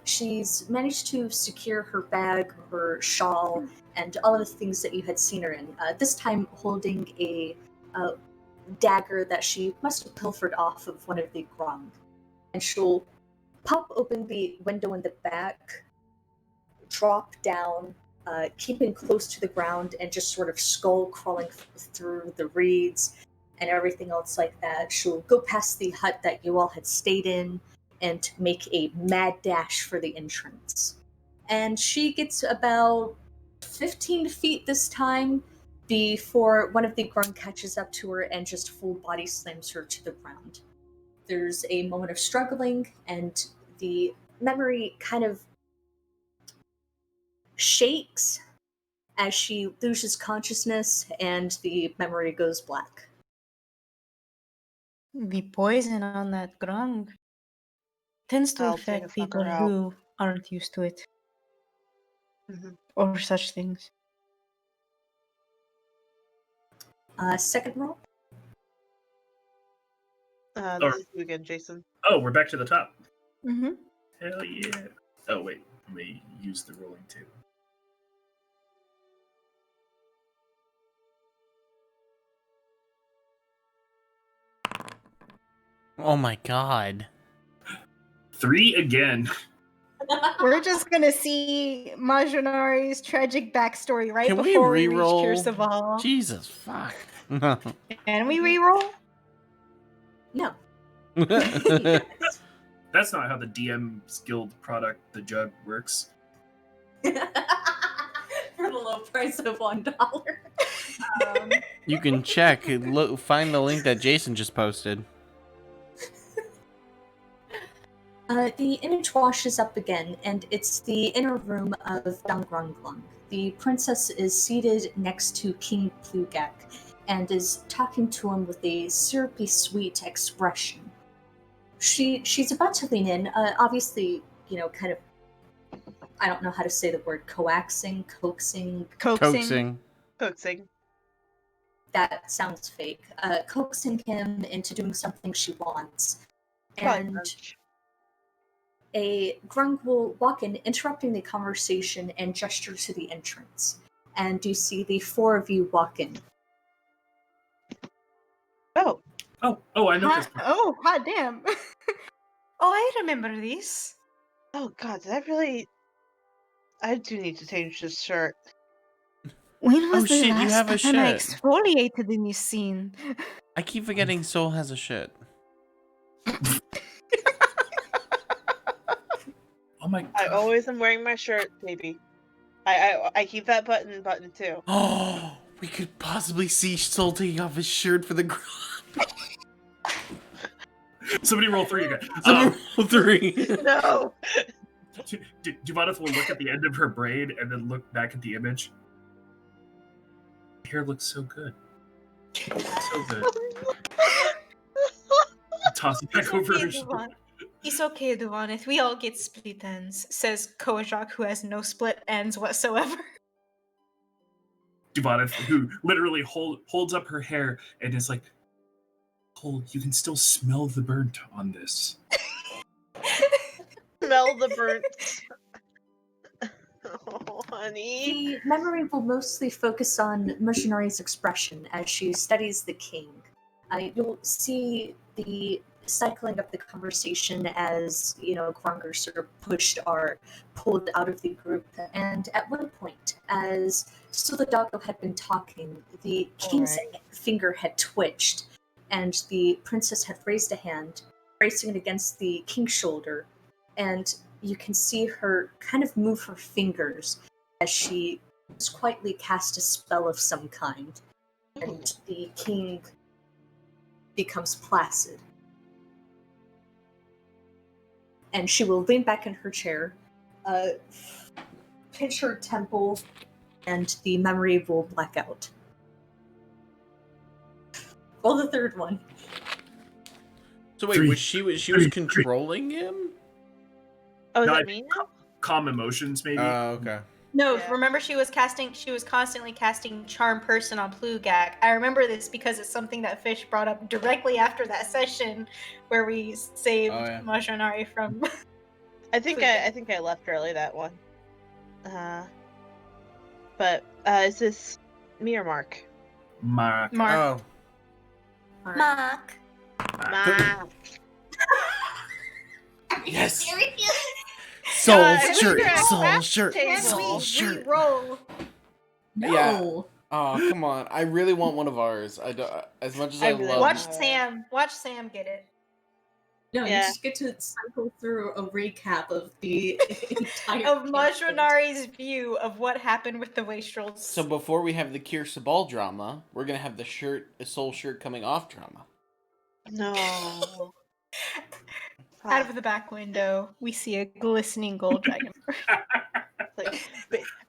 She's managed to secure her bag, her shawl, and all of the things that you had seen her in. This time holding a dagger that she must have pilfered off of one of the Grong. And she'll pop open the window in the back, drop down, keeping close to the ground, and just sort of skull crawling through the reeds and everything else like that. She'll go past the hut that you all had stayed in and make a mad dash for the entrance. And she gets about 15 feet this time before one of the grung catches up to her and just full body slams her to the ground. There's a moment of struggling, and the memory kind of shakes as she loses consciousness, and the memory goes black. The poison on that grung tends to I'll take a affect people fucker out. who aren't used to it or such things. Second roll. This is you again, Jason. Oh, we're back to the top. Mm-hmm. Hell yeah. Oh, wait. Let me use the rolling too. Oh my god. 3 again. We're just gonna see Majinari's tragic backstory right Can we before we reach re-roll? Pierce of All. Jesus, fuck. Can we reroll? No. That's not how the DM's Guild product, the jug, works. For the low price of $1. You can check. Look, find the link that Jason just posted. The image washes up again, and it's the inner room of Dangranglang. The princess is seated next to King Plugak and is talking to him with a syrupy sweet expression. She's about to lean in, obviously, kind of, I don't know how to say the word, coaxing. Coaxing. That sounds fake. Coaxing him into doing something she wants. And a grung will walk in, interrupting the conversation, and gesture to the entrance. And you see the 4 of you walk in. Oh, I know this. Hot damn. Oh, I remember this. Oh god, I do need to change this shirt. When was Oh, the shit, you last have a time I shirt. exfoliated in this scene? I keep forgetting Soul has a shit. Oh my god. I always am wearing my shirt, baby. I keep that button too. Oh, we could possibly see Soul taking off his shirt for the ground. Somebody roll 3 again. Roll 3. No! Duvaneth will look at the end of her braid and then look back at the image. Hair looks so good. So good. Toss it back over her shoulder. It's okay, Duvaneth. We all get split ends, says Kojak, who has no split ends whatsoever. Duvaneth, who literally holds up her hair and is like, Cole, you can still smell the burnt on this. Smell the burnt. Oh, honey. The memory will mostly focus on Missionary's expression as she studies the king. You'll see the cycling up the conversation as, Kronger sort of pushed or pulled out of the group. And at one point, as Suladogo had been talking, the king's finger had twitched, and the princess had raised a hand, bracing it against the king's shoulder, and you can see her kind of move her fingers as she quietly cast a spell of some kind, and the king becomes placid. And she will lean back in her chair, pinch her temple, and the memory will black out. Well, the third one. So wait, she was controlling him? Oh, is No, that me now? Calm emotions, maybe. Okay. No, Yeah. remember she was constantly casting Charm Person on Plugak. I remember this because it's something that Fish brought up directly after that session where we saved Majonari from I think I left early that one. But is this me or Mark? Mark. Oh. Mark. Mark. Yes. Soul shirt. Can we re-roll? No. Yeah. Oh, come on. I really want one of ours. I don't, as much as I really love Watch Sam get it. No, you Yeah. just get to cycle through a recap of the entire Of Majonari's view of what happened with the Wastrels. So before we have the Kier Sabal drama, we're gonna have the soul shirt coming off drama. No. Out of the back window, we see a glistening gold dragon.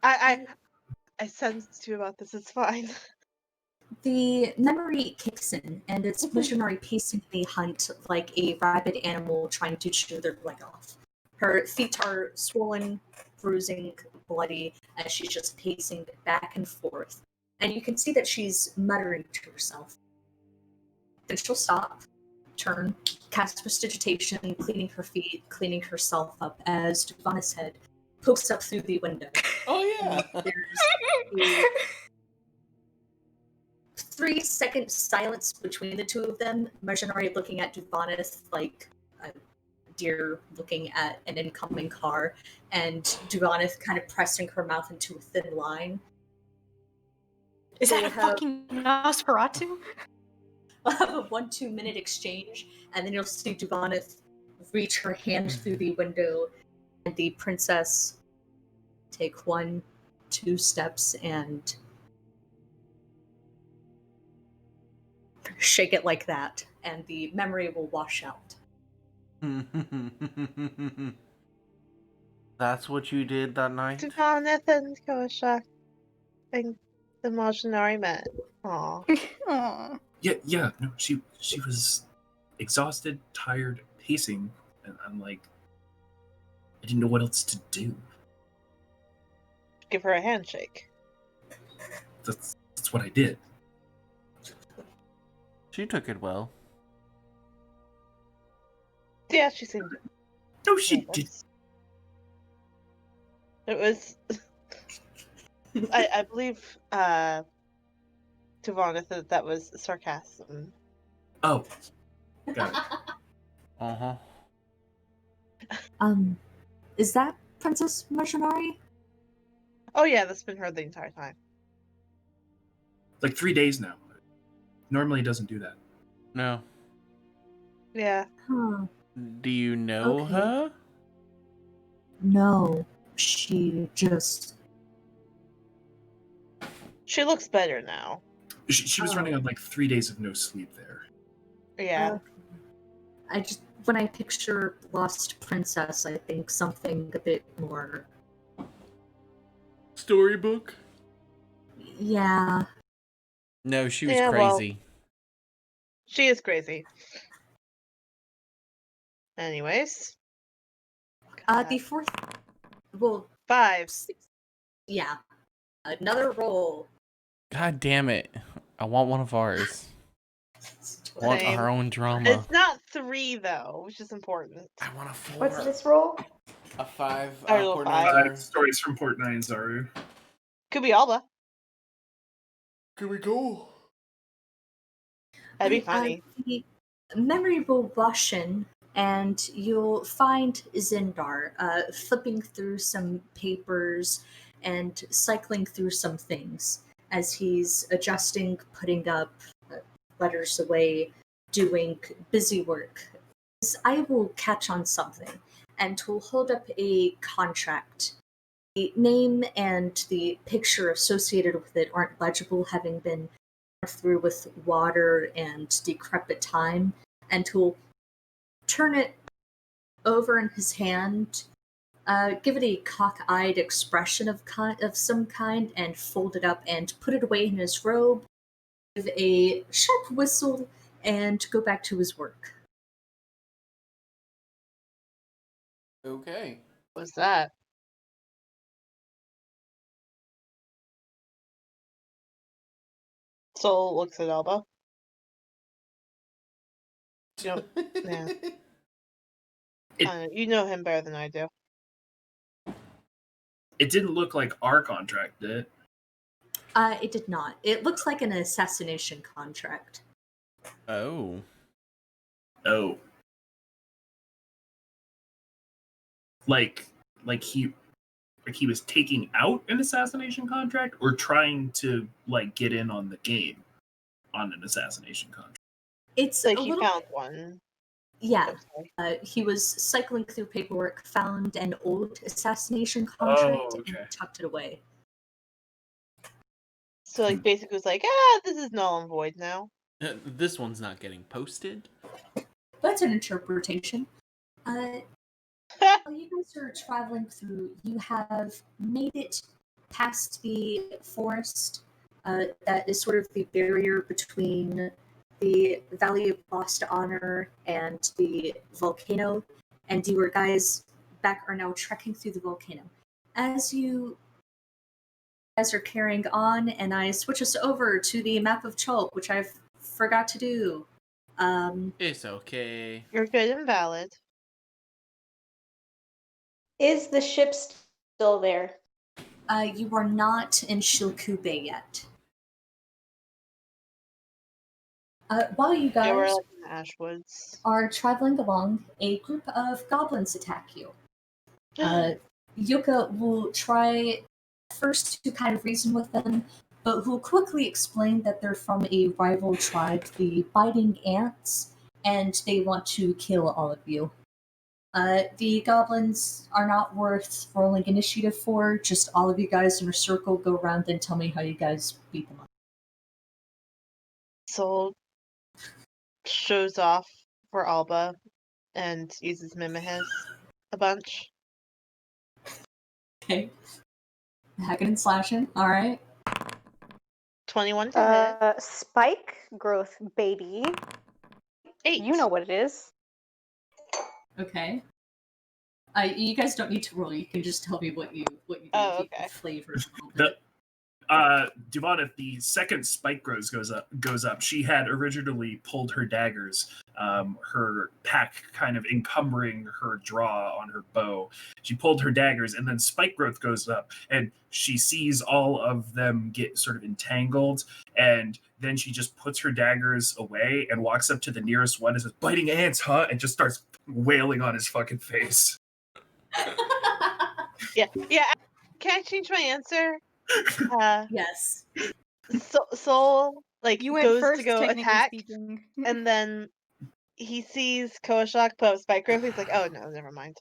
I sensed you about this. It's fine. The memory kicks in, and it's Majonari pacing the hunt like a rabid animal trying to chew their leg off. Her feet are swollen, bruising, bloody, as she's just pacing back and forth. And you can see that she's muttering to herself. Then she'll stop, turn, cast prestidigitation, cleaning her feet, cleaning herself up as Duvana's head pokes up through the window. Oh yeah. There's a 3-second silence between the two of them. Majonari looking at Duvanith like a deer looking at an incoming car, and Duvanith kind of pressing her mouth into a thin line. Is that a fucking Nosferatu? We'll have a 1-2 minute exchange, and then you'll see Duvanith reach her hand through the window, and the princess take 1-2 steps and shake it like that, and the memory will wash out. That's what you did that night? Duvanith and Koshak and the Majonari met. Aww. Yeah. No, she was exhausted, tired, pacing, and I'm like, I didn't know what else to do. Give her a handshake. That's what I did. She took it well. Yeah, she seemed. No, she did. It was. I believe Duvanith that was sarcasm. Oh, got it. Uh-huh. Is that Princess Majonari? Oh yeah, that's been her the entire time. Like 3 days now. Normally doesn't do that. No. Yeah. Huh. Do you know Okay. her? No, she just... She looks better now. She was running on like 3 days of no sleep there. Yeah. When I picture Lost Princess, I think something a bit more... Storybook? Yeah. No, she was Yeah, well- crazy. She is crazy. Anyways. The fourth... Well, 5. 6... Yeah. Another roll. God damn it. I want one of ours. I want Same. our own drama. It's not 3 though, which is important. I want a 4. What's this roll? A 5. I roll Port 5. Niner. Stories from Port Nine, Zaru. Could be Alba. Here we go. That'd be funny. memory will rush in, and you'll find Zindar flipping through some papers and cycling through some things as he's adjusting, putting up letters away, doing busy work. His eye will catch on something, and will hold up a contract. The name and the picture associated with it aren't legible, having been through with water and decrepit time, and he'll turn it over in his hand, give it a cock-eyed expression of some kind, and fold it up and put it away in his robe, give a sharp whistle, and go back to his work. Okay. What's that? Soul looks at Elba. You know, yeah. You know him better than I do. It didn't look like our contract, did it? It did not. It looks like an assassination contract. Oh. Oh. Like he was taking out an assassination contract, or trying to like get in on the game on an assassination contract. It's like a he little... found one. Yeah. Okay. He was cycling through paperwork, found an old assassination contract, okay. and tucked it away. So like basically was like, this is null and void now. This one's not getting posted. That's an interpretation. While you guys are traveling through, you have made it past the forest that is sort of the barrier between the Valley of Lost Honor and the volcano, and you guys are now trekking through the volcano. As you guys are carrying on, and I switch us over to the map of Chult, which I forgot to do. It's okay. You're good and valid. Is the ship still there? You are not in Shilkube yet. While you Yeah, we're guys like in the Ashwoods. are traveling along, a group of goblins attack you. Yuka will try first to kind of reason with them, but will quickly explain that they're from a rival tribe, the Biting Ants, and they want to kill all of you. The goblins are not worth rolling initiative for, just all of you guys in a circle go around and tell me how you guys beat them up. Soul shows off for Alba and uses Mimihiz a bunch. Okay. Hacking and slashing, alright. 21 to hit. Spike growth, baby. 8. You know what it is. Okay. You guys don't need to roll. You can just tell me what you do. Oh, If you okay. flavor a little bit. Devon, if the second spike goes up, she had originally pulled her daggers, her pack kind of encumbering her draw on her bow. She pulled her daggers, and then spike growth goes up, and she sees all of them get sort of entangled, and then she just puts her daggers away and walks up to the nearest one and says, "Biting ants, huh?" and just starts wailing on his fucking face. Yeah. Can I change my answer? Yes. Soul like You went goes first, to go technically attack, speaking. and then he sees Koashak put up spike growth. He's like, "Oh no, never mind."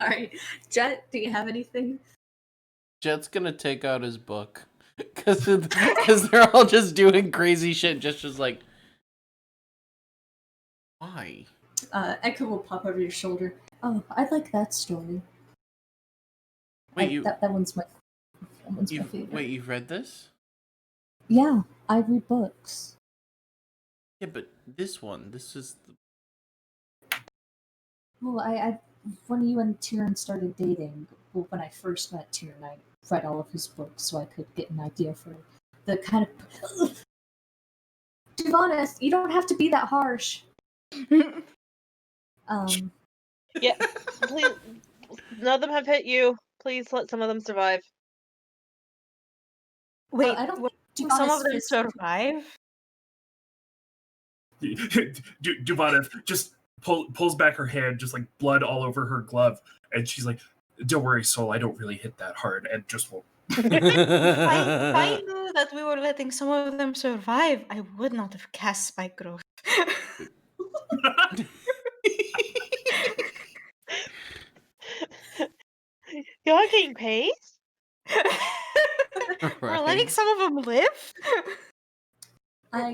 All right, Jet, do you have anything? Jet's gonna take out his book. Because they're all just doing crazy shit. Just like, why? Echo will pop over your shoulder. Oh, I like that story. Wait, that one's my favorite. Wait, you've read this? Yeah, I read books. Yeah, but this is... Well, I when you and Tyrion started dating, well, when I first met Tyrion, I read all of his books so I could get an idea for the kind of... Devonus, you don't have to be that harsh. Yeah, please. None of them have hit you. Please let some of them survive. Wait, I don't... some of them survive? Dubonov just pulls back her hand, just like blood all over her glove, and she's like, "Don't worry, Soul. I don't really hit that hard," and just will. If I knew that we were letting some of them survive, I would not have cast Spike Growth. Y'all are getting paid? We're letting some of them live?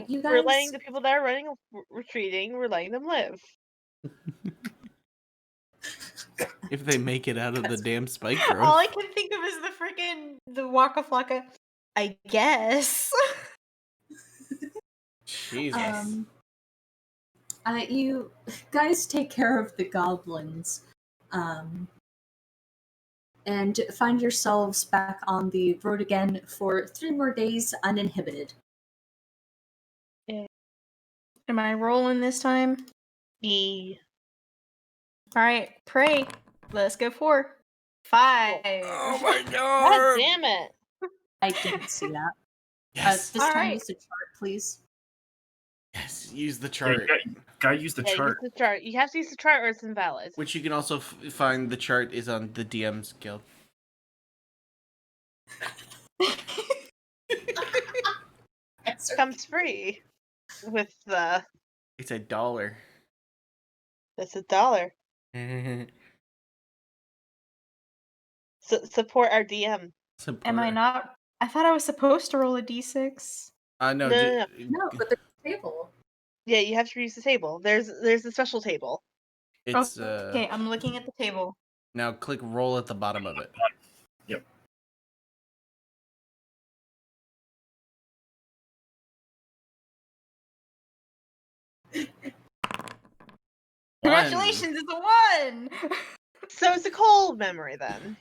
You We're guys, letting the people that are running retreating. We're letting them live. If they make it out of the damn spike growth. All I can think of is the Waka Flocka. I guess. Jesus. you guys take care of the goblins, and find yourselves back on the road again for 3 more days uninhibited. Am I rolling this time? Yeah. Alright, pray. Let's go 4. 5. Oh my God god! damn it! I didn't see that. Yes. This time Alright. use the chart, please. Yes, use the Yeah, chart. gotta use the chart. Use the chart. You have to use the chart or it's invalid. Which you can also find the chart is on the DM's guild. Comes free with the. It's $1. That's $1. Support our DM. Am I not? I thought I was supposed to roll a d6. No, No, No, but the table. Yeah, you have to use the table. There's a special table. It's Okay, I'm looking at the table. now click roll at the bottom of it. Yep. Congratulations, it's a 1! So it's a cold memory then.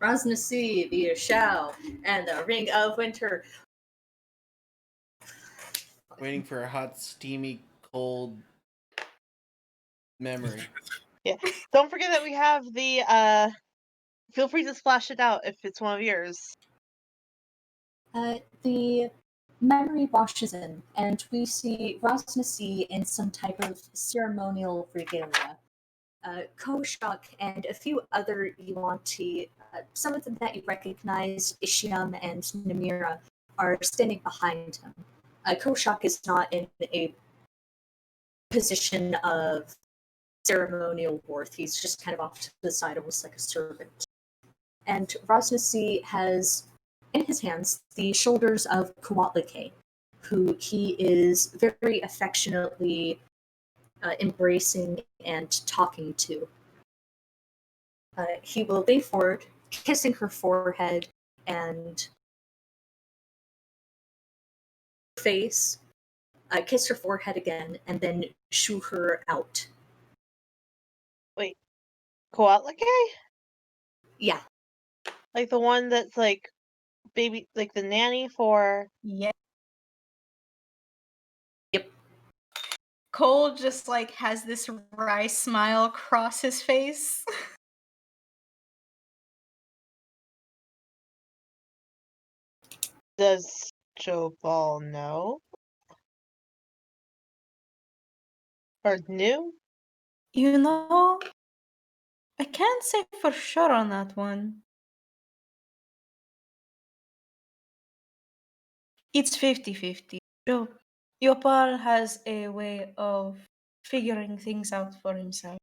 Rosnasi, the Shell, and the Ring of Winter. Waiting for a hot, steamy, cold memory. Yeah. Don't forget that we have the feel free to splash it out if it's one of yours. The memory washes in, and we see Rosnasi in some type of ceremonial regalia. Koshak and a few other Yuanti, some of them that you recognize, Ishiam and Namira, are standing behind him. Koshak is not in a position of ceremonial worth. He's just kind of off to the side, almost like a servant. And Rosnasi has in his hands the shoulders of Kuatlake, who he is very affectionately embracing and talking to. He will lean forward, kissing her forehead and face, kiss her forehead again, and then shoo her out. Wait, Koatlake? Yeah. Like the one that's like baby, like the nanny for. Yeah. Yep. Cole just like has this wry smile across his face. Does Jobal know? Or knew? You know, I can't say for sure on that one. It's 50-50. Yopal has a way of figuring things out for himself.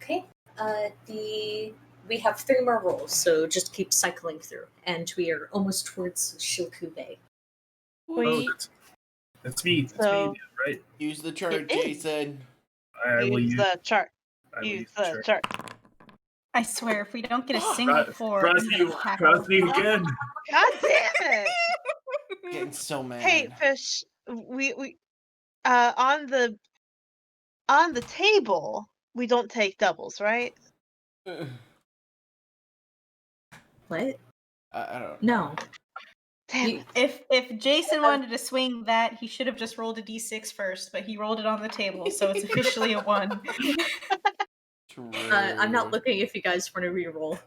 Okay. We have 3 more rolls, so just keep cycling through, and we are almost towards Shilku Bay. Oh, that's me. That's So- me, right? Use the chart, It is. Jason. I will Use use. the chart. I will Use the the chart. I swear, if we don't get a single 4, Cross I'm you, gonna attack cross me Yopal. again. God damn it! Getting so mad. Hey, Fish. We on the table we don't take doubles, right? What? I don't. No. Damn it. If Jason wanted to swing that, he should have just rolled a d6 first, but he rolled it on the table, so it's officially a 1. I'm not looking if you guys want to reroll.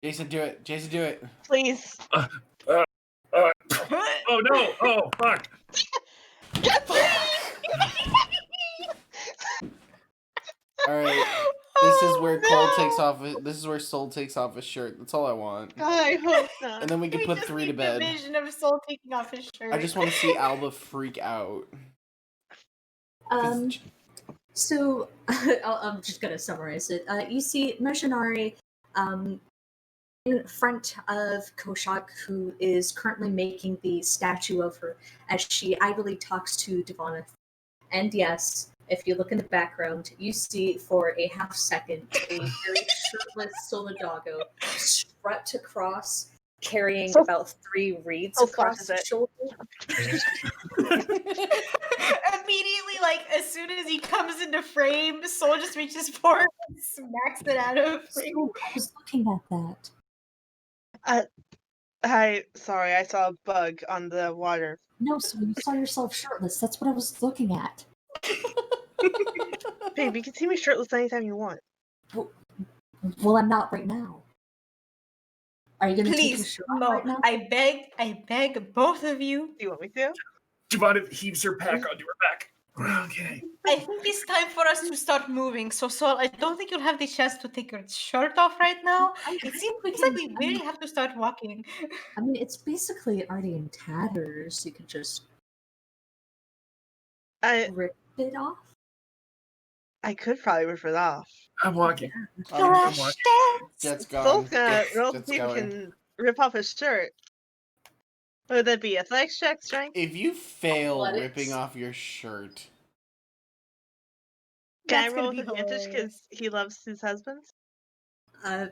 Jason, do it. Jason, do it. Please. Oh no! Oh fuck! All right. This is where Cole takes off. This is where Soul takes off his shirt. That's all I want. I hope not. And then we can put just 3 to need bed. the vision of Soul taking off his shirt. I just want to see Alba freak out. 'Cause So I'm just gonna summarize it. You see Mercenari in front of Koshak, who is currently making the statue of her as she idly talks to Devonith. And yes, if you look in the background, you see for a half second a very shirtless Solidago strut across, carrying about 3 reeds across his shoulder. Immediately, like, as soon as he comes into frame, Soul just reaches forward and smacks it out of frame. So I was looking at that. Sorry, I saw a bug on the water. No, so you saw yourself shirtless. That's what I was looking at. Babe, you can see me shirtless anytime you want. Well, I'm not right now. Are you gonna take your Please, shirt off no. right now? I beg both of you. Do you want me to? Devon heaves her pack onto her back. Okay. I think it's time for us to start moving. So, Sol, I don't think you'll have the chance to take your shirt off right now. It seems like we really have to start walking. I mean, it's basically already in tatters. You could just rip it off. I could probably rip it off. I'm walking. I'm walking. Jet's gone. Soul's gonna roll Jet's see if he going. can rip off his shirt. What would that be? Athletics check, strength? If you fail Athletics. ripping off your shirt, Can That's I roll gonna with be advantage because hilarious. he loves his husband?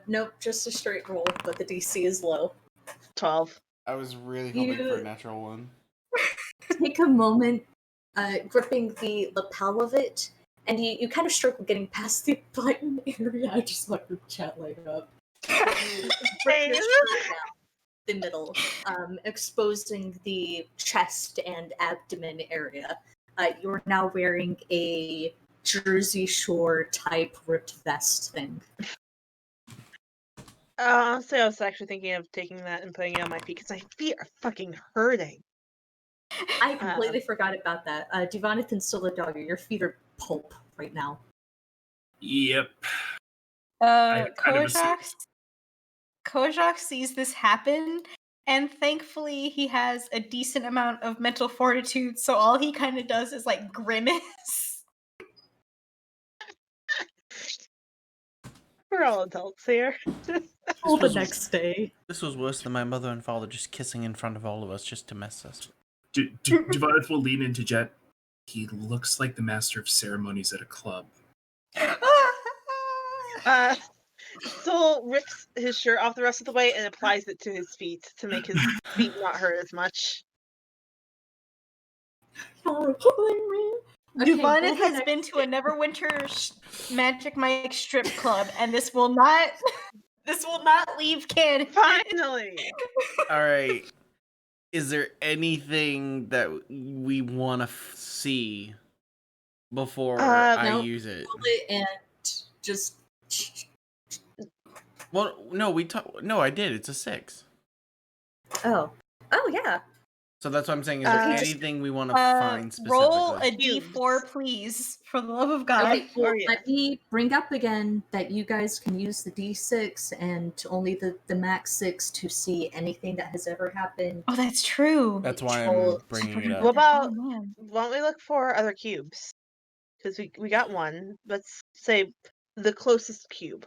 Nope, just a straight roll, but the DC is low. 12. I was really hoping for a natural one. Take a moment, gripping the lapel of it, and you kind of struggle getting past the button area. I just let the chat light up. Rip your shirt down the middle, exposing the chest and abdomen area. You're now wearing a Jersey Shore type ripped vest thing. Honestly, I was actually thinking of taking that and putting it on my feet because my feet are fucking hurting. I completely forgot about that. Devonith and Solidago, your feet are pulp right now. Yep. kind of assumed. Kojak sees this happen, and thankfully he has a decent amount of mental fortitude, so all he kind of does is like grimace. We're all adults here. Till the next day. This was worse than my mother and father just kissing in front of all of us just to mess us. Devon will lean into Jet. He looks like the master of ceremonies at a club. Soul rips his shirt off the rest of the way and applies it to his feet to make his feet not hurt as much. Devonith has been to a Neverwinter Magic Mike strip club, and this will not leave canon. Finally! Alright. Is there anything that we want to see before I use it? Roll it and just. Well, no, No, I did. It's a 6. Oh yeah. So that's what I'm saying. Is there anything we want to find specifically? Roll a d4, please, for the love of God. Okay, well, let me bring up again that you guys can use the D6 and only the max 6 to see anything that has ever happened. Oh, that's true. That's why I'm bringing it up. What about, Oh, why don't we look for other cubes? Because we got one. Let's say the closest cube.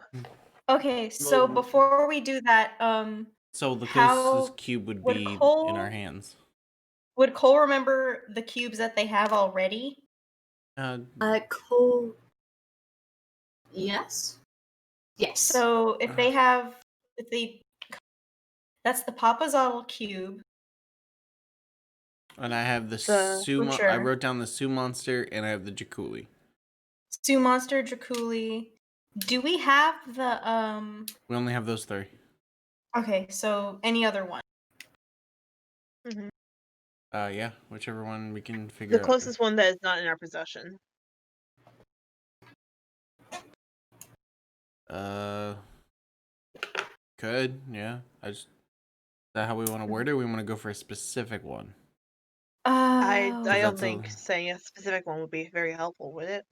Okay, so before we do that, So the how closest cube would would be in Cole- our hands. would Cole remember the cubes that they have already? Cole. Yes. Yes. So if that's the Papazotl cube. And I have the The Sue. I Butcher. wrote down the Sue monster, and I have the Jakuli. Sue Monster, Draculi. Do we have the We only have those 3. Okay, so any other one? Mhm. Yeah, whichever one we can The figure out. closest one that is not in our possession. Could, yeah. Is that how we want to word it? We want to go for a specific one. I Oh. don't that's think saying a specific one would be very helpful, would it?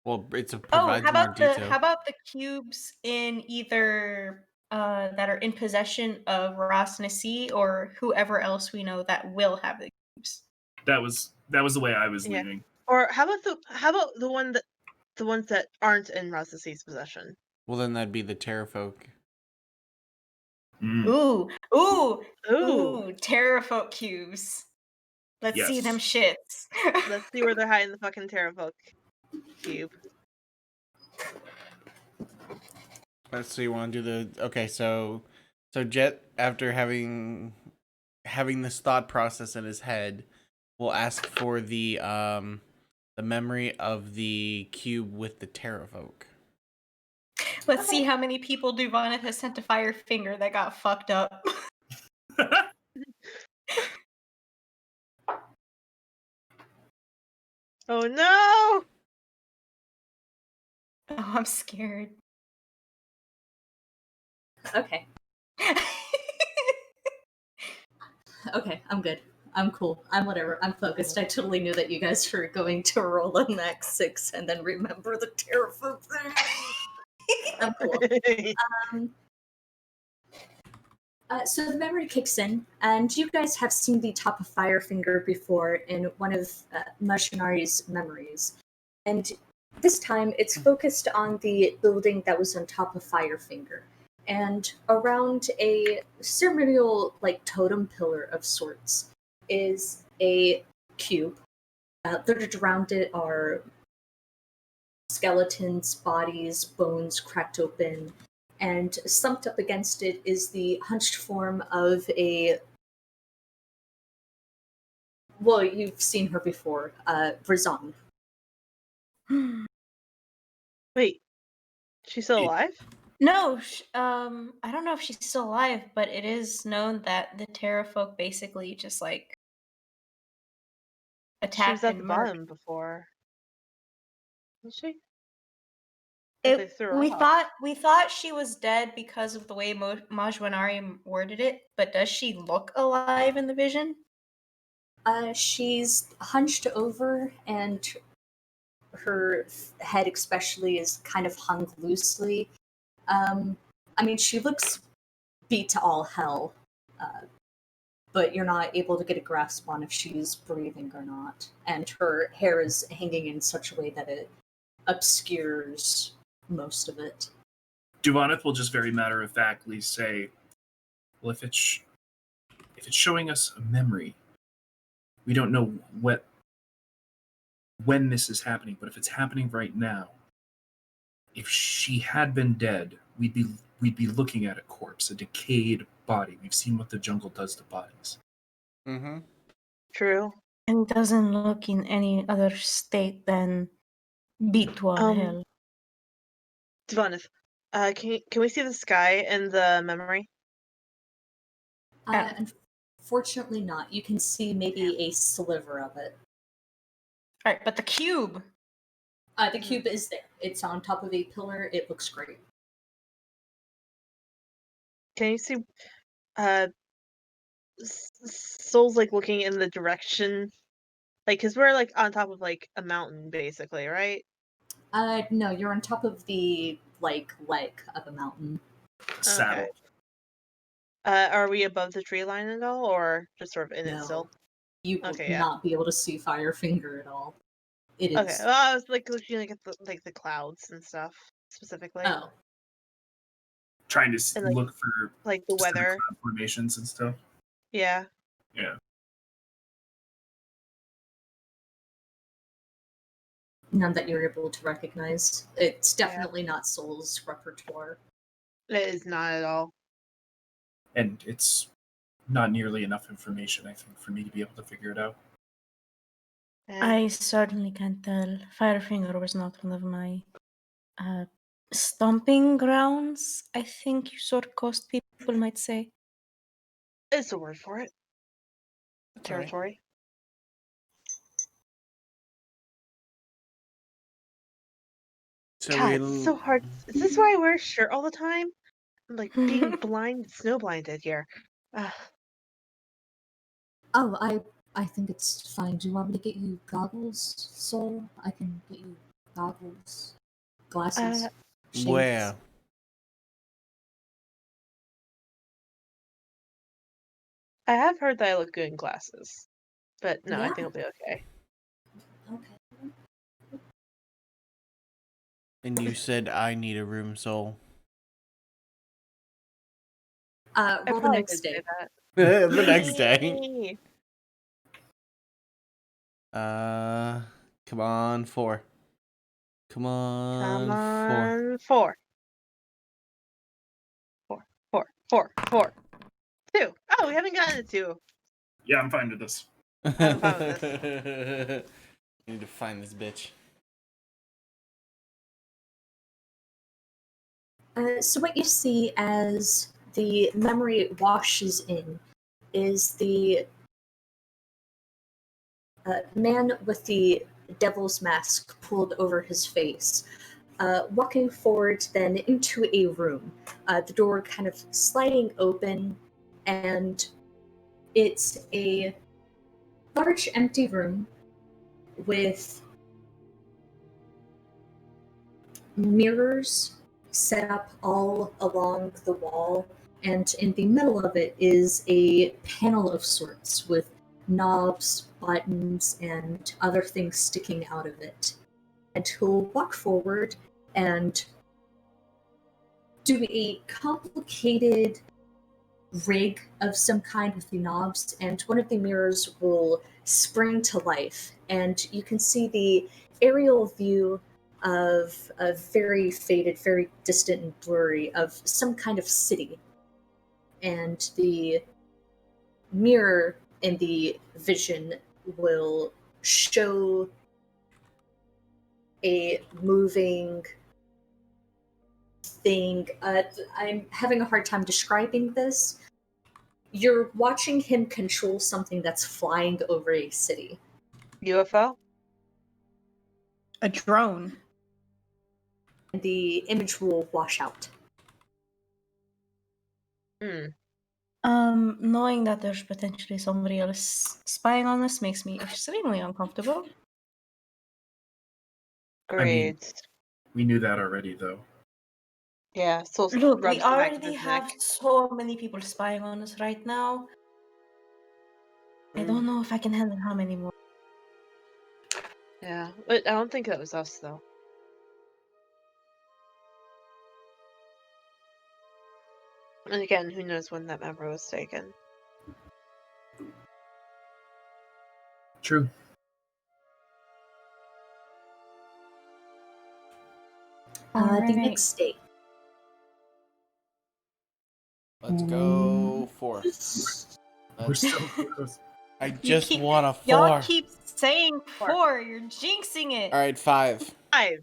Well, it Oh, provides how more about the detail. how about the cubes in either that are in possession of Ross Nasi or whoever else we know that will have the cubes? That was the way I was Yeah. leaning. Or how about the ones that aren't in Rasasi's possession? Well, then that'd be the Terrafolk. Mm, Ooh, ooh, Ooh. ooh, Terrafolk cubes. Let's see them yes. shits. Let's see where they're hiding the fucking Terrafolk cube. So you want to do the okay? So Jet, after having this thought process in his head, will ask for the memory of the cube with the Terrafolk. Let's see how many people Duvoneth has sent to Firefinger that got fucked up. Oh no! Oh, I'm scared. Okay. Okay, I'm good. I'm cool. I'm whatever. I'm focused. I totally knew that you guys were going to roll a max 6 and then remember the terrible thing. I'm cool. So the memory kicks in, and you guys have seen the top of Firefinger before in one of Mashinari's memories. And this time it's focused on the building that was on top of Firefinger. And around a ceremonial, like, totem pillar of sorts is a cube. Littered around it are skeletons, bodies, bones cracked open, and slumped up against it is the hunched form of a. Well, you've seen her before, Razan. Wait, she's still alive? No, I don't know if she's still alive, but it is known that the Terrafolk basically just like She attacked was at and the murdered. bottom before. Was she? Or they threw her We off. thought she was dead because of the way Majwanari worded it, but does she look alive in the vision? She's hunched over, and her head, especially, is kind of hung loosely. I mean, she looks beat to all hell, but you're not able to get a grasp on if she's breathing or not. And her hair is hanging in such a way that it obscures most of it. Duvoneth will just very matter-of-factly say, well, if it's showing us a memory, we don't know when this is happening, but if it's happening right now, if she had been dead, we'd be looking at a corpse, a decayed body. We've seen what the jungle does to bodies. Mm-hmm. True. And doesn't look in any other state than beat to all hell. Dvanith, can we see the sky in the memory? Unfortunately not. You can see maybe a sliver of it. Alright, but the cube! The cube is there. It's on top of a pillar. It looks great. Can you see Soul's like looking in the direction, like, because we're like on top of like a mountain basically, right? No, you're on top of the leg of a mountain. Saddle. Okay. Are we above the tree line at all, or just sort of in it still? You will Okay, yeah. not be able to see Firefinger at all. It is. Okay, well, I was like looking like at the clouds and stuff specifically. Oh, Trying to And, like, look for like the specific weather. cloud formations and stuff. Yeah. Yeah. none that you're able to recognize. It's definitely not Soul's repertoire. It is not at all. And it's not nearly enough information, I think, for me to be able to figure it out. I certainly can't tell. Firefinger was not one of my stomping grounds, I think you sort of coast people might say. It's a word for it. territory. So God, it's so hard. Is this why I wear a shirt all the time? I'm like being snow blinded here. Ugh. Oh, I think it's fine. Do you want me to get you goggles, Soul? I can get you goggles, glasses, shades. Where? I have heard that I look good in glasses, but no, I Yeah. think I'll be okay. Okay. And you said I need a room, Soul. I Roll the probably next did say day. that. The next day. Yay! Come on, 4. Come Come on, 4. on, 4. 4, 4, 4, 4. 2. Oh, we haven't gotten a 2. Yeah, I'm fine with this. I'm fine with this. You need to find this bitch. So what you see as the memory washes in is the man with the devil's mask pulled over his face, walking forward then into a room, the door kind of sliding open, and it's a large empty room with mirrors set up all along the wall, and in the middle of it is a panel of sorts with knobs, buttons, and other things sticking out of it. And he'll walk forward and do a complicated rig of some kind with the knobs, and one of the mirrors will spring to life, and you can see the aerial view of a very faded, very distant and blurry of some kind of city. And the mirror in the vision will show a moving thing. I'm having a hard time describing this. You're watching him control something that's flying over a city. UFO? A drone. And the image will wash out. Hmm. Knowing that there's potentially somebody else spying on us makes me extremely uncomfortable. Great. We knew that already, though. Yeah, so Look, we rubs the back of already his have neck. so many people spying on us right now. I don't know if I can handle how many more. Yeah, but I don't think that was us, though. And again, who knows when that memory was taken. True. The Alright. next day. Let's go 4. We're so close. I just want a 4. Y'all keep saying 4. 4. You're jinxing it. Alright, 5. 5. I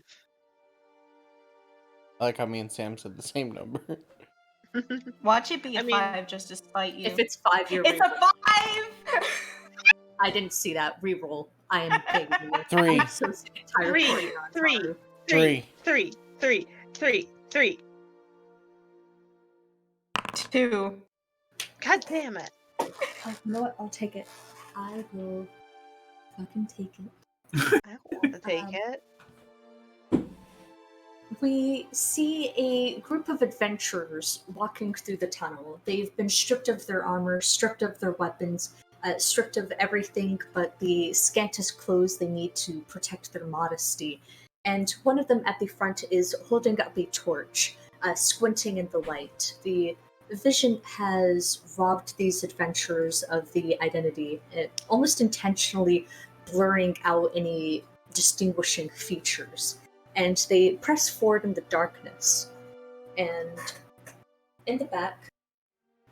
like how me and Sam said the same number. Watch it be a I mean, 5 just to spite you. If it's 5, you're It's a reroll. 5! I didn't see that. Reroll. I am begging you. 3. I'm so sick and tired of 3, playing on 3, Taru. 3, 3, 3, 3, 3. 2. God damn it. Oh, you know what? I'll take it. I will fucking take it. I don't want to take it. We see a group of adventurers walking through the tunnel. They've been stripped of their armor, stripped of their weapons, stripped of everything but the scantest clothes they need to protect their modesty. And one of them at the front is holding up a torch, squinting in the light. The vision has robbed these adventurers of the identity, almost intentionally blurring out any distinguishing features. And they press forward in the darkness. And in the back,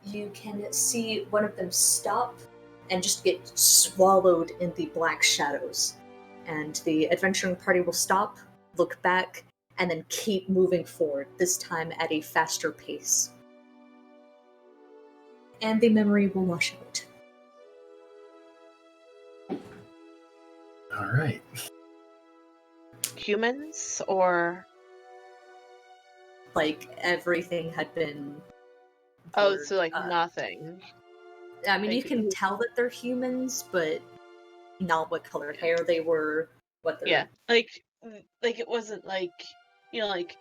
you can see one of them stop and just get swallowed in the black shadows. And the adventuring party will stop, look back, and then keep moving forward, this time at a faster pace. And the memory will wash out. right. Humans or Like everything had been. oh, blurred. so like nothing. I mean, you like, can tell that they're humans, but not what color hair they were. What they're Yeah, like it wasn't like like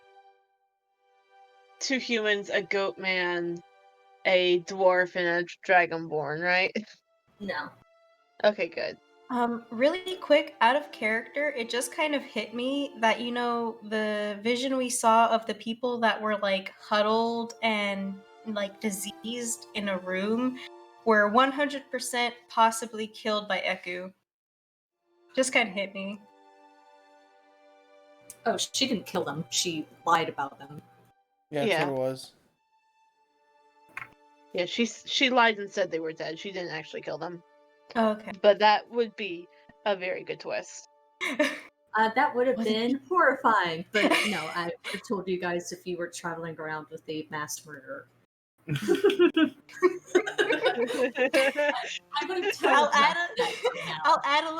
2 humans, a goat man, a dwarf, and a dragonborn, right? no. Okay, good. Really quick, out of character, it just kind of hit me that, the vision we saw of the people that were like huddled and like diseased in a room were 100% possibly killed by Eku. Just kind of hit me. Oh, she didn't kill them. She lied about them. Yeah, that's Yeah. what it was. Yeah, she lied and said they were dead. She didn't actually kill them. Okay. But that would be a very good twist. That would have Was it- been horrifying, but no, I would have told you guys if you were traveling around with a mass murderer. I would have told I'll add that from now. I'll add a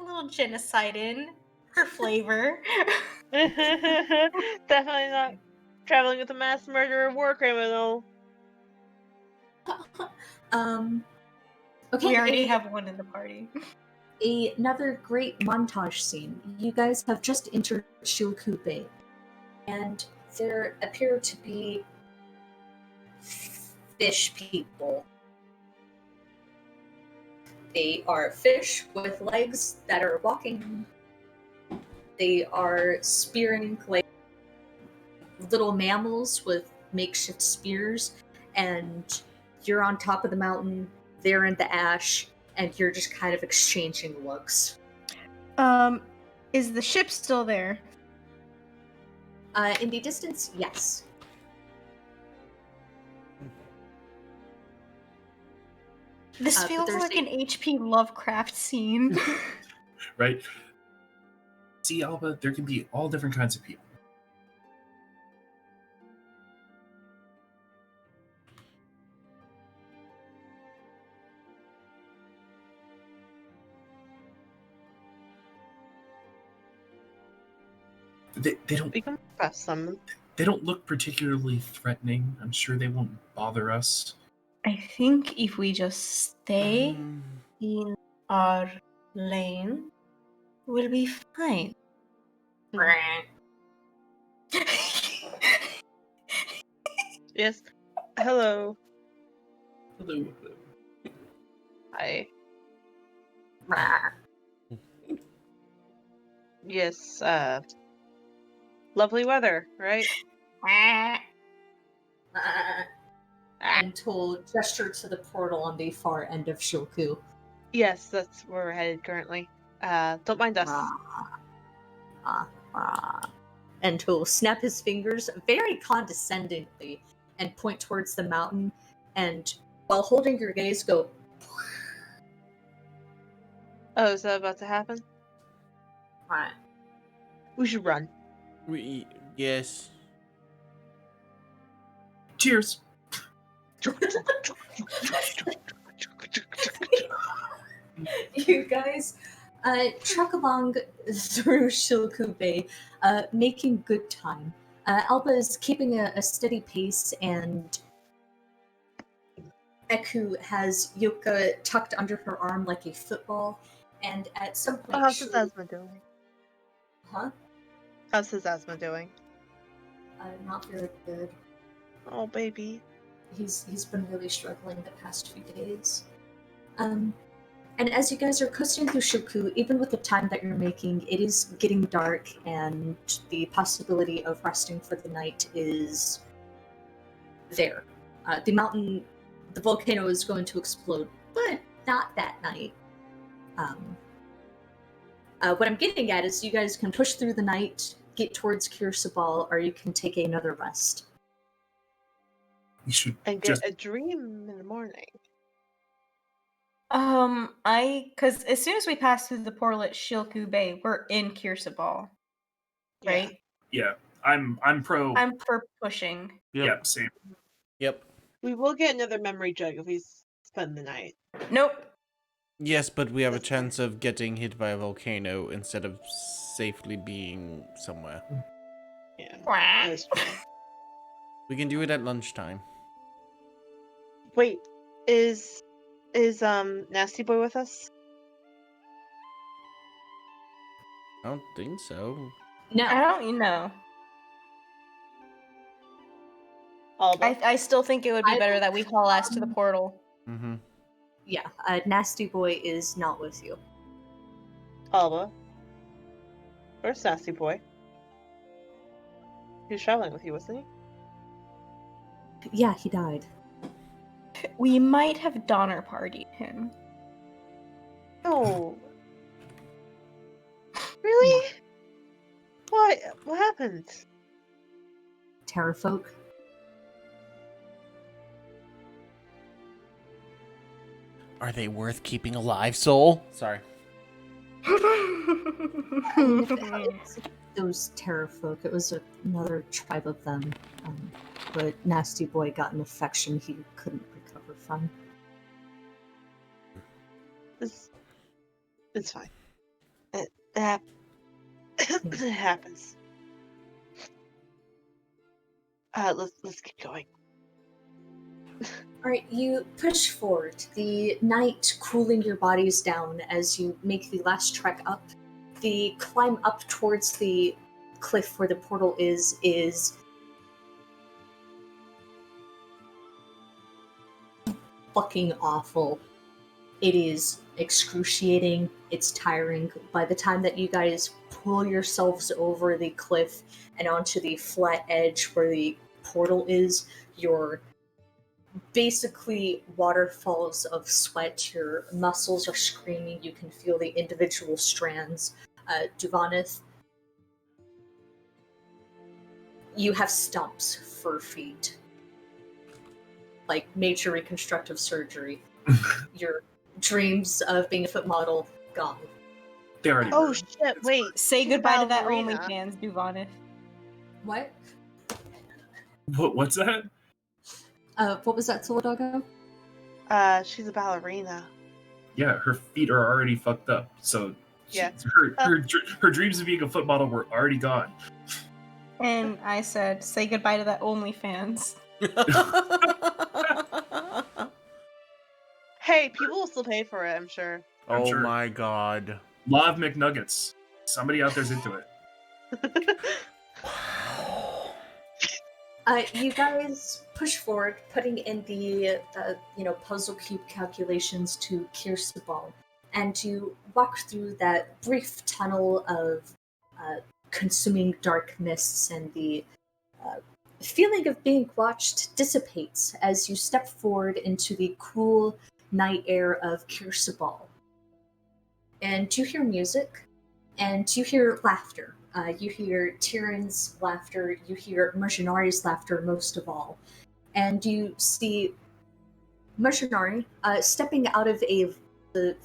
little genocide in for flavor. Definitely not traveling with a mass murderer war criminal. Okay, We already have one in the party. another great montage scene. You guys have just entered Shilku Bay, and there appear to be fish people. They are fish with legs that are walking. They are spearing like little mammals with makeshift spears, and you're on top of the mountain, they're in the ash, and you're just kind of exchanging looks. Is the ship still there? In the distance, yes. This but feels there's like a- an HP Lovecraft scene. Right? See, Alba, there can be all different kinds of people. They don't We can press them. they don't look particularly threatening. I'm sure they won't bother us. I think if we just stay Um, in our lane, we'll be fine. Yes. Hello. Hello. Hi. Yes, lovely weather, right? And to gesture to the portal on the far end of Shoku. Yes, that's where we're headed currently. Don't mind us. And he'll snap his fingers very condescendingly and point towards the mountain, and while holding your gaze, go. Oh, is that about to happen? We should run. yes. Cheers. You guys truck along through Shilku Bay, making good time. Alba is keeping a steady pace, and Eku has Yoka tucked under her arm like a football, and at some point... How's his asthma doing? Huh? How's his asthma doing? Not very good. Oh, baby. He's been really struggling the past few days. And as you guys are coasting through Shoku, even with the time that you're making, it is getting dark, and the possibility of resting for the night is there. The volcano is going to explode, but not that night. What I'm getting at is you guys can push through the night, get towards Kirsabal, or you can take another rest. We should And get just a dream in the morning. Because as soon as we pass through the portal at Shilku Bay, we're in Kirsabal, right? yeah. I'm pro. I'm for pushing. Yep, same. Yep. We will get another memory jug if we spend the night. Nope. Yes, but we have a chance of getting hit by a volcano instead of safely being somewhere. Yeah, Quack. that's true. We can do it at lunchtime. Wait, is Nasty Boy with us? I don't think so. No. I don't know. Alba? I still think it would be I better will that we haul ass to the come- portal. Mm-hmm. Yeah, Nasty Boy is not with you. Alba? Where's Nasty Boy? He was traveling with you, wasn't he? Yeah, he died. We might have Donner partied him. No. Really? Why? What happened? Terrafolk. Are they worth keeping alive, Soul? Sorry. Those Terrafolk, it was another tribe of them. But Nasty Boy got an infection he couldn't recover from. It's fine. It happens. Let's keep going. Alright, you push forward, the night cooling your bodies down as you make the last trek up. The climb up towards the cliff where the portal is fucking awful. It is excruciating, it's tiring. By the time that you guys pull yourselves over the cliff and onto the flat edge where the portal is, you're basically waterfalls of sweat. Your muscles are screaming. You can feel the individual strands. Duvanith, you have stumps for feet. Like major reconstructive surgery. Your dreams of being a foot model, gone. They already Oh were. shit! Wait. Say she's a goodbye to that ballerina. OnlyFans, Duvanith. What? What's that? What was that, Soldoggo? She's a ballerina. Yeah, her feet are already fucked up. So Yeah. her dreams of being a foot model were already gone. And I said, say goodbye to that OnlyFans. Hey, people will still pay for it, I'm sure. I'm Oh sure. my god. Law of McNuggets. Somebody out there's into it. You guys push forward, putting in the puzzle cube calculations to Kirseball, and you walk through that brief tunnel of consuming dark mists, and the feeling of being watched dissipates as you step forward into the cool night air of Kirseball. And you hear music, and you hear laughter. You hear Tyrion's laughter, you hear Mercenari's laughter most of all. And you see Mercenari stepping out of the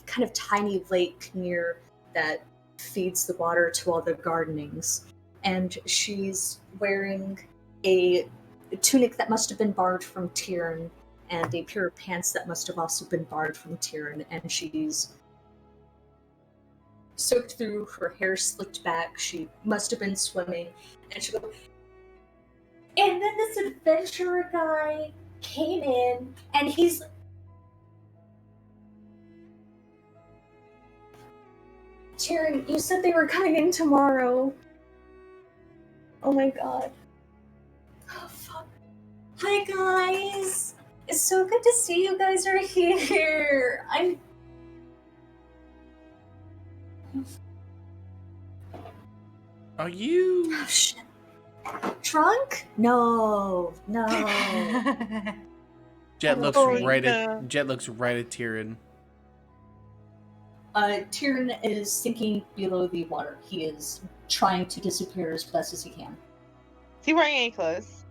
kind of tiny lake near that feeds the water to all the gardenings. And she's wearing a tunic that must have been borrowed from Tyrion, and a pair of pants that must have also been borrowed from Tyrion, and she's soaked through, her hair slicked back, she must have been swimming, and she goes, and then this adventurer guy came in, and he's Tyrion, you said they were coming in tomorrow. Oh my god. Oh fuck. Hi guys! It's so good to see you guys are here! Are you Oh shit. Drunk? No. Jet looks Oh, right no. at Tyrion. Tyrion is sinking below the water. He is trying to disappear as best as he can. Is he wearing any clothes?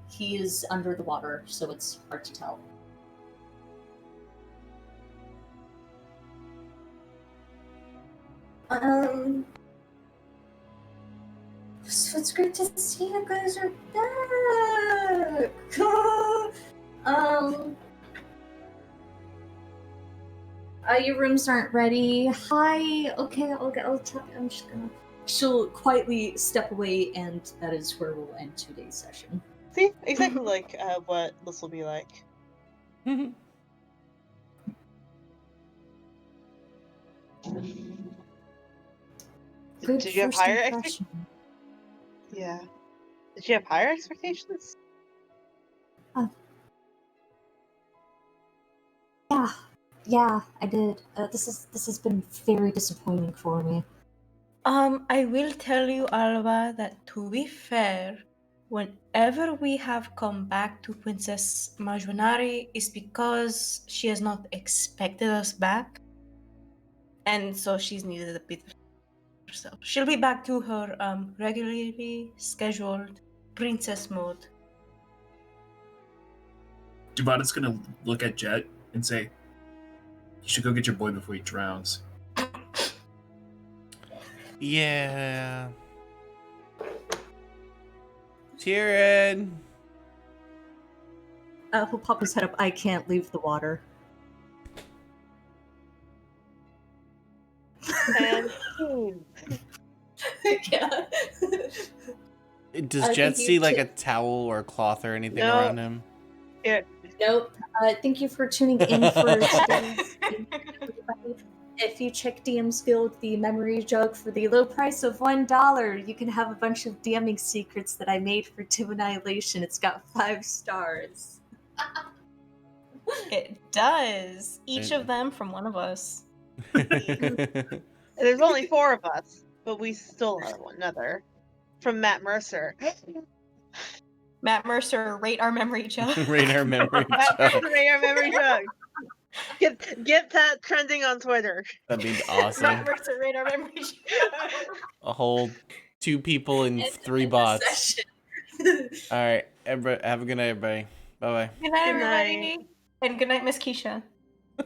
He is under the water, so it's hard to tell. So it's great to see you guys are back. Your rooms aren't ready. Hi. Okay, I'll tell I'm just gonna. She'll quietly step away, and that is where we'll end today's session. See, exactly like what this will be like. Good Did you have first higher impression. Yeah. Did you have higher expectations? Yeah, I did. This has been very disappointing for me. I will tell you, Alba, that to be fair, whenever we have come back to Princess Marjunari is because she has not expected us back. And so she's needed a bit of herself. She'll be back to her regularly scheduled princess mode. Dubata's gonna look at Jet and say, "You should go get your boy before he drowns." Yeah. Chillen. He'll pop his head up. I can't leave the water. And Yeah. Does Jet thank see you like to- a towel or a cloth or anything No. around him? yeah, Nope. Thank you for tuning in for today's game, everybody. If you check DM's Guild, the memory jug for the low price of $1, you can have a bunch of DMing secrets that I made for Two Annihilation. It's got 5 stars. It does. Each of them from one of us. there's only 4 of us, but we still have one another. From Matt Mercer. Matt Mercer, rate our memory jug. Rate our memory Matt jug. Mercer, your memory jug. Get that trending on Twitter. That'd be awesome. Matt Mercer, rate our memory jug. A whole 2 people and 3 bots. All right, everybody, have a good night, everybody. Bye bye. Good night, Good night. everybody. And good night, Miss Keisha.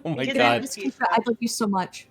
Oh my Good god. night. I love you so much.